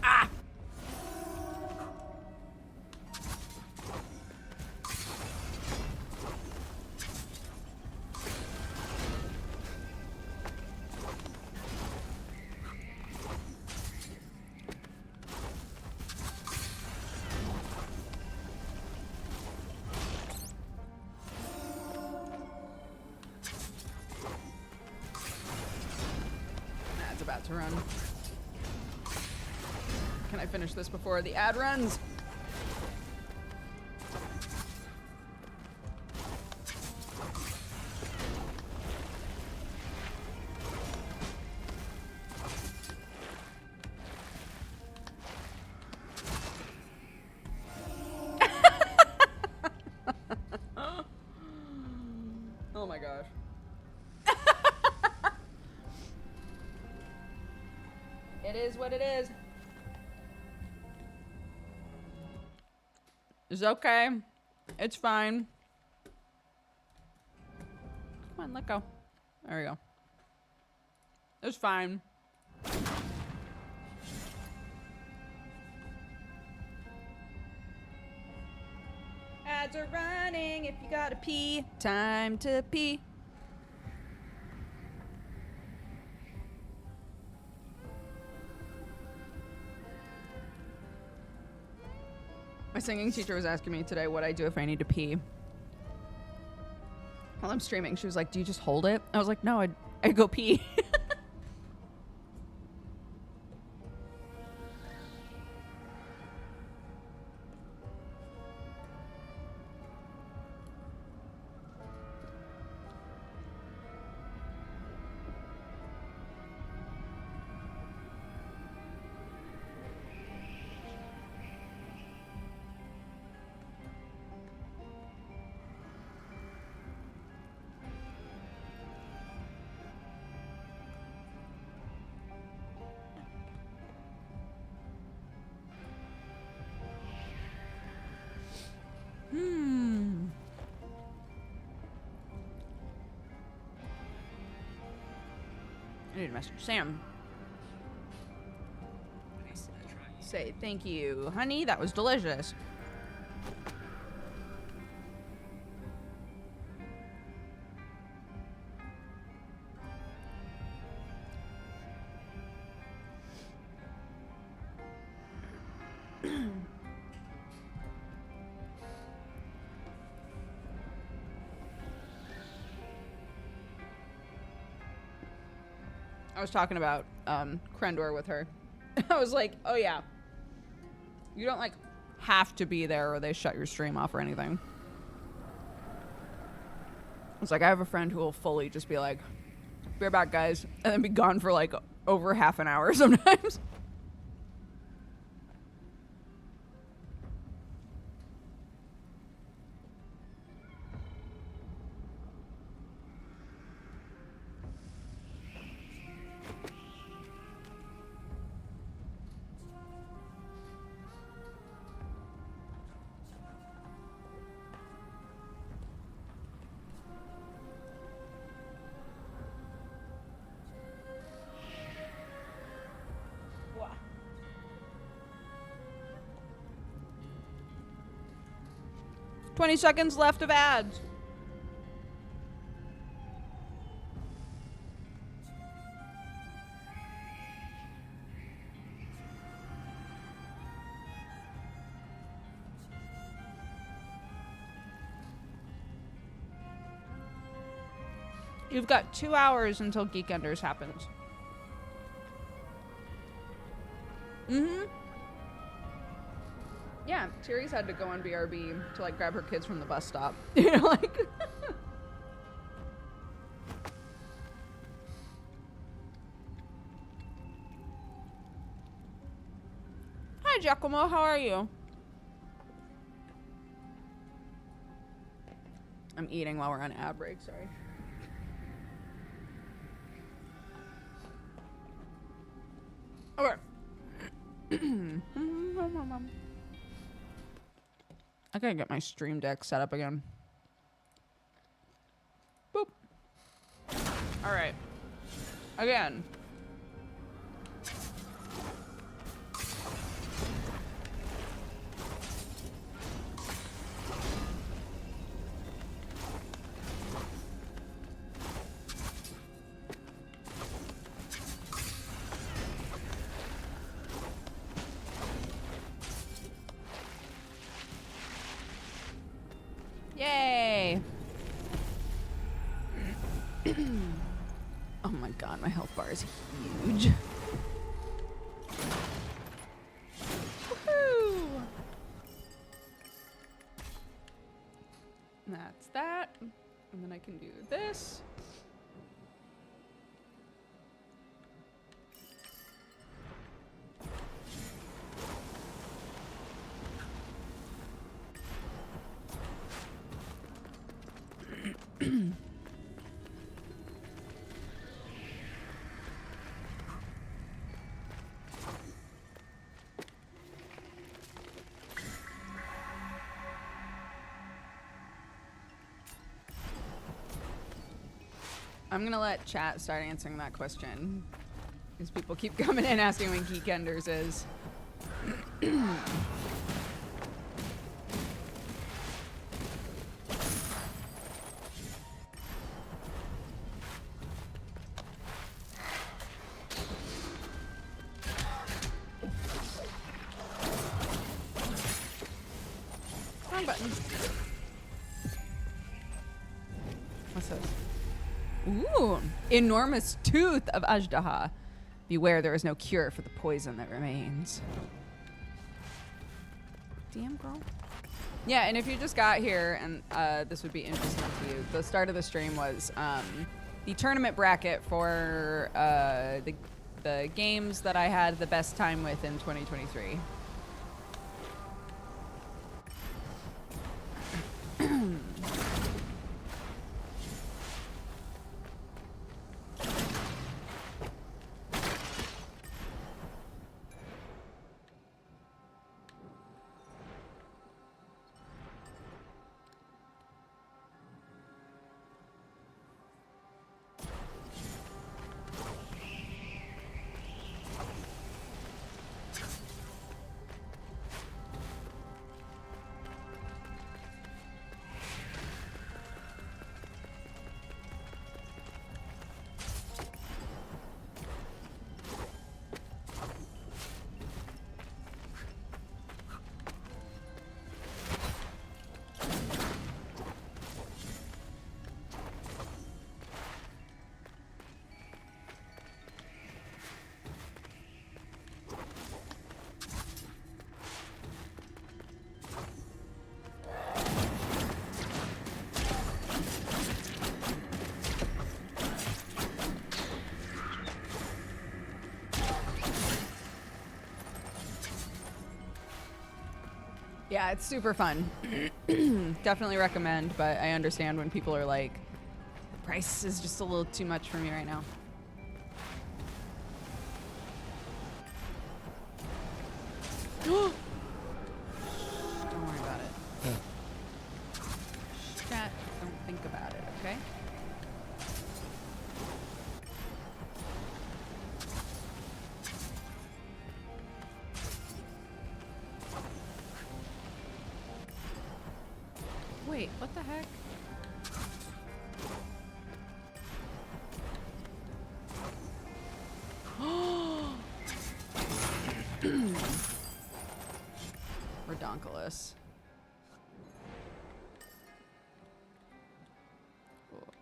Ah! Ad's about to run. Can I finish this before the ad runs? Oh my gosh. It is what it is. It's okay. It's fine. Come on, let go. There we go. It's fine. Ads are running if you gotta pee. Time to pee. My singing teacher was asking me today what I do if I need to pee. While I'm streaming, she was like, do you just hold it? I was like, no, I'd go pee. I need to message Sam. Say thank you, honey. That was delicious. I was talking about Krendor with her. I was like, oh yeah. You don't like have to be there or they shut your stream off or anything. It's like I have a friend who will fully just be like, be right back guys, and then be gone for like over half an hour sometimes. What? 20 seconds left of ads. You've got 2 hours until Geekenders happens. Mm-hmm. Yeah, Therese had to go on BRB to like grab her kids from the bus stop. You know, like. Hi, Giacomo. How are you? I'm eating while we're on ad break. Sorry. Okay. I gotta get my stream deck set up again. Boop. All right. Again. Yay! Oh my god, my health bar is huge. Woohoo! That's that. And then I can do this. I'm gonna let chat start answering that question, because people keep coming in asking when Geekenders is. Wrong button. What's this? Ooh, enormous tooth of Ajdaha. Beware, there is no cure for the poison that remains. Damn, girl. Yeah, and if you just got here, and this would be interesting to you, the start of the stream was the tournament bracket for the games that I had the best time with in 2023. Yeah, it's super fun. Definitely recommend, but I understand when people are like, the price is just a little too much for me right now. Don't worry about it. Chat, don't think about it, okay? Wait, what the heck? Redonkulous. Cool.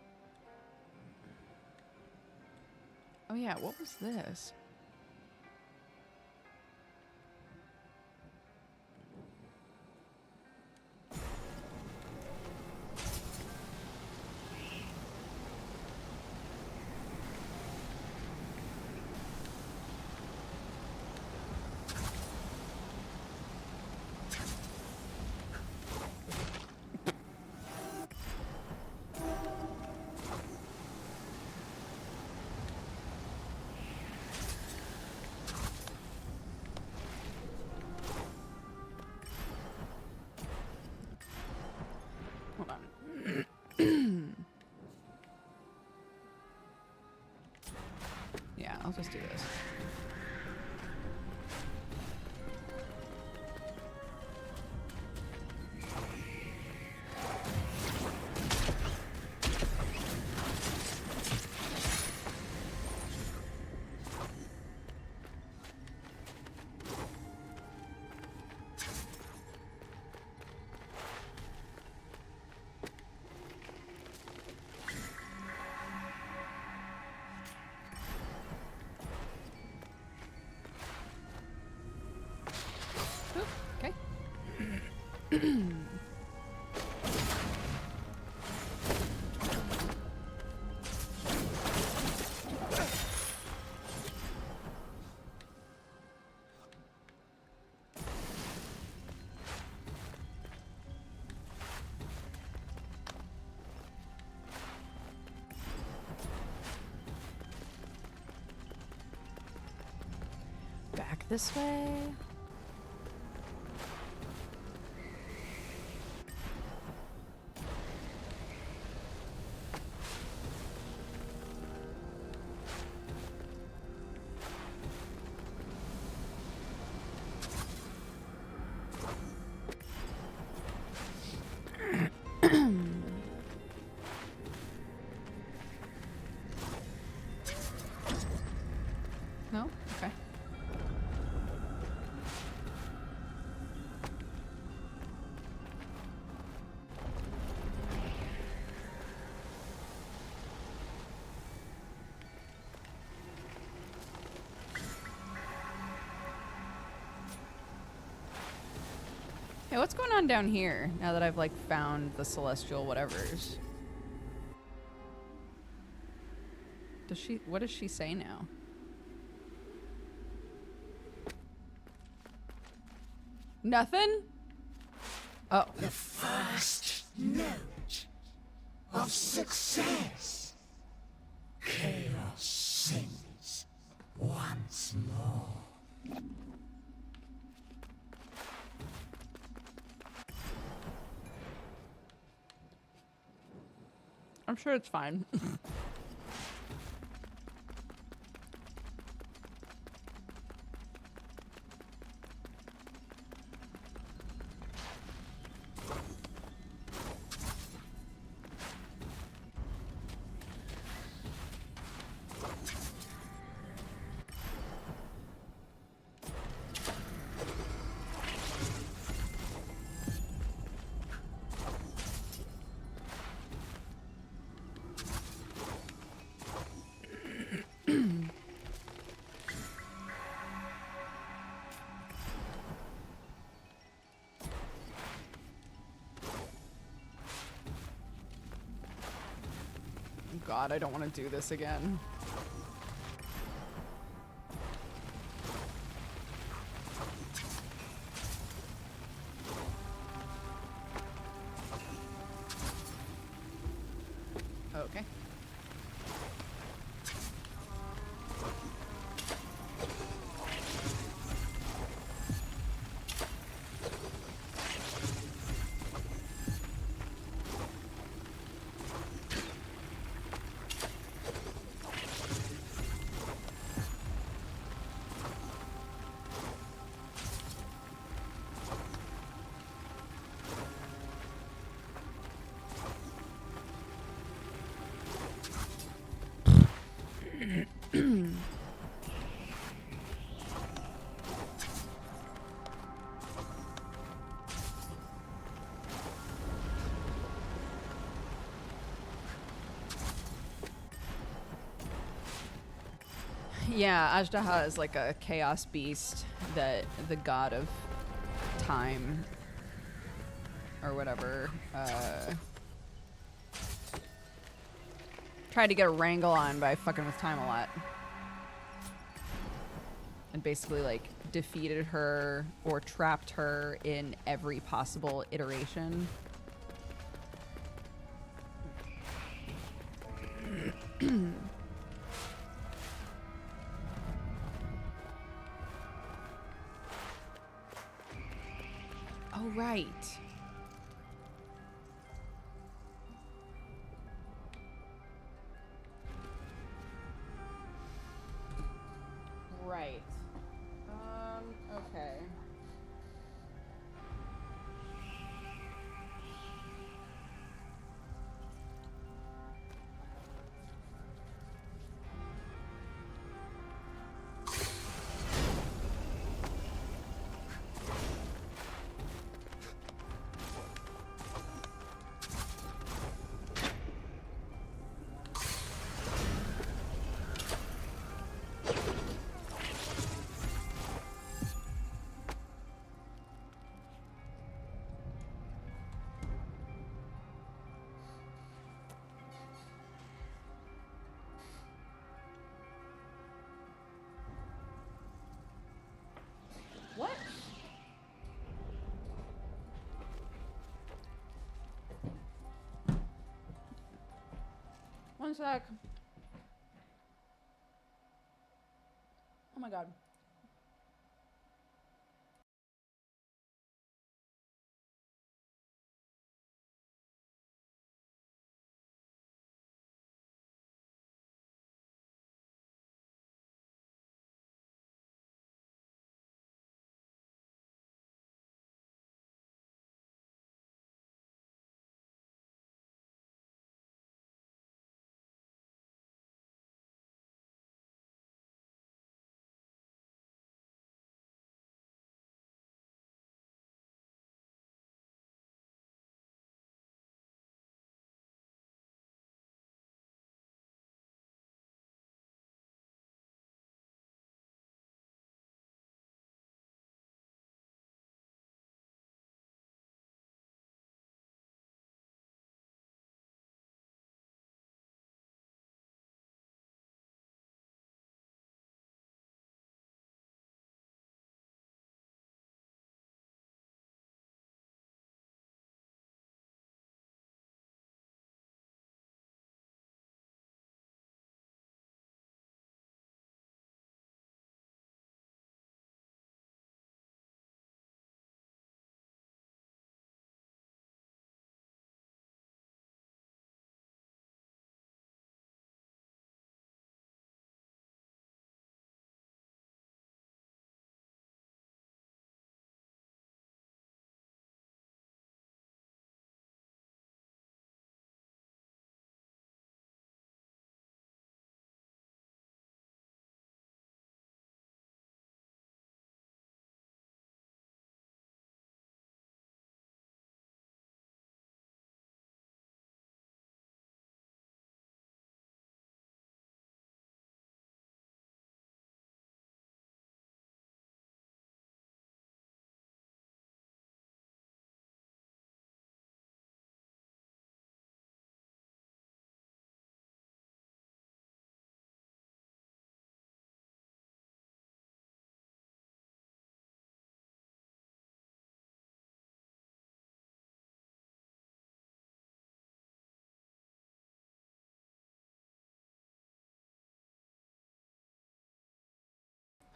Oh yeah, what was this? Hold on. Yeah, I'll just do this. Oop, okay. Back this way. No? Okay. Hey, what's going on down here now that I've like found the celestial whatevers? What does she say now? Nothing? Oh. The first note of success. Chaos sings once more. I'm sure it's fine. God, I don't want to do this again. Yeah, Ajdaha is like a chaos beast that the god of time or whatever tried to get a wrangle on by fucking with time a lot. And basically like defeated her or trapped her in every possible iteration. Oh, right. Right. Okay. What? One sec. Oh my god.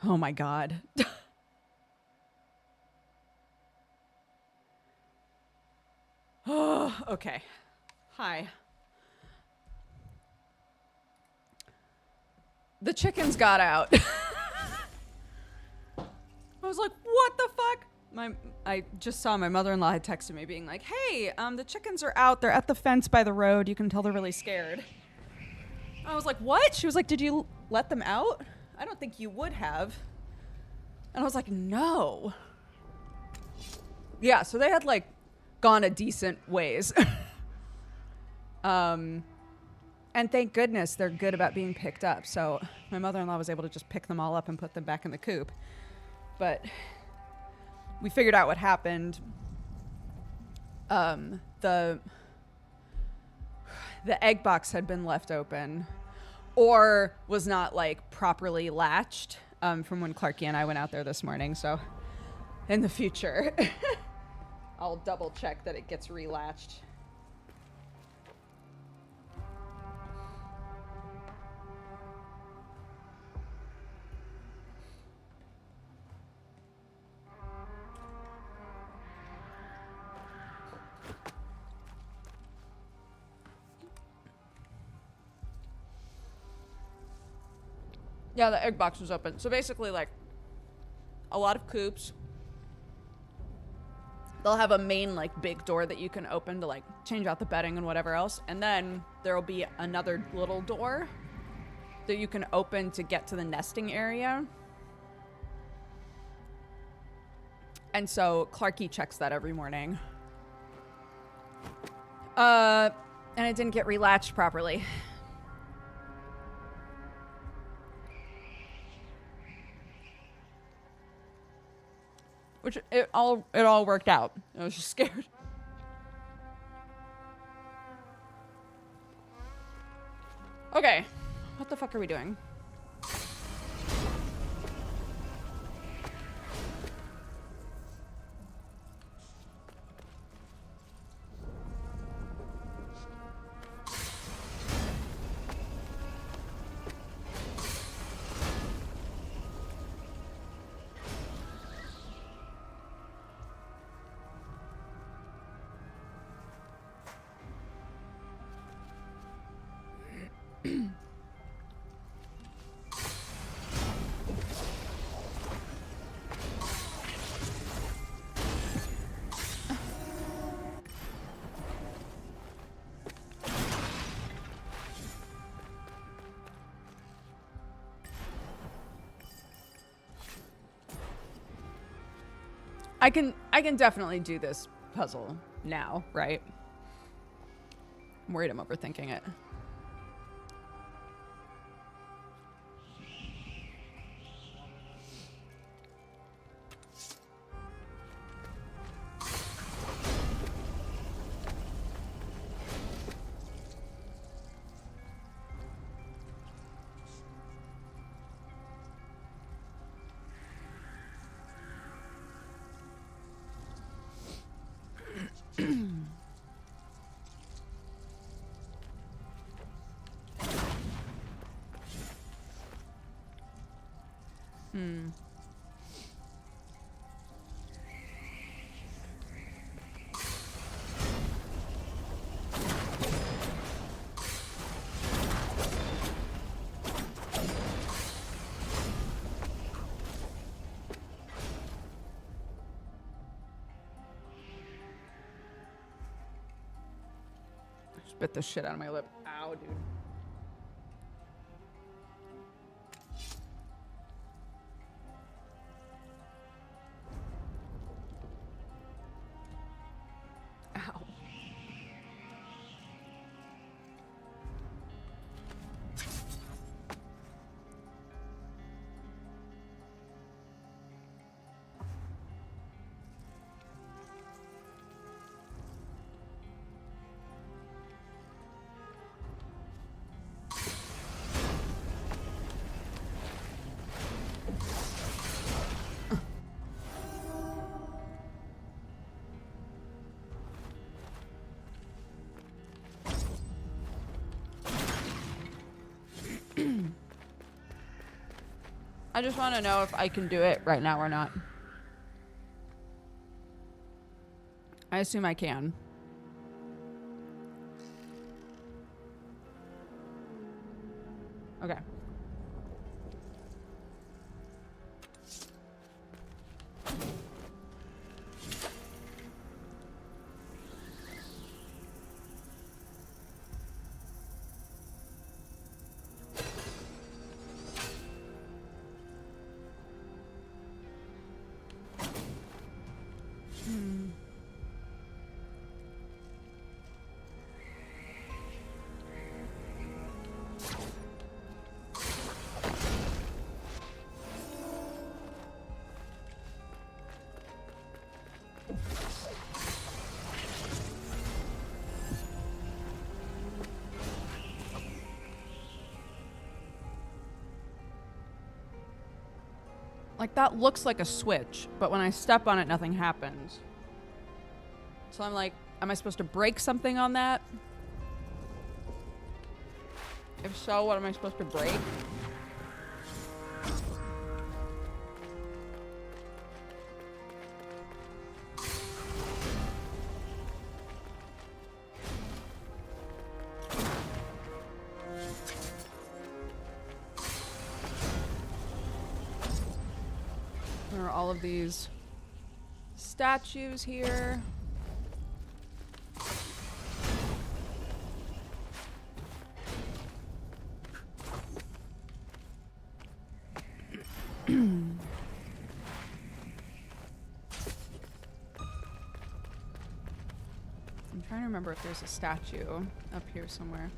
Oh my god. Oh, okay. Hi. The chickens got out. I was like, what the fuck? I just saw my mother-in-law had texted me being like, hey, the chickens are out. They're at the fence by the road. You can tell they're really scared. I was like, what? She was like, did you let them out? I don't think you would have. And I was like, no. Yeah, so they had like gone a decent ways. And thank goodness they're good about being picked up. So My mother-in-law was able to just pick them all up and put them back in the coop. But we figured out what happened. The egg box had been left open or was not like properly latched from when Clarky and I went out there this morning. So in the future, I'll double check that it gets relatched. Yeah, the egg box was open. So basically, like, a lot of coops, they'll have a main, like, big door that you can open to, like, change out the bedding and whatever else. And then there'll be another little door that you can open to get to the nesting area. And so Clarky checks that every morning. And it didn't get relatched properly. Which it all worked out. I was just scared. Okay. What the fuck are we doing? I can definitely do this puzzle now, right? I'm worried I'm overthinking it. Bit the shit out of my lip. Ow, dude. Ow. I just want to know if I can do it right now or not. I assume I can. Okay. Like, that looks like a switch, but when I step on it, nothing happens. So I'm like, am I supposed to break something on that? If so, what am I supposed to break? There are all of these statues here. I'm trying to remember if there's a statue up here somewhere.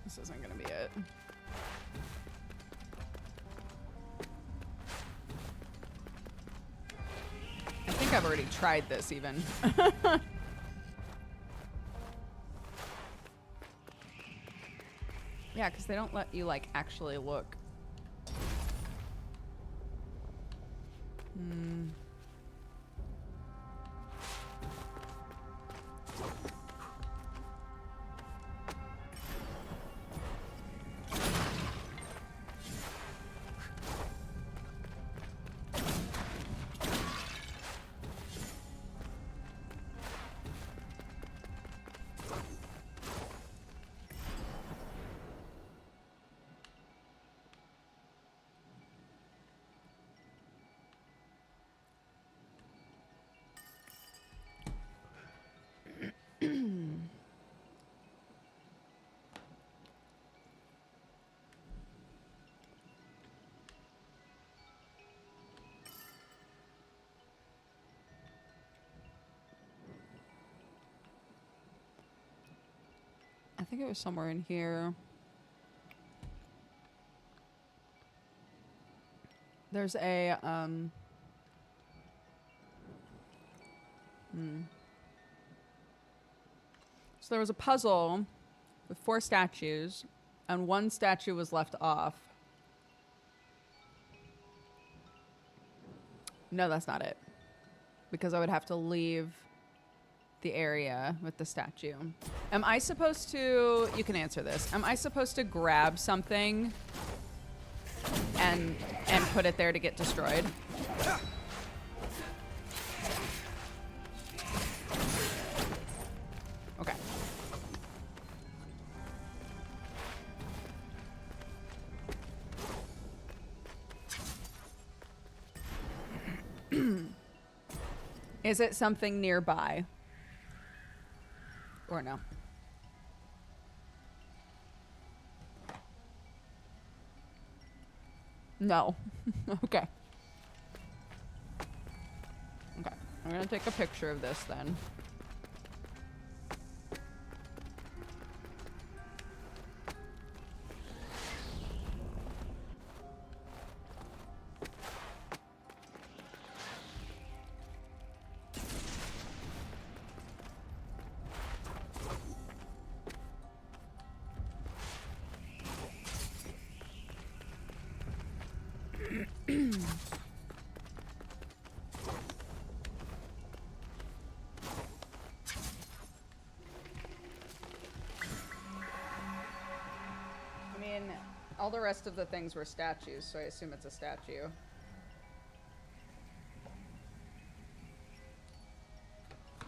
This isn't gonna be it. I think I've already tried this even. Yeah, because they don't let you like actually look. Hmm. I think it was somewhere in here. There's a, So there was a puzzle with 4 statues, and 1 statue was left off. No, that's not it. Because I would have to leave the area with the statue. Am I supposed to... You can answer this. Am I supposed to grab something and put it there to get destroyed? Okay. Is it something nearby? Or no? No. Okay. Okay. I'm gonna take a picture of this then. I mean, all the rest of the things were statues, so I assume it's a statue.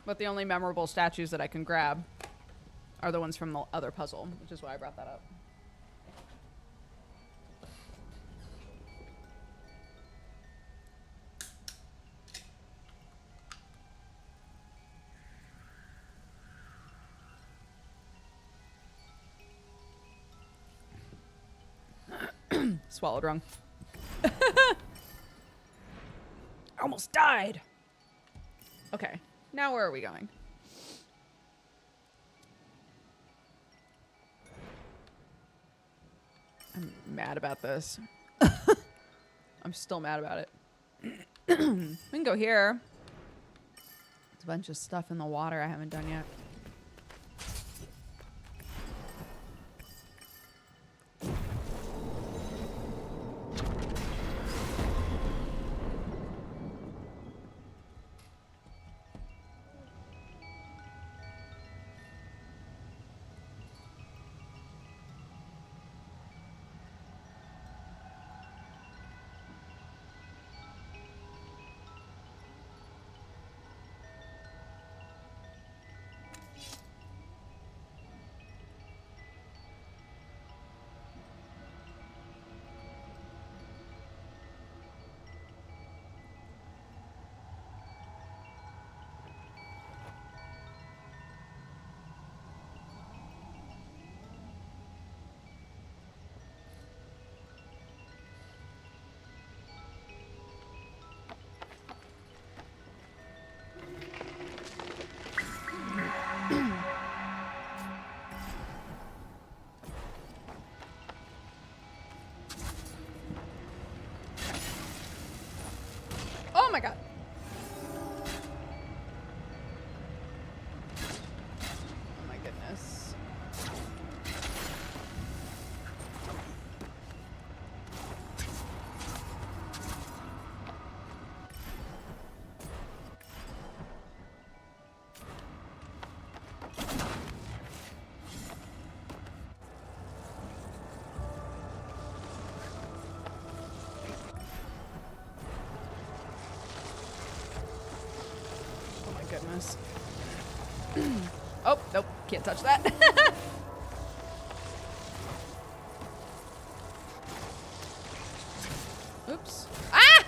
But the only memorable statues that I can grab are the ones from the other puzzle, which is why I brought that up. swallowed wrong. I almost died. Okay, now where are we going? I'm mad about this. I'm still mad about it. We can go here. There's a bunch of stuff in the water I haven't done yet. Oh my god. Oh my goodness. Oh my goodness. Oh, nope. Can't touch that. Oops. Ah!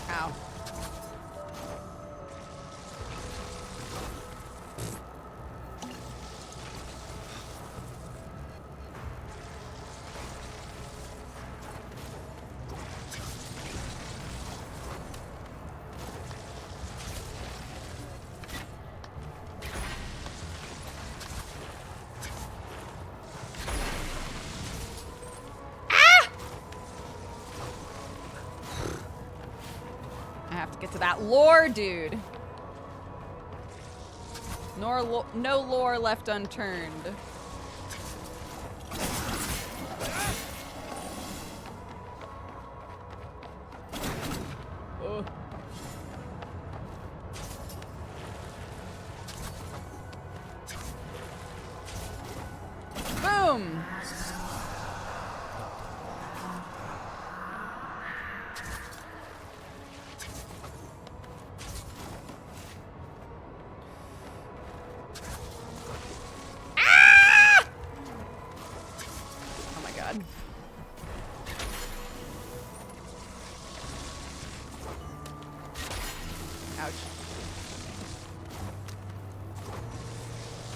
Ow. I have to get to that lore, dude. No lore left unturned. Ugh. Boom! Oh my god. Ouch.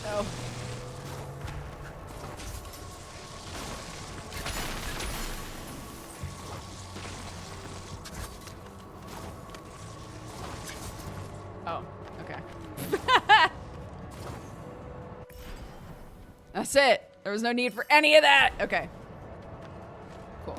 Oh. Oh, okay. That's it. There was no need for any of that. Okay. Cool.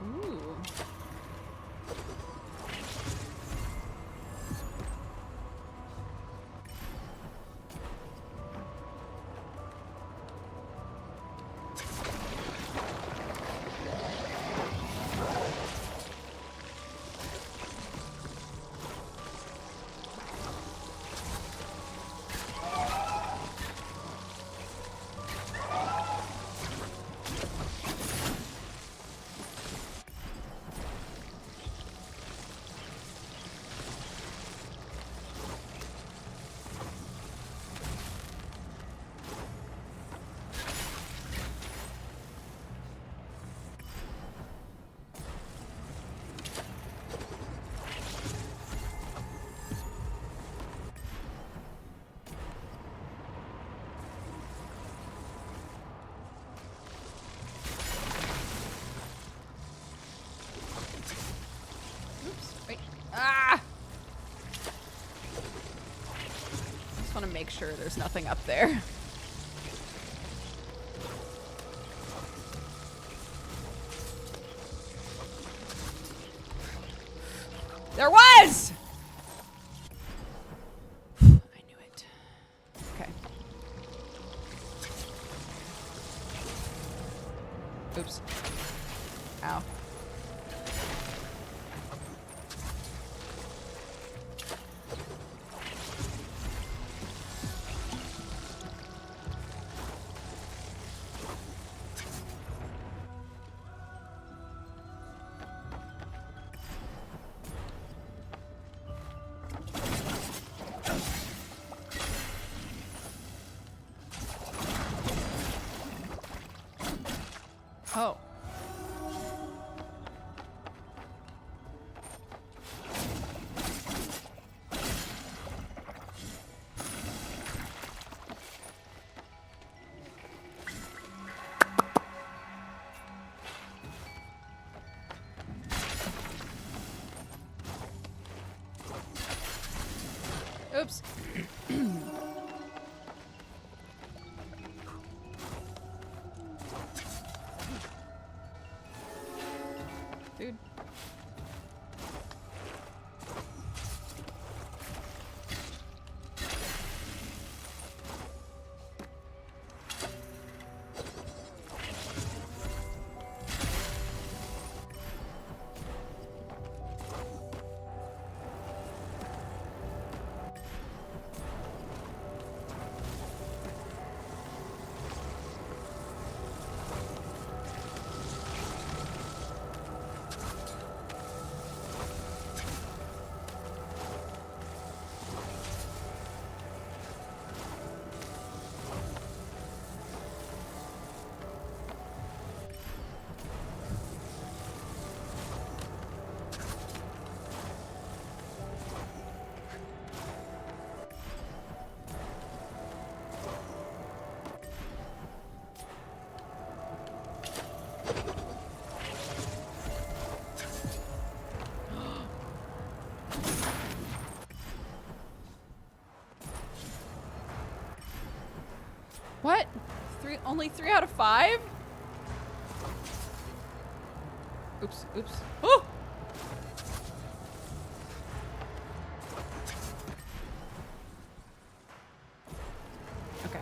Ooh. Oops. Wait. Ah! Just want to make sure there's nothing up there. There was! I knew it. Okay. Oops. Ow. Oh. Oops. Dude. What? Only 3 out of 5? Oops, oops. Oh! Okay.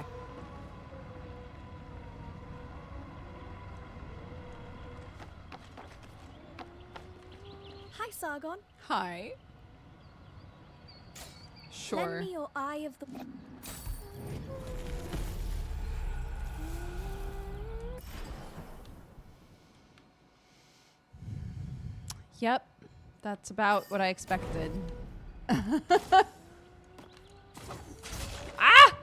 Hi, Sargon. Hi. Sure. Lend me your eye of the. Yep. That's about what I expected. Ah!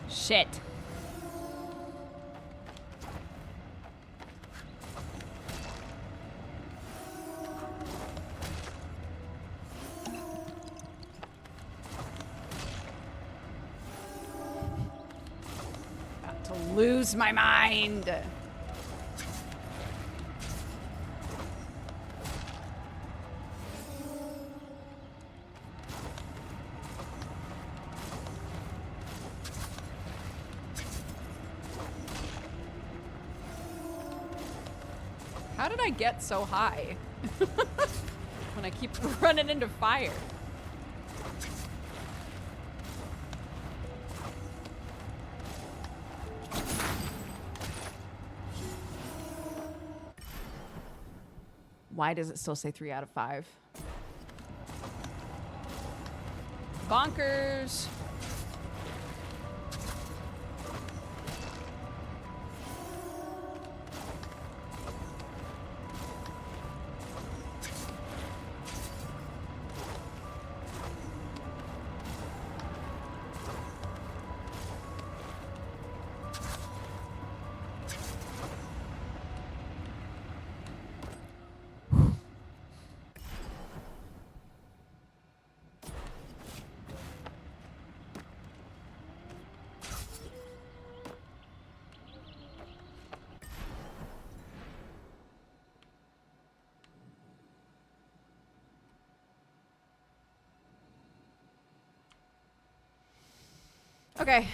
Shit. About to lose my mind. How did I get so high? When I keep running into fire. Why does it still say 3 out of 5? Bonkers. Okay.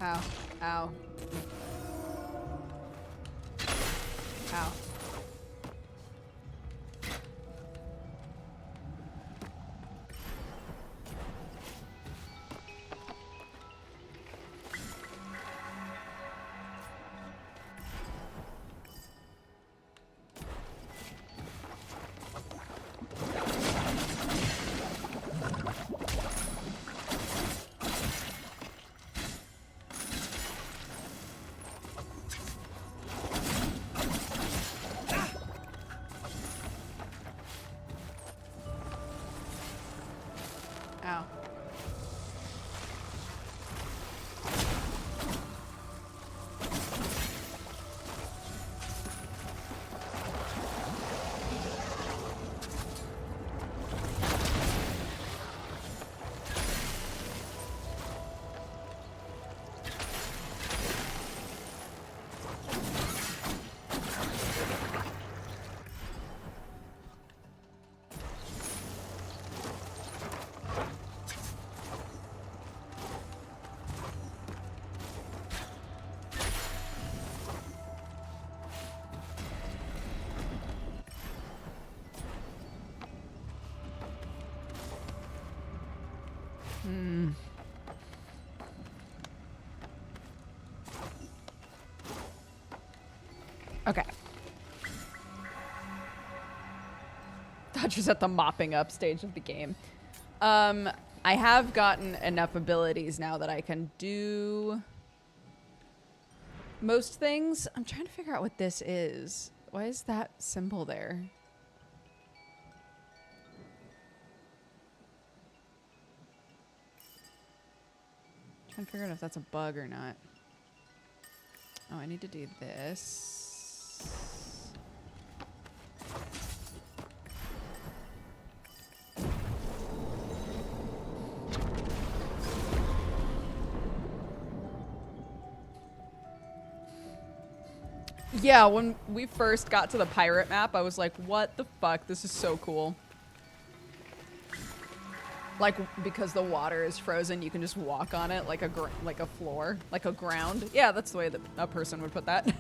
Ow. Ow. Ow. Ow. Okay. Dodger's at the mopping up stage of the game. I have gotten enough abilities now that I can do most things. I'm trying to figure out what this is. Why is that symbol there? Trying to figure out if that's a bug or not. Oh, I need to do this. Yeah, when we first got to the pirate map, I was like, what the fuck? This is so cool. Like, because the water is frozen, you can just walk on it like a floor, like a ground. Yeah, that's the way that a person would put that.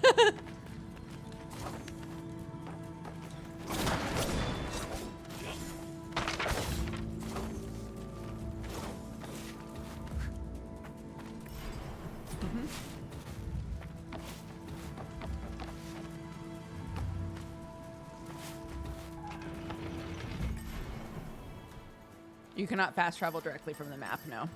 You cannot fast travel directly from the map, no.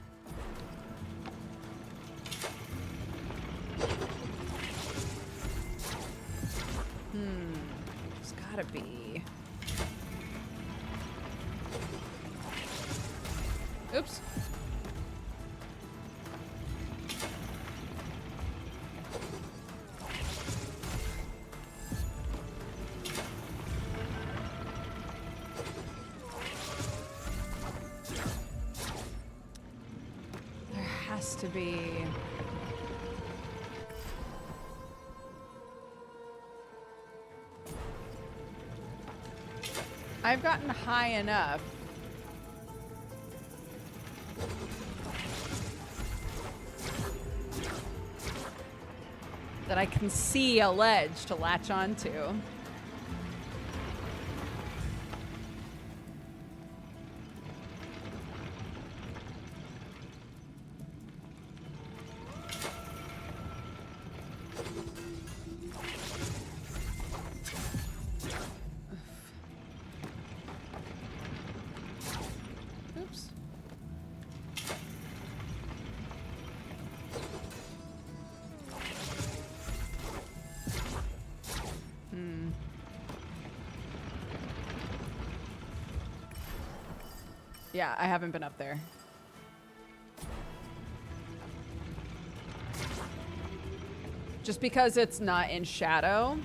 There's gotta be. Oops. There has to be. I've gotten high enough. That I can see a ledge to latch onto. Oops. Yeah, I haven't been up there. Just because it's not in shadow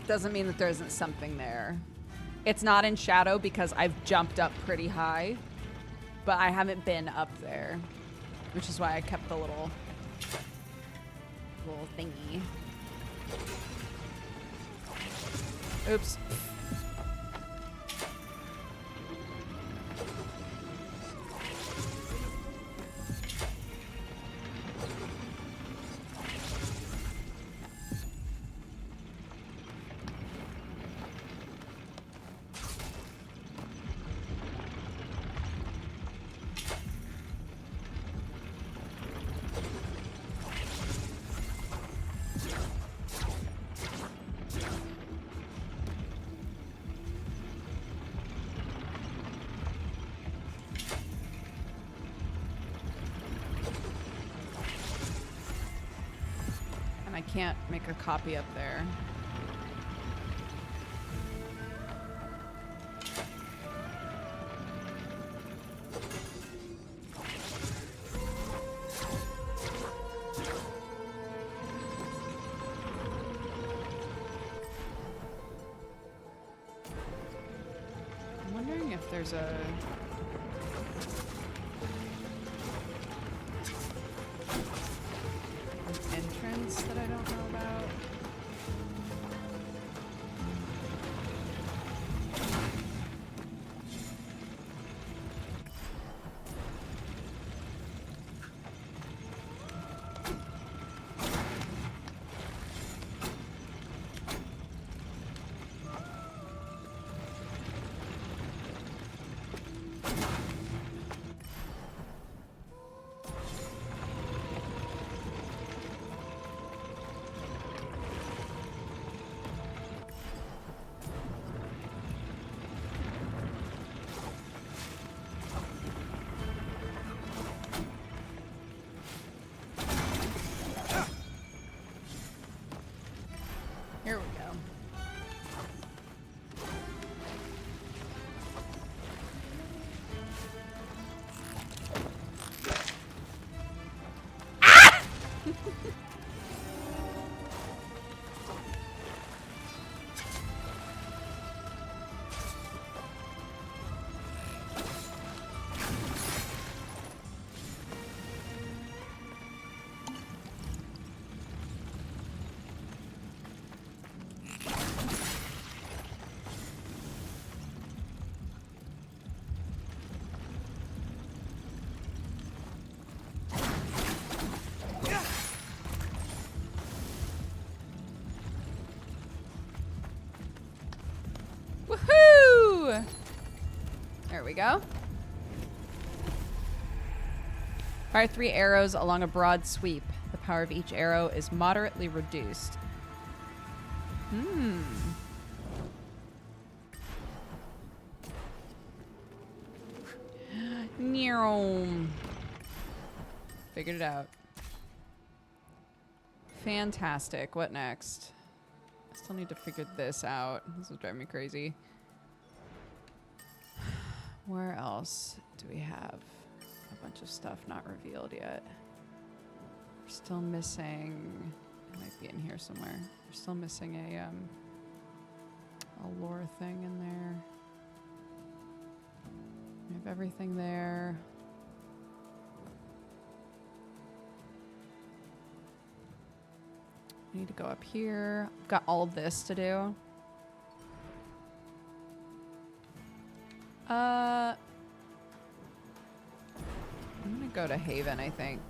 doesn't mean that there isn't something there. It's not in shadow because I've jumped up pretty high, but I haven't been up there, which is why I kept the little thingy. Oops. And I can't make a copy up there. I'm wondering if there's a... entrance that I don't know about. Here we go. There we go. Fire 3 arrows along a broad sweep. The power of each arrow is moderately reduced. Figured it out. Fantastic. What next? I still need to figure this out. This is driving me crazy. Where else do we have a bunch of stuff not revealed yet? We're still missing. It might be in here somewhere. We're still missing a lore thing in there. We have everything there. I need to go up here. I've got all this to do. I'm gonna go to Haven, I think.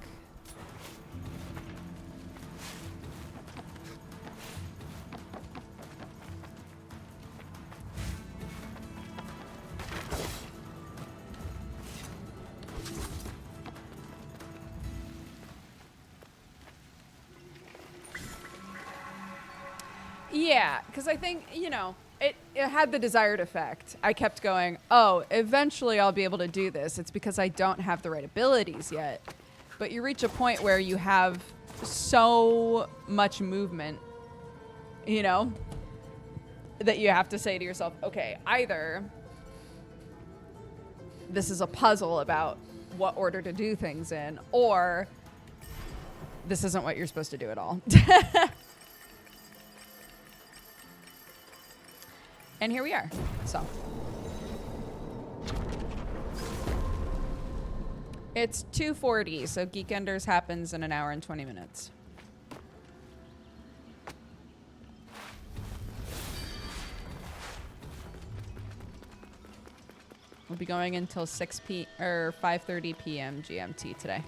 Yeah, because I think, you know, it had the desired effect. I kept going, oh, eventually I'll be able to do this. It's because I don't have the right abilities yet. But you reach a point where you have so much movement, you know, that you have to say to yourself, okay, either this is a puzzle about what order to do things in, or this isn't what you're supposed to do at all. And here we are. So it's 2:40, so Geekenders happens in an hour and 20 minutes. We'll be going until 5:30 p.m. GMT today.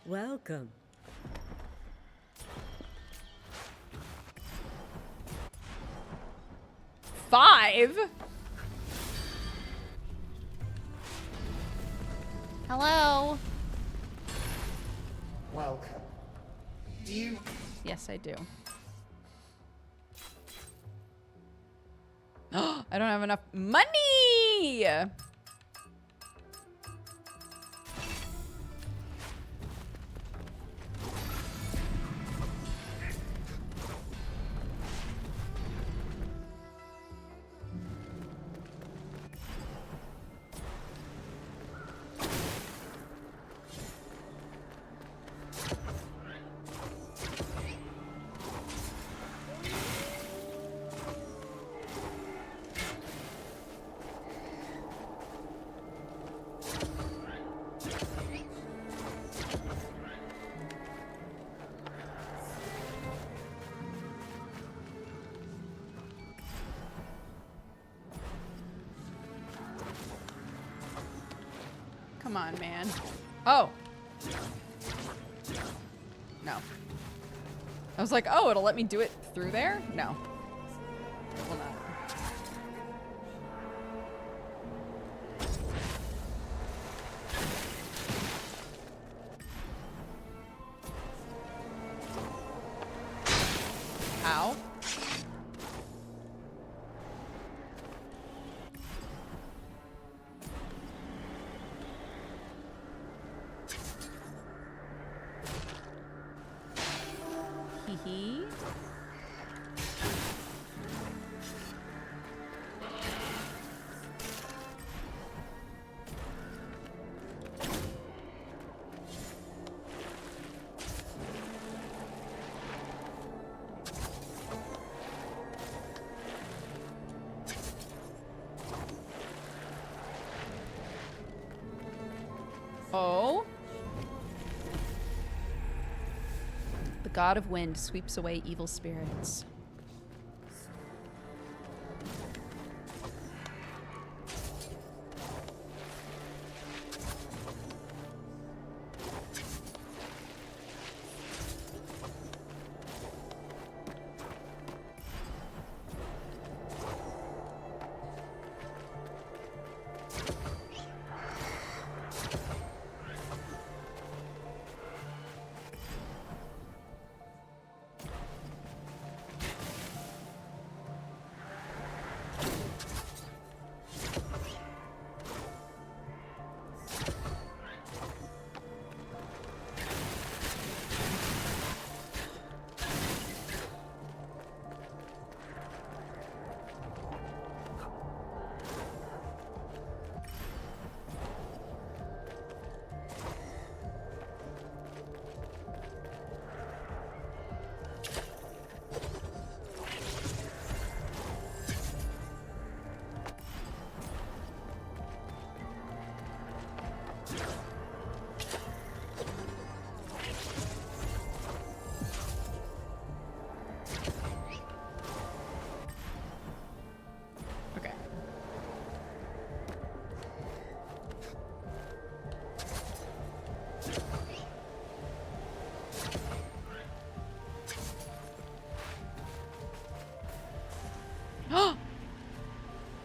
Welcome. Five? Hello. Welcome. Do you... Yes, I do. I don't have enough money! Come on, man. Oh. No. I was like, oh, it'll let me do it through there? No. It will not. Ow. Hee. Oh. The god of wind sweeps away evil spirits.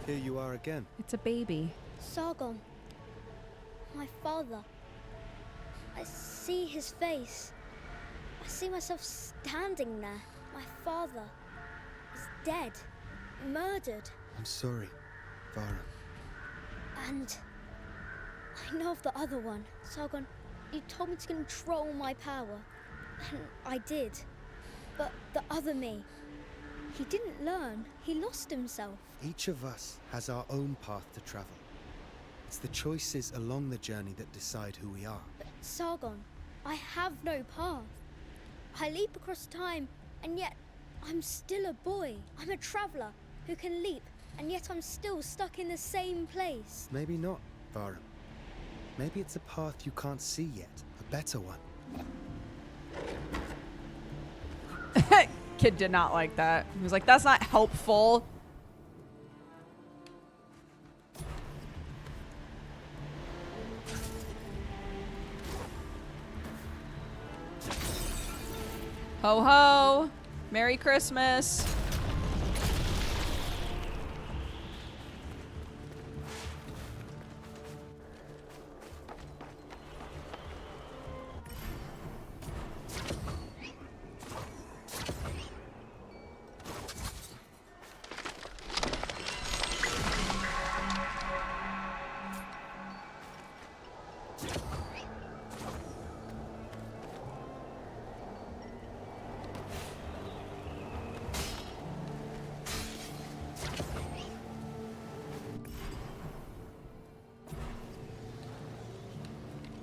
Here you are again. It's a baby. Sargon. My father. I see his face. I see myself standing there. My father is dead. Murdered. I'm sorry, Vara. And I know of the other one. Sargon, you told me to control my power. And I did. But the other me, he didn't learn. He lost himself. Each of us has our own path to travel. It's the choices along the journey that decide who we are. But Sargon, I have no path. I leap across time, and yet I'm still a boy. I'm a traveler who can leap, and yet I'm still stuck in the same place. Maybe not, Vara. Maybe it's a path you can't see yet. A better one. Kid did not like that. He was like, that's not helpful. Ho ho! Merry Christmas!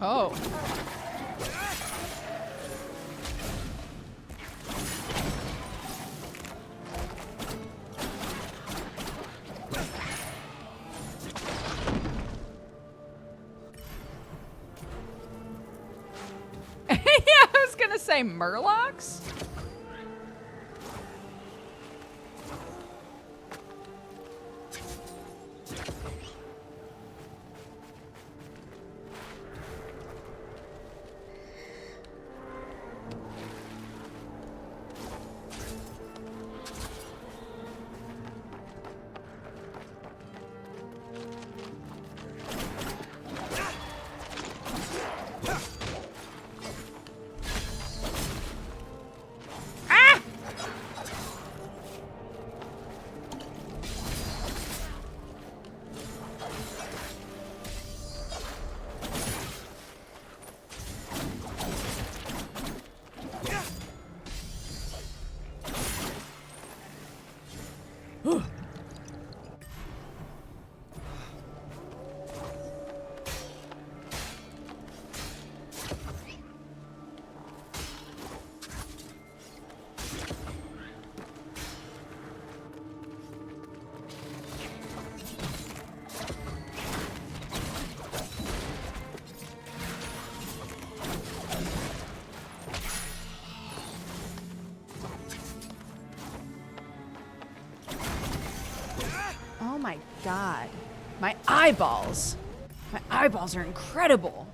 Oh. Yeah, I was gonna say Murlocs? Oh my god. My eyeballs. My eyeballs are incredible.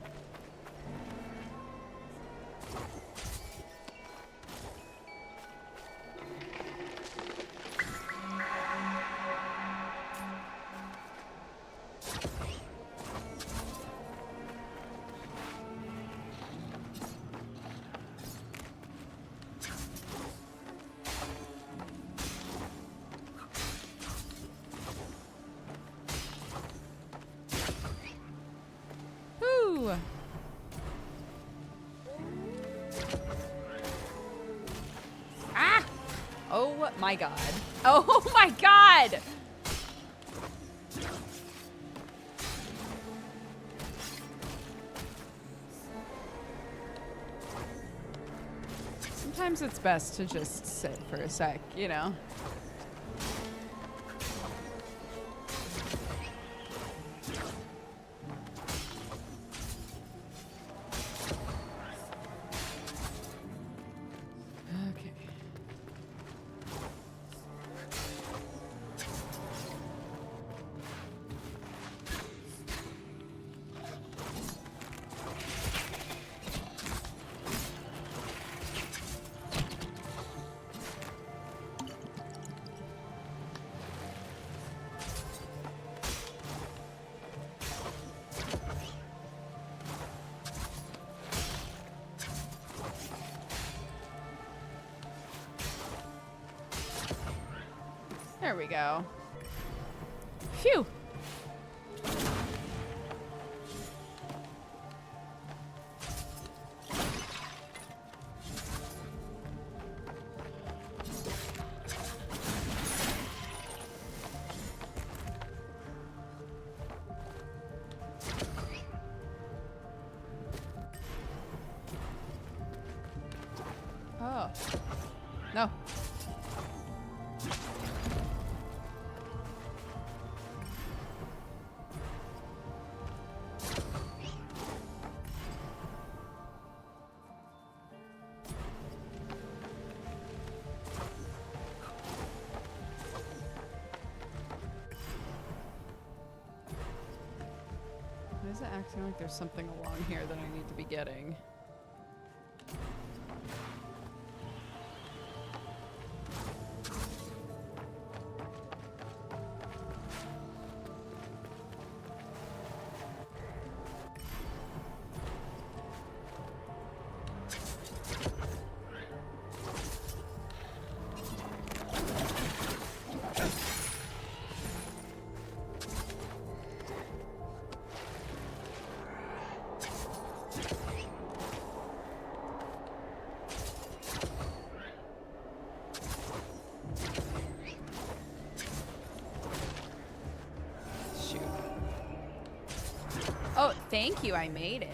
Whew. Ah! Oh my god. Oh my god! Sometimes it's best to just sit for a sec, you know? Okay. There we go. Phew. Oh. No. Why is it acting like there's something along here that I need to be getting? Shoot. Oh, thank you. I made it.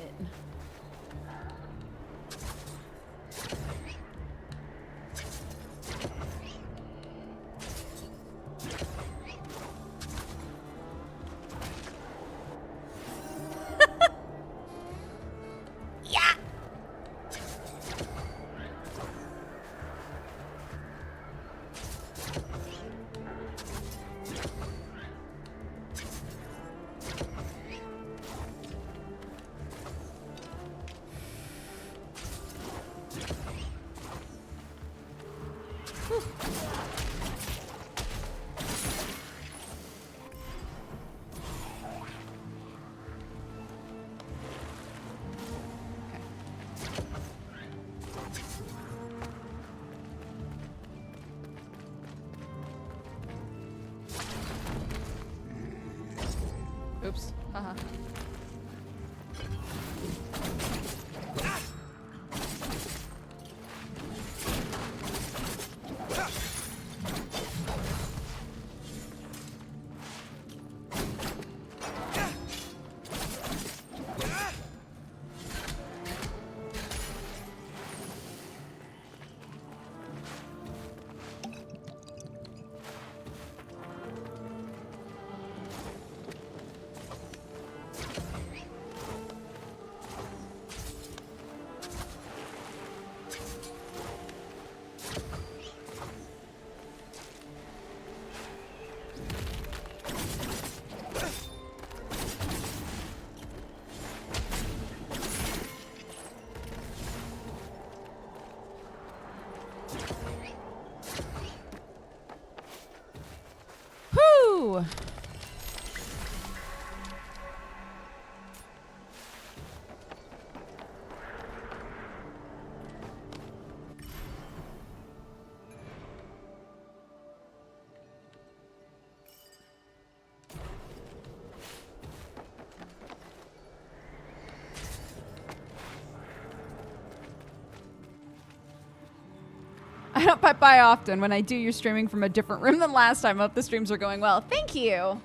Oops. Haha. Whew. I don't pop by often. When I do, you're streaming from a different room than last time. I hope the streams are going well. Thank you.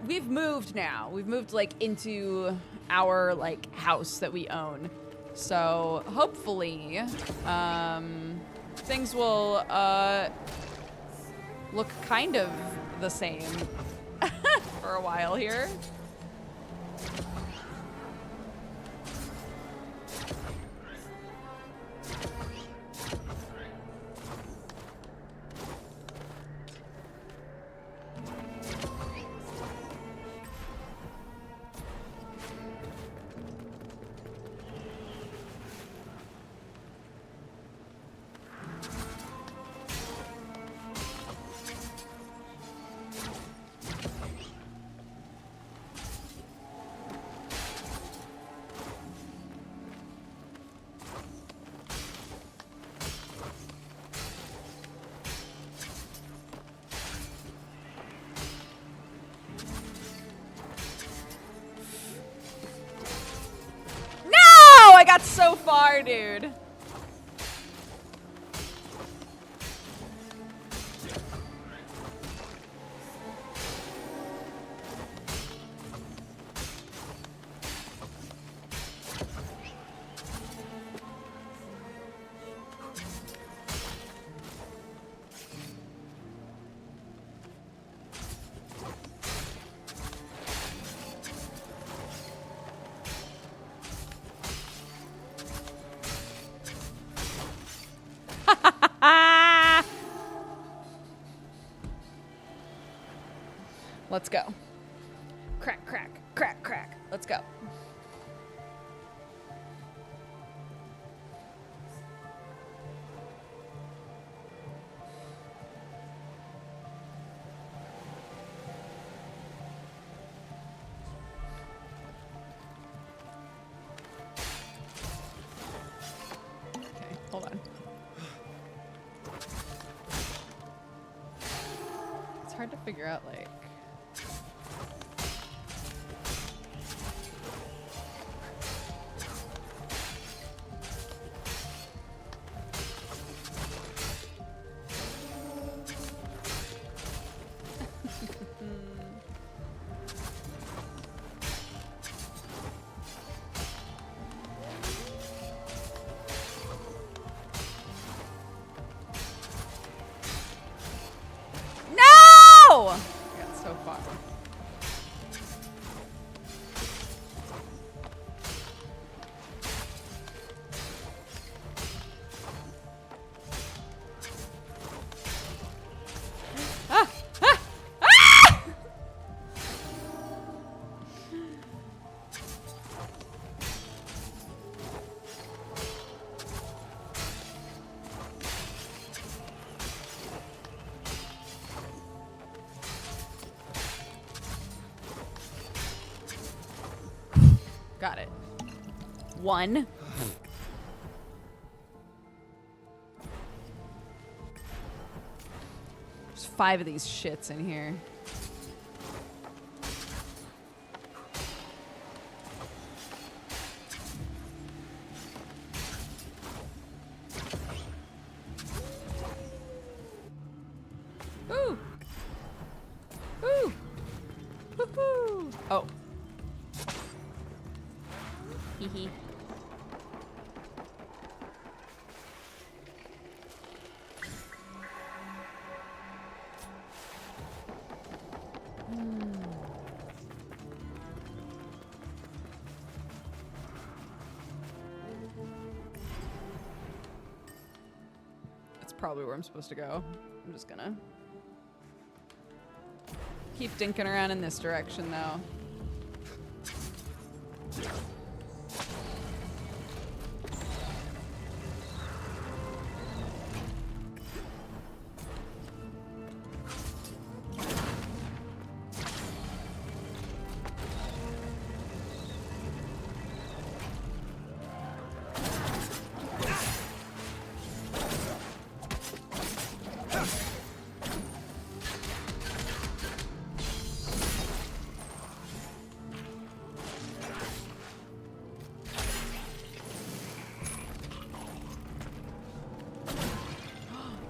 We've moved now. We've moved like into our like house that we own. So hopefully, things will look kind of the same for a while here. so far, dude. Let's go. Crack, crack, crack, crack. Let's go. Okay, hold on. It's hard to figure out, like... No! I got so far. Ah! Ah! Ah! Got it. One. There's 5 of these shits in here. Ooh. Ooh. Woohoo. Oh. Hee hee. That's probably where I'm supposed to go. I'm just gonna keep dinking around in this direction, though.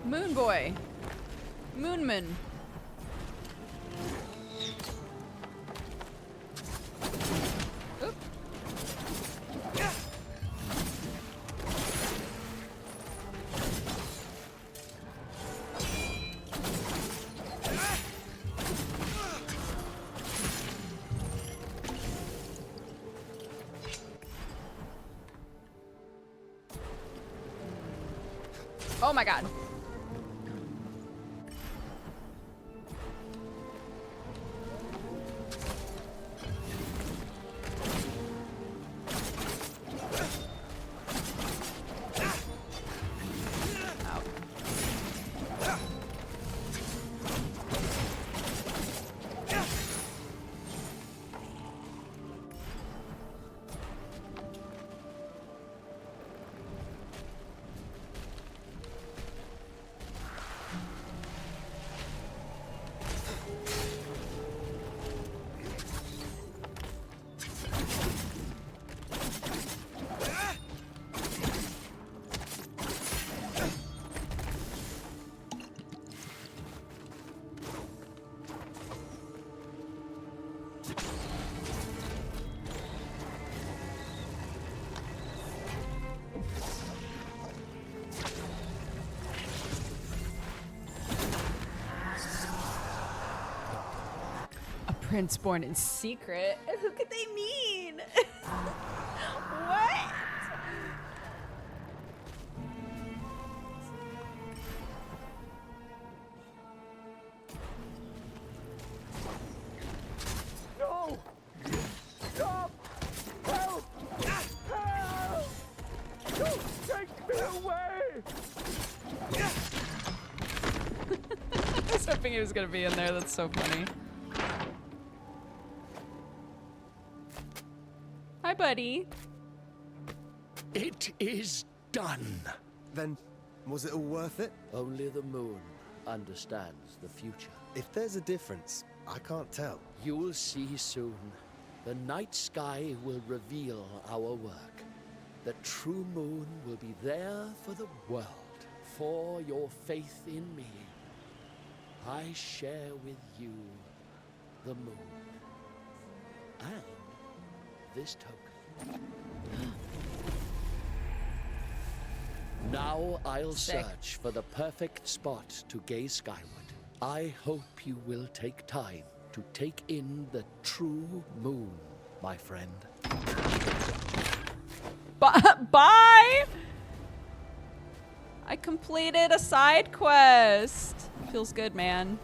Moon boy. Moonman. Oop. Oh my god. A prince born in secret? Who could they mean? What? No! Stop! Help! Help! Don't take me away! I was hoping he was gonna be in there. That's so funny. Hi, buddy. It is done. Then, was it all worth it? Only the moon understands the future. If there's a difference, I can't tell. You'll see soon. The night sky will reveal our work. The true moon will be there for the world. For your faith in me, I share with you the moon. And this token. Now I'll Sick. search for the perfect spot to gaze skyward. I hope you will take time to take in the true moon, my friend. Bye! I completed a side quest. Feels good, man.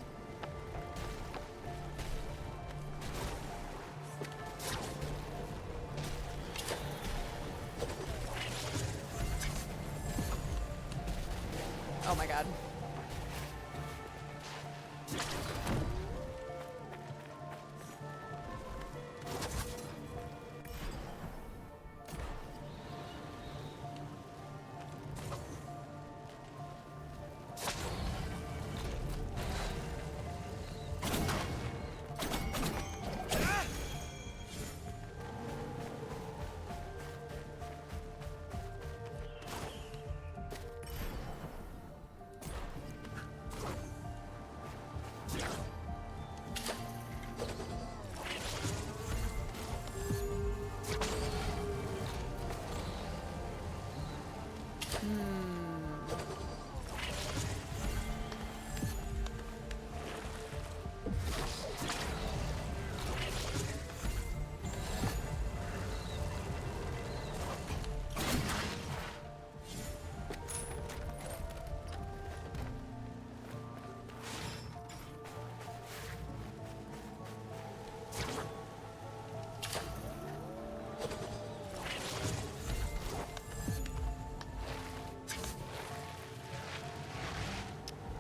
Oh my god.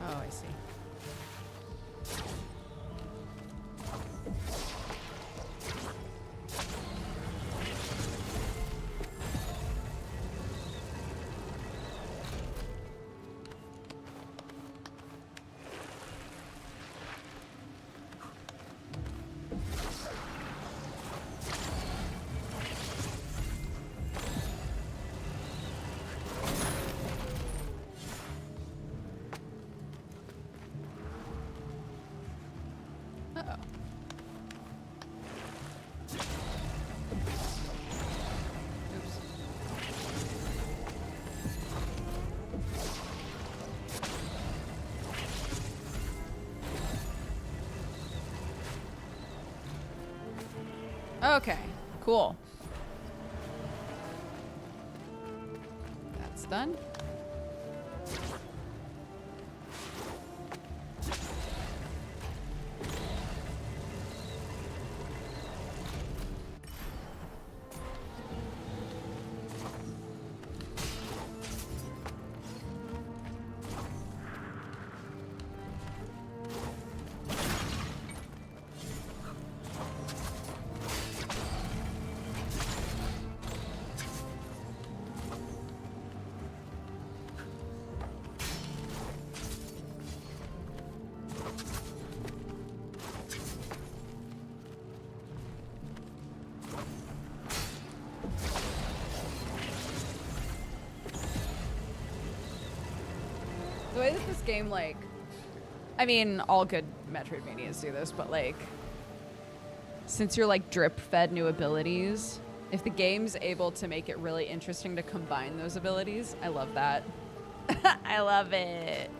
Oh, I see. Uh-oh. Oops. Okay, cool. That's done. The way that this game, like, I mean, all good Metroidvanias do this, but like, Since you're like drip fed new abilities, if the game's able to make it really interesting to combine those abilities, I love that. I love it.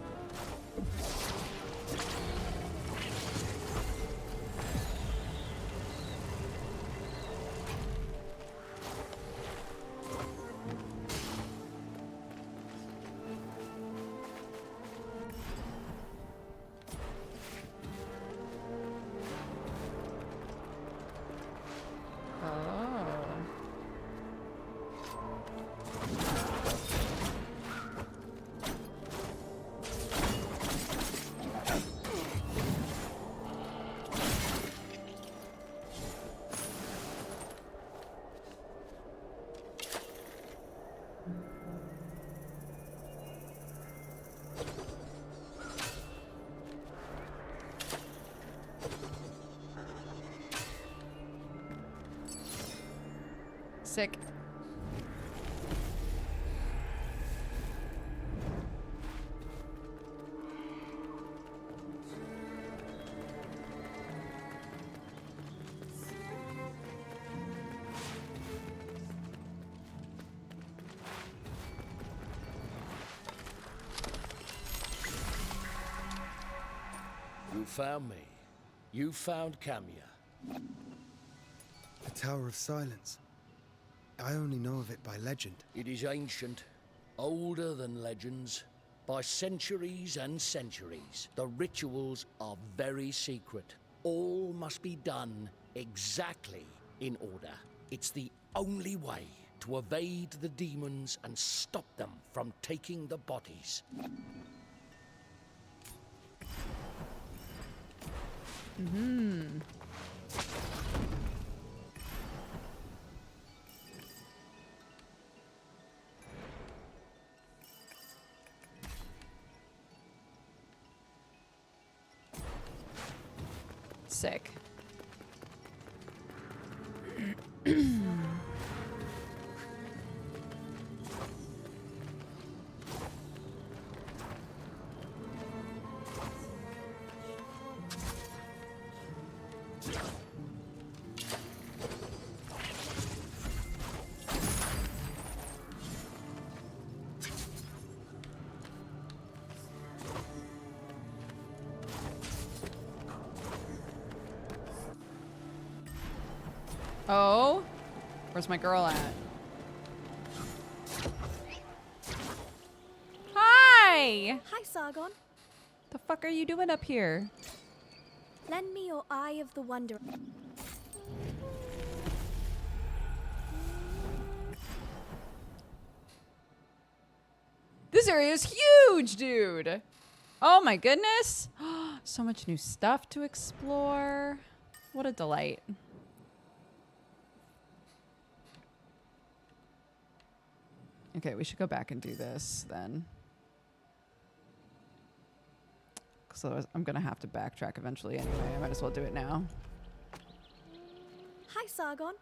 Sick. You found me. You found Camia. The Tower of Silence. I only know of it by legend. It is ancient, older than legends, by centuries and centuries. The rituals are very secret. All must be done exactly in order. It's the only way to evade the demons and stop them from taking the bodies. Sick. Oh, where's my girl at? Hi! Hi, Sargon. The fuck are you doing up here? Lend me your Eye of the Wanderer. This area is huge, dude. Oh my goodness. So much new stuff to explore. What a delight. Okay, we should go back and do this then. Because otherwise I'm going to have to backtrack eventually anyway. I might as well do it now. Hi, Sargon.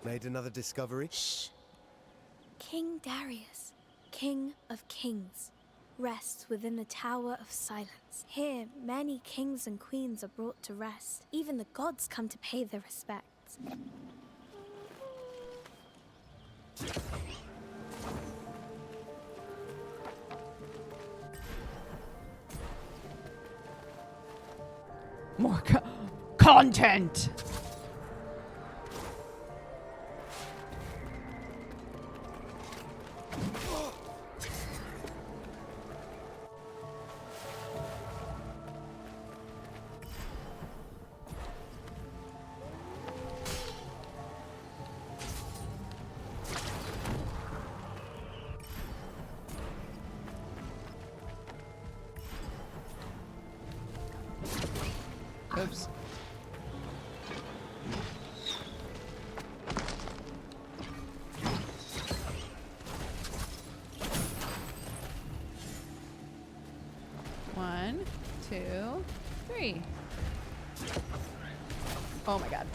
Made another discovery? Shh. King Darius, King of Kings, rests within the Tower of Silence. Here, many kings and queens are brought to rest. Even the gods come to pay their respects. More content. Oops. One, two, three. Oh my god.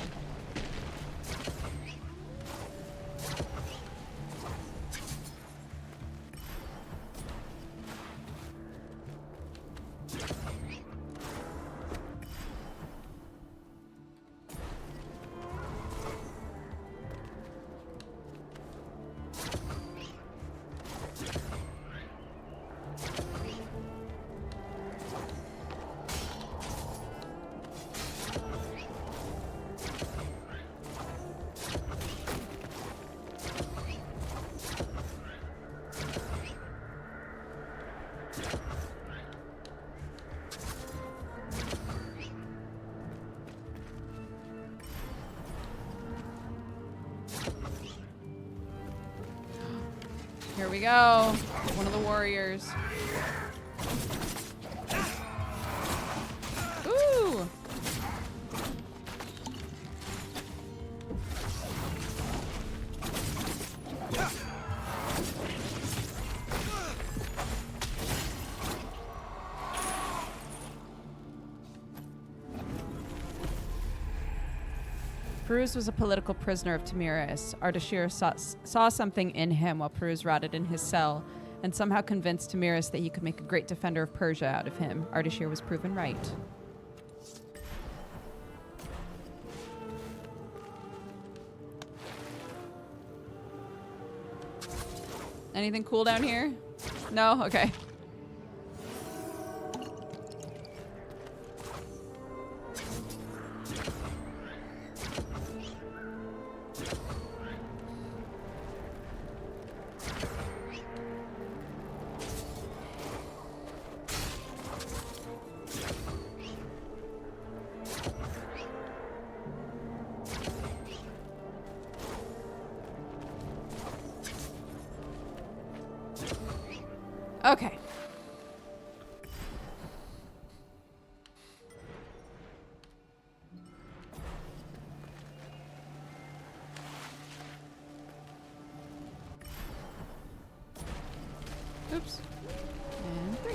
Here we go. One of the warriors. Ooh. Peruz was a political prisoner of Tamiris. Ardashir saw something in him while Peruz rotted in his cell and somehow convinced Tamiris that he could make a great defender of Persia out of him. Ardashir was proven right. Anything cool down here? No? Okay. Okay. Oops. And 3.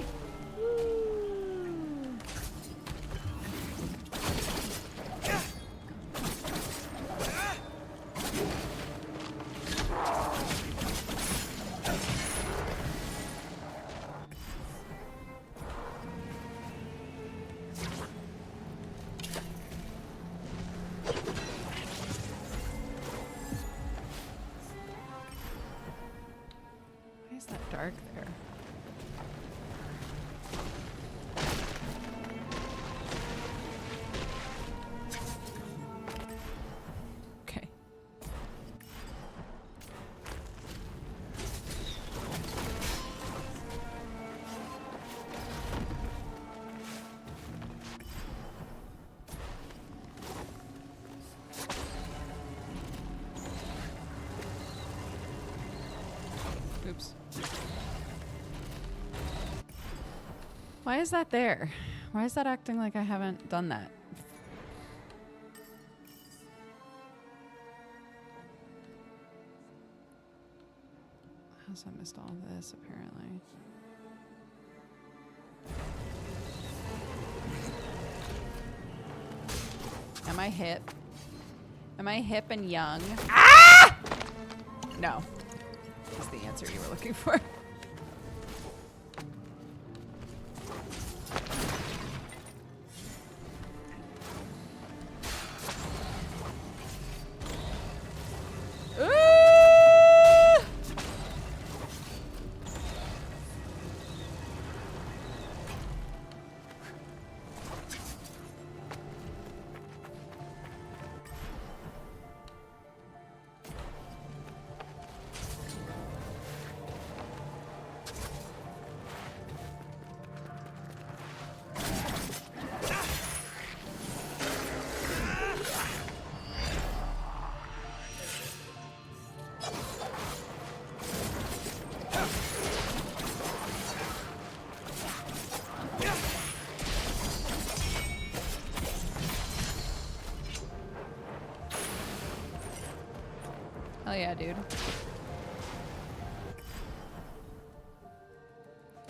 Why is that dark there? Okay. Oops. Why is that there? Why is that acting like I haven't done that? How's I missed all of this, apparently? Am I hip? Am I hip and young? Ah! No. That's the answer you were looking for. Ooh! Hell yeah, dude.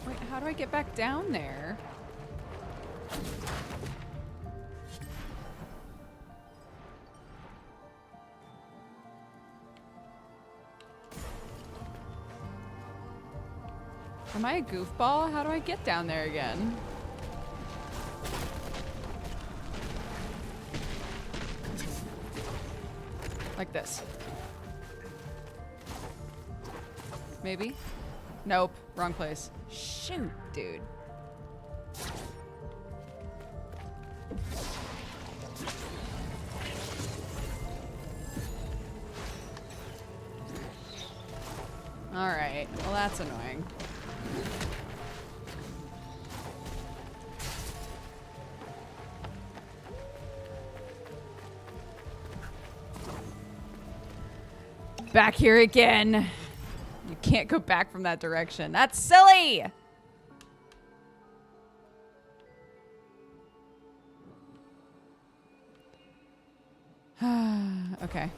Wait, how do I get back down there? Am I a goofball? How do I get down there again? Like this. Maybe? Nope. Wrong place. Shoot, dude. Alright. Well, that's annoying. Back here again. You can't go back from that direction. That's silly. Okay.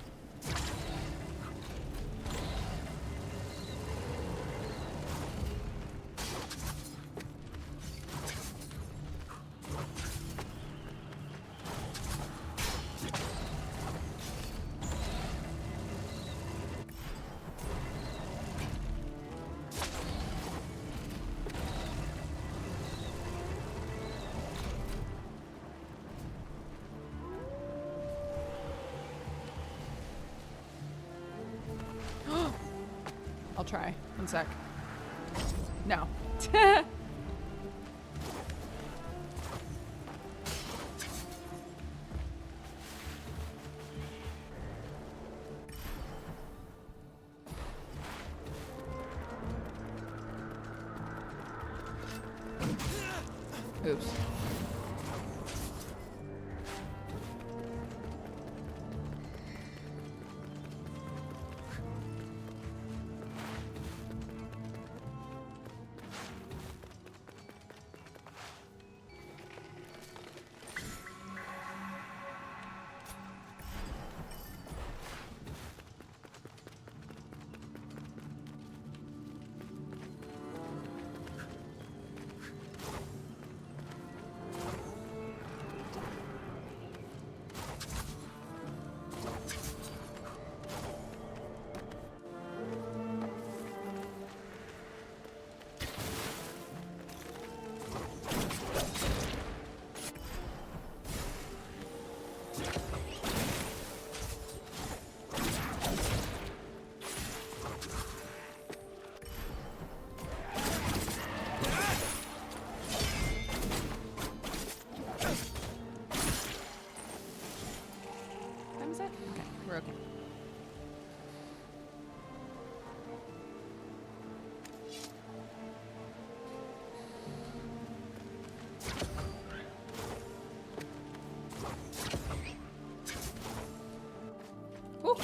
I'll try. One sec. No. Oops. Time is it? Okay, we're okay. Ooh.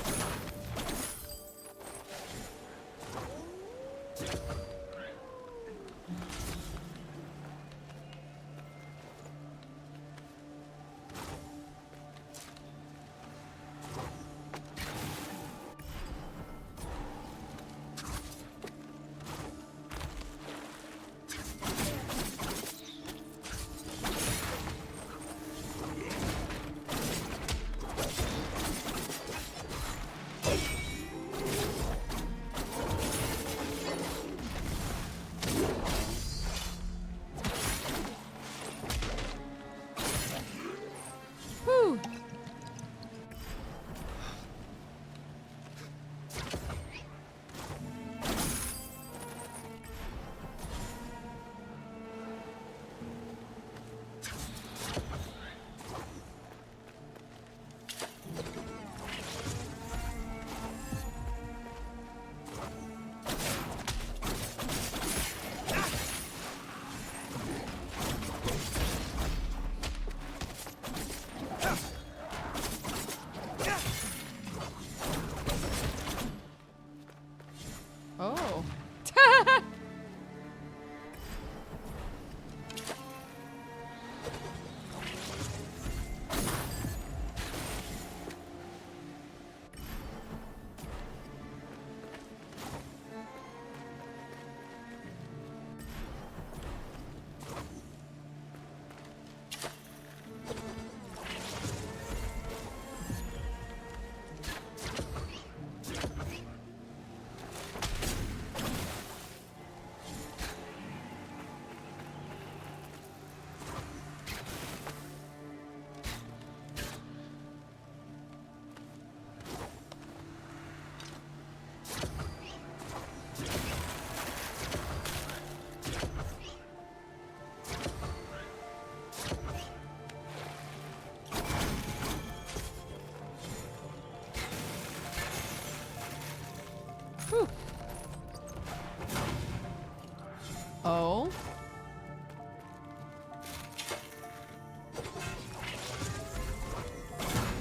Whew. Oh. Whew. Oh.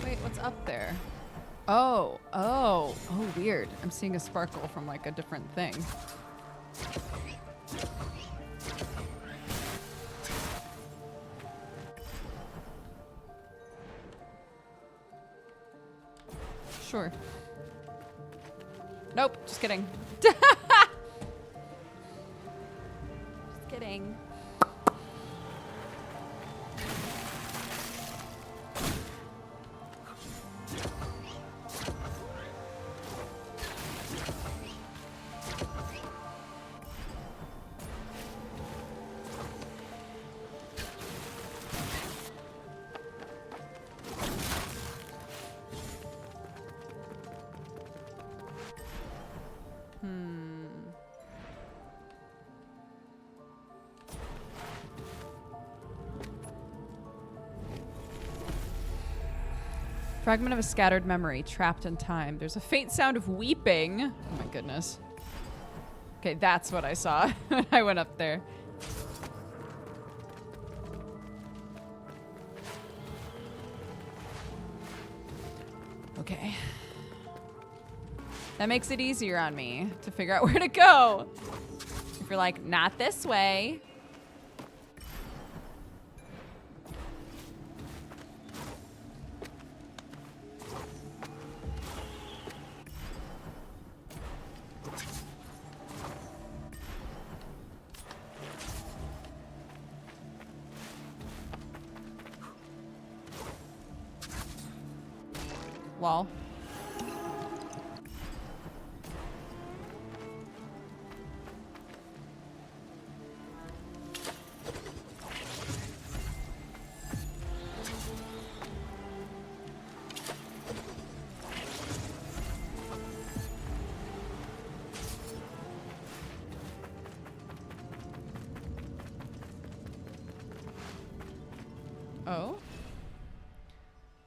Wait, what's up there? Oh, weird. I'm seeing a sparkle from like a different thing. Sure. Nope, just kidding. Just kidding. Fragment of a scattered memory, trapped in time. There's a faint sound of weeping. Oh my goodness. Okay, that's what I saw when I went up there. Okay. That makes it easier on me to figure out where to go. If you're like, not this way. Lol. Oh?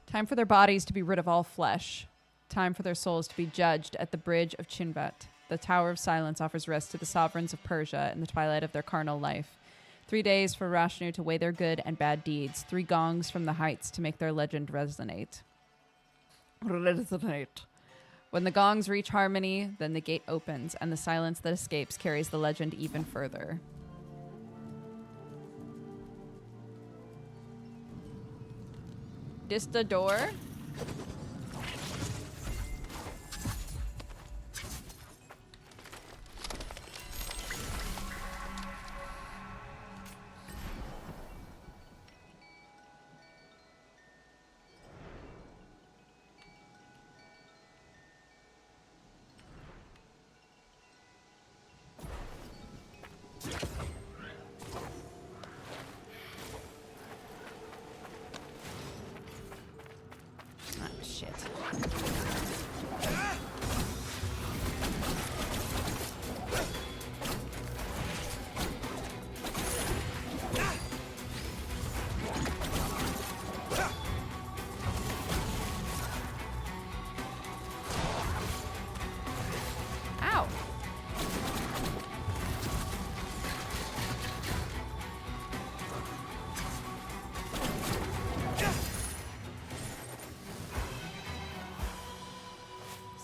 Time for their bodies to be rid of all flesh. Time for their souls to be judged at the bridge of Chinvat. The Tower of Silence offers rest to the sovereigns of Persia in the twilight of their carnal life. 3 days for Rashnu to weigh their good and bad deeds. 3 gongs from the heights to make their legend resonate. When the gongs reach harmony, then the gate opens, and the silence that escapes carries the legend even further. This the door?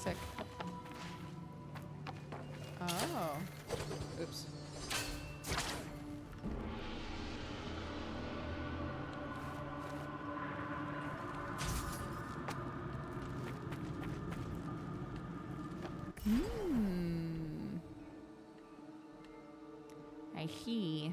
Sick. Oh. Oops. I see.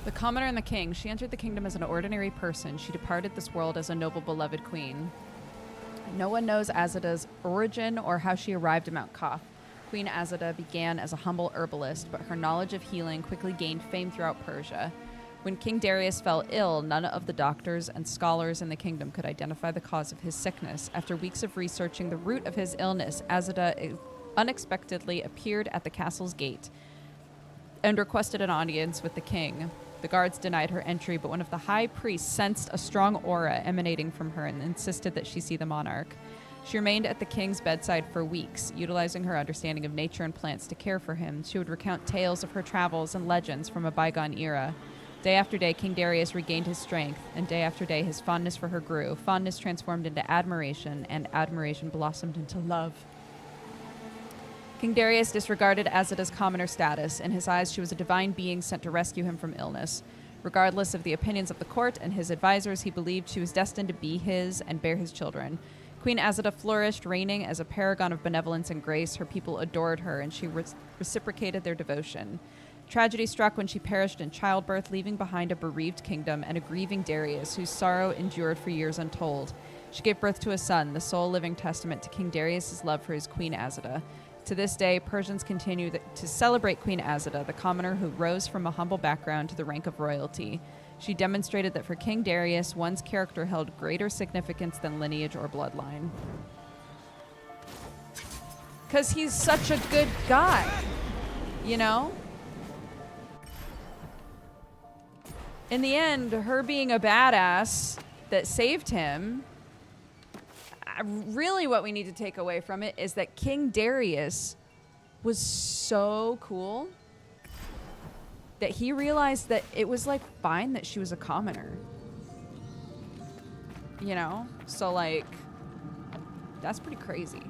The commoner and the king. She entered the kingdom as an ordinary person. She departed this world as a noble, beloved queen. No one knows Azida's origin or how she arrived at Mount Koth. Queen Azida began as a humble herbalist, but her knowledge of healing quickly gained fame throughout Persia. When King Darius fell ill, none of the doctors and scholars in the kingdom could identify the cause of his sickness. After weeks of researching the root of his illness, Azida unexpectedly appeared at the castle's gate and requested an audience with the king. The guards denied her entry, but one of the high priests sensed a strong aura emanating from her and insisted that she see the monarch. She remained at the king's bedside for weeks, utilizing her understanding of nature and plants to care for him. She would recount tales of her travels and legends from a bygone era. Day after day, King Darius regained his strength, and day after day, his fondness for her grew. Fondness transformed into admiration, and admiration blossomed into love. King Darius disregarded Azida's commoner status. In his eyes, she was a divine being sent to rescue him from illness. Regardless of the opinions of the court and his advisors, he believed she was destined to be his and bear his children. Queen Azida flourished, reigning as a paragon of benevolence and grace. Her people adored her, and she reciprocated their devotion. Tragedy struck when she perished in childbirth, leaving behind a bereaved kingdom and a grieving Darius, whose sorrow endured for years untold. She gave birth to a son, the sole living testament to King Darius' love for his Queen Azida. To this day, Persians continue to celebrate Queen Azida, the commoner who rose from a humble background to the rank of royalty. She demonstrated that for King Darius, one's character held greater significance than lineage or bloodline. Because he's such a good guy, you know? In the end, her being a badass that saved him, really what we need to take away from it is that King Darius was so cool that he realized that it was like fine that she was a commoner. You know? So like, that's pretty crazy.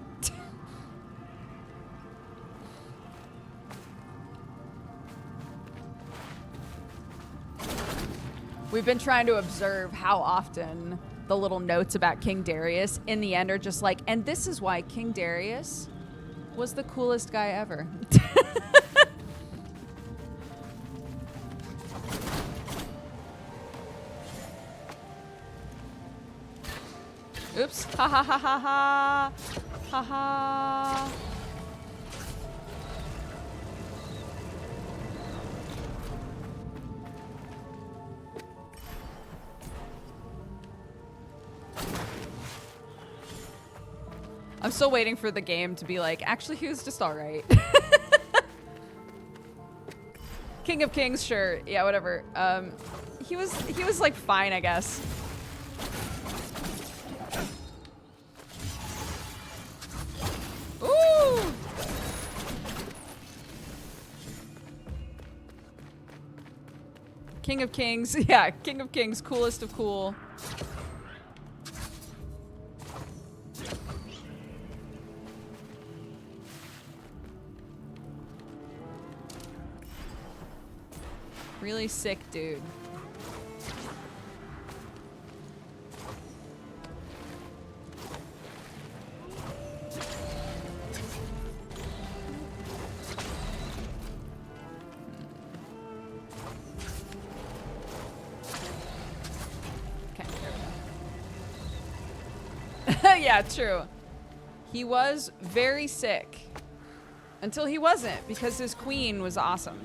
We've been trying to observe how often the little notes about King Darius in the end are just like, and this is why King Darius was the coolest guy ever. Oops. Ha ha ha ha ha. Ha ha. I'm still waiting for the game to be like, actually, he was just all right. King of Kings, sure. Yeah, whatever. He was like fine, I guess. Ooh! King of Kings. Yeah, King of Kings, coolest of cool. Really sick dude. Okay, there we go. Yeah, true. He was very sick. Until he wasn't, because his queen was awesome.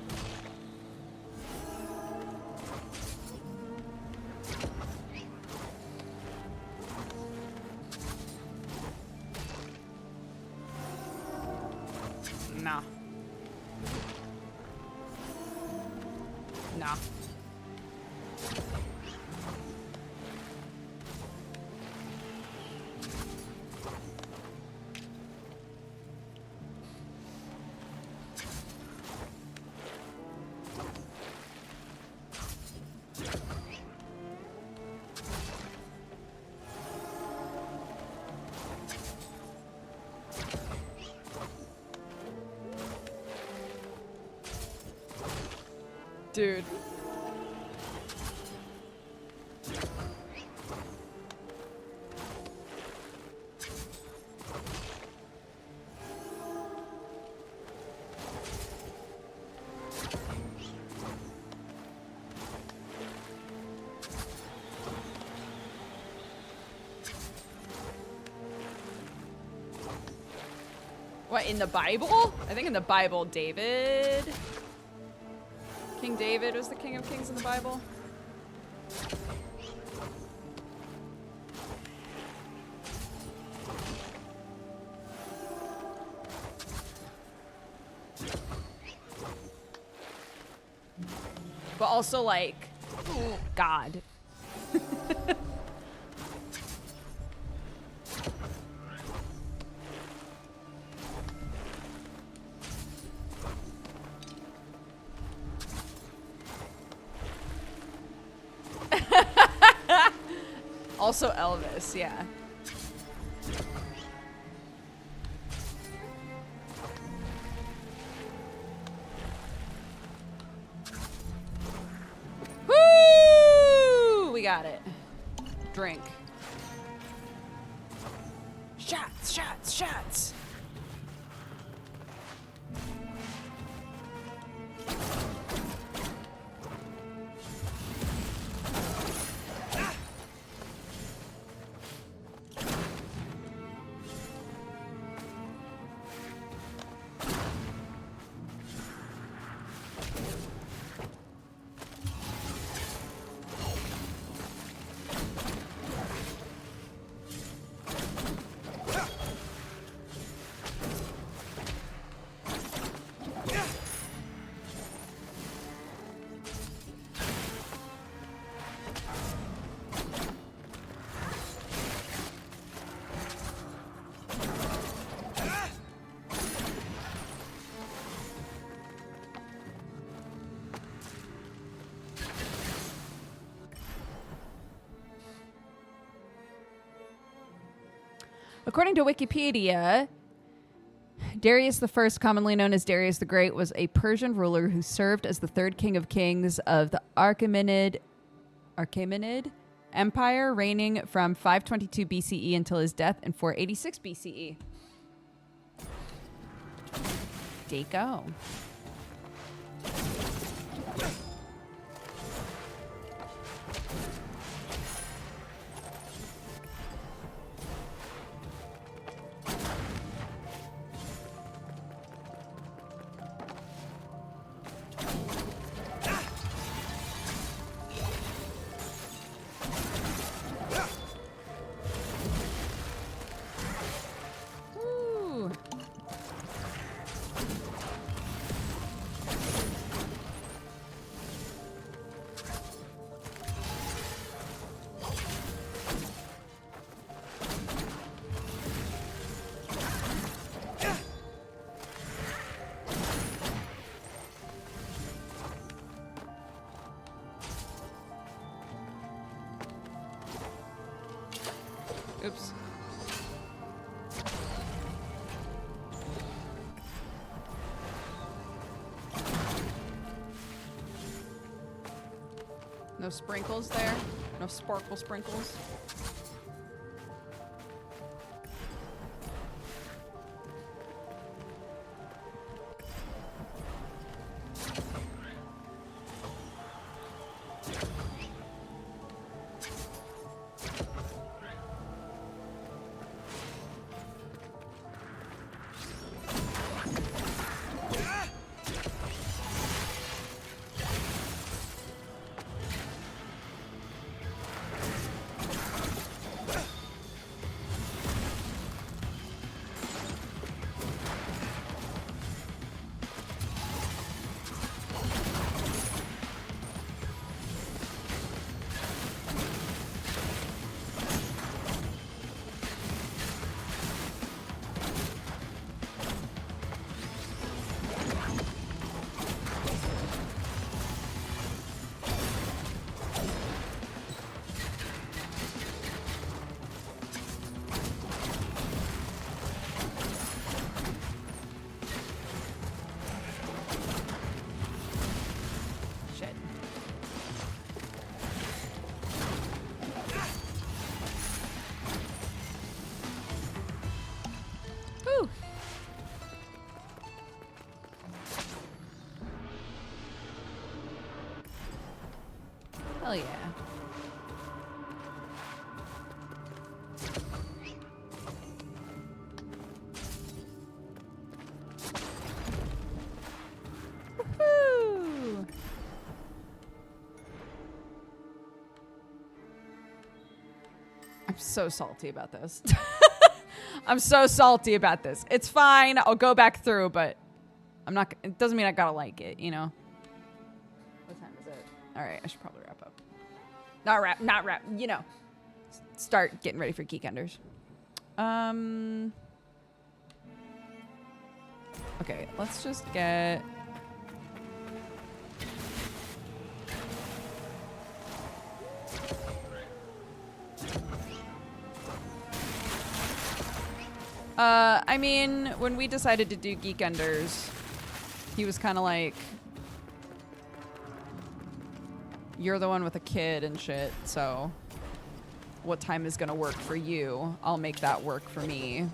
Nah. Nah. Dude. What, in the Bible? I think in the Bible, David... King David was the King of Kings in the Bible. But also like, God. Also Elvis, yeah. Woo! We got it. Drink. Shots, shots, shots. According to Wikipedia, Darius I, commonly known as Darius the Great, was a Persian ruler who served as the third king of kings of the Achaemenid Empire, reigning from 522 BCE until his death in 486 BCE. Daco. Ooh. Oops. No sprinkles there? No sparkle sprinkles? Shit. Whew. Hell yeah. Woohoo! I'm so salty about this. I'm so salty about this. It's fine. I'll go back through, but I'm not. It doesn't mean I gotta like it, you know? What time is it? All right, I should probably wrap up. Not wrap. You know, start getting ready for Geekenders. Okay, let's just get. I mean, when we decided to do Geekenders, he was kind of like, you're the one with a kid and shit, so what time is gonna work for you? I'll make that work for me.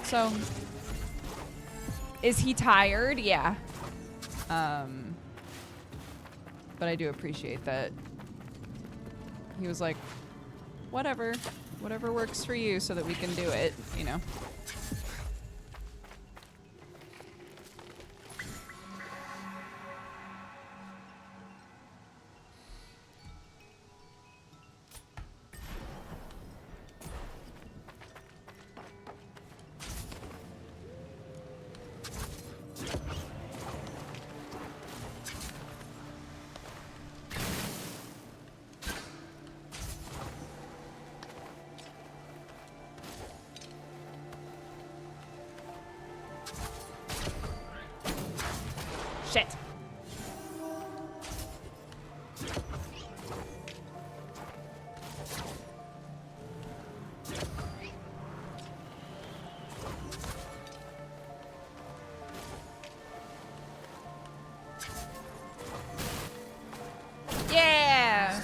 So, is he tired? Yeah. But I do appreciate that he was like, whatever works for you so that we can do it, you know? Shit. Yeah.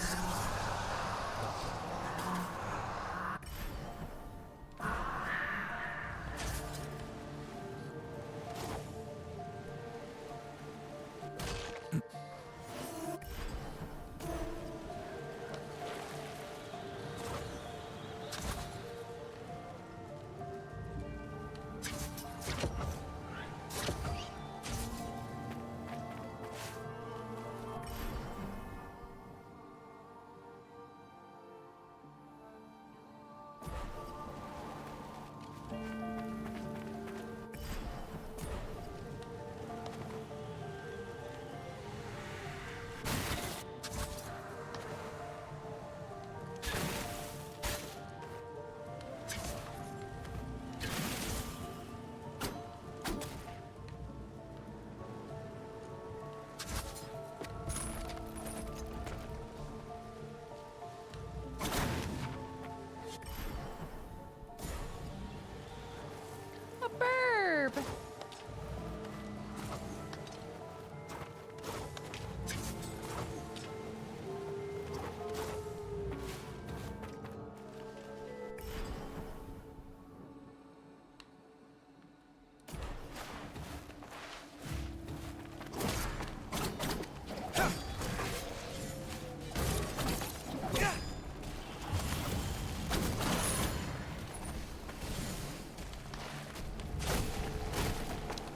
A burb.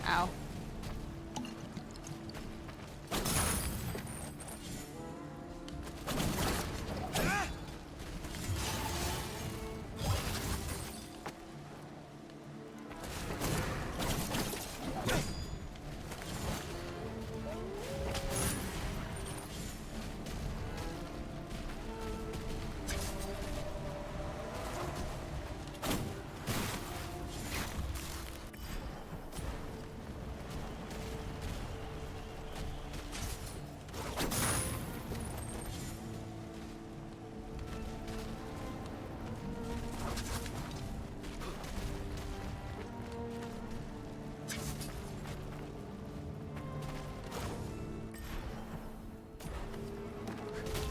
Ow.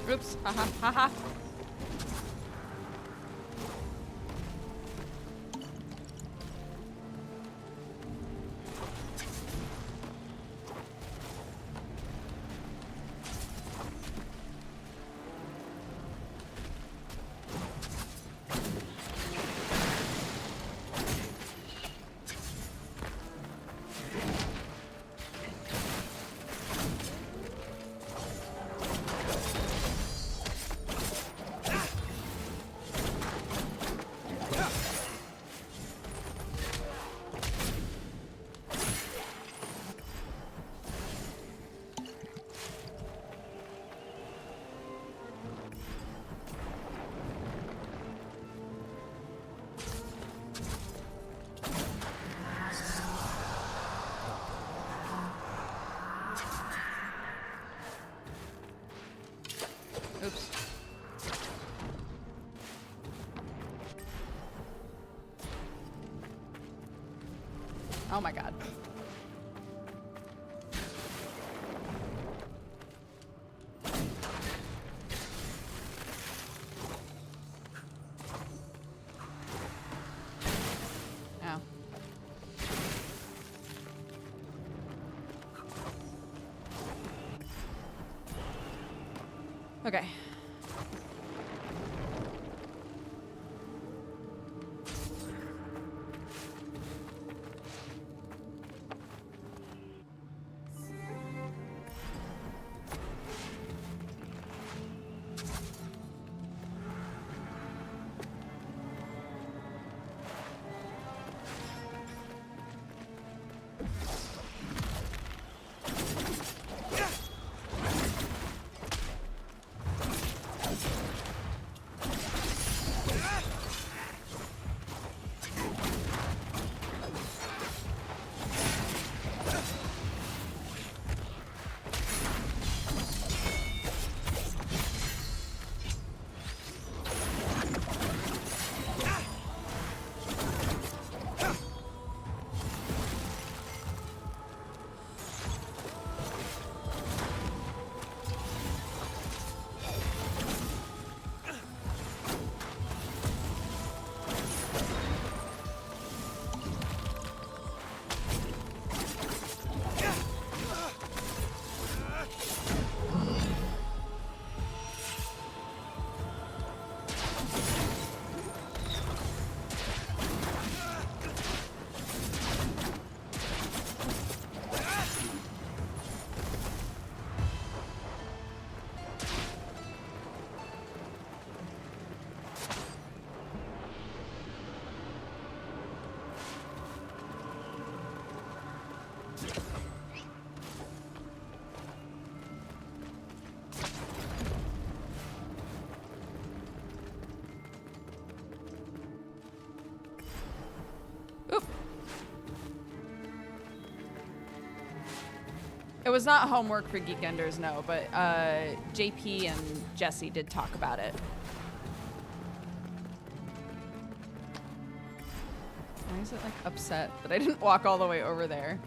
Oops. Haha. Haha. Oops. Oh my god. Ow. Okay. It was not homework for Geekenders, no, but JP and Jesse did talk about it. Why is it like upset that I didn't walk all the way over there?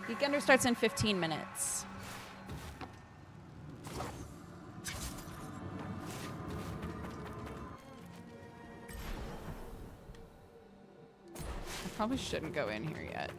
Weekender starts in 15 minutes. I probably shouldn't go in here yet.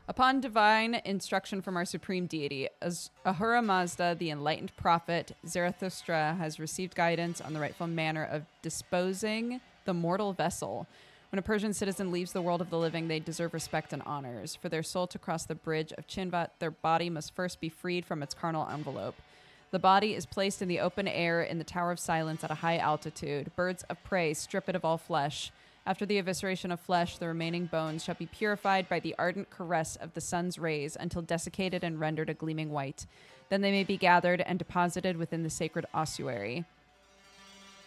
Upon divine instruction from our supreme deity, as Ahura Mazda, the enlightened prophet, Zarathustra has received guidance on the rightful manner of disposing the mortal vessel. When a Persian citizen leaves the world of the living, they deserve respect and honors. For their soul to cross the bridge of Chinvat, their body must first be freed from its carnal envelope. The body is placed in the open air in the Tower of Silence at a high altitude. Birds of prey strip it of all flesh. After the evisceration of flesh, the remaining bones shall be purified by the ardent caress of the sun's rays until desiccated and rendered a gleaming white. Then they may be gathered and deposited within the sacred ossuary.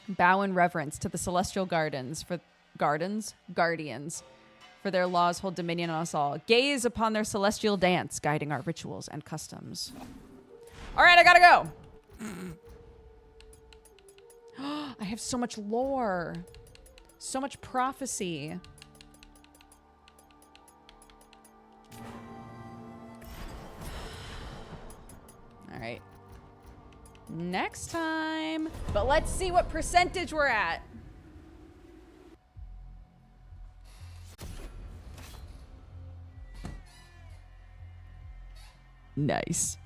Bow in reverence to the celestial guardians, for their laws hold dominion on us all. Gaze upon their celestial dance, guiding our rituals and customs. All right, I gotta go. I have so much lore. So much prophecy. All right. Next time. But let's see what percentage we're at. Nice.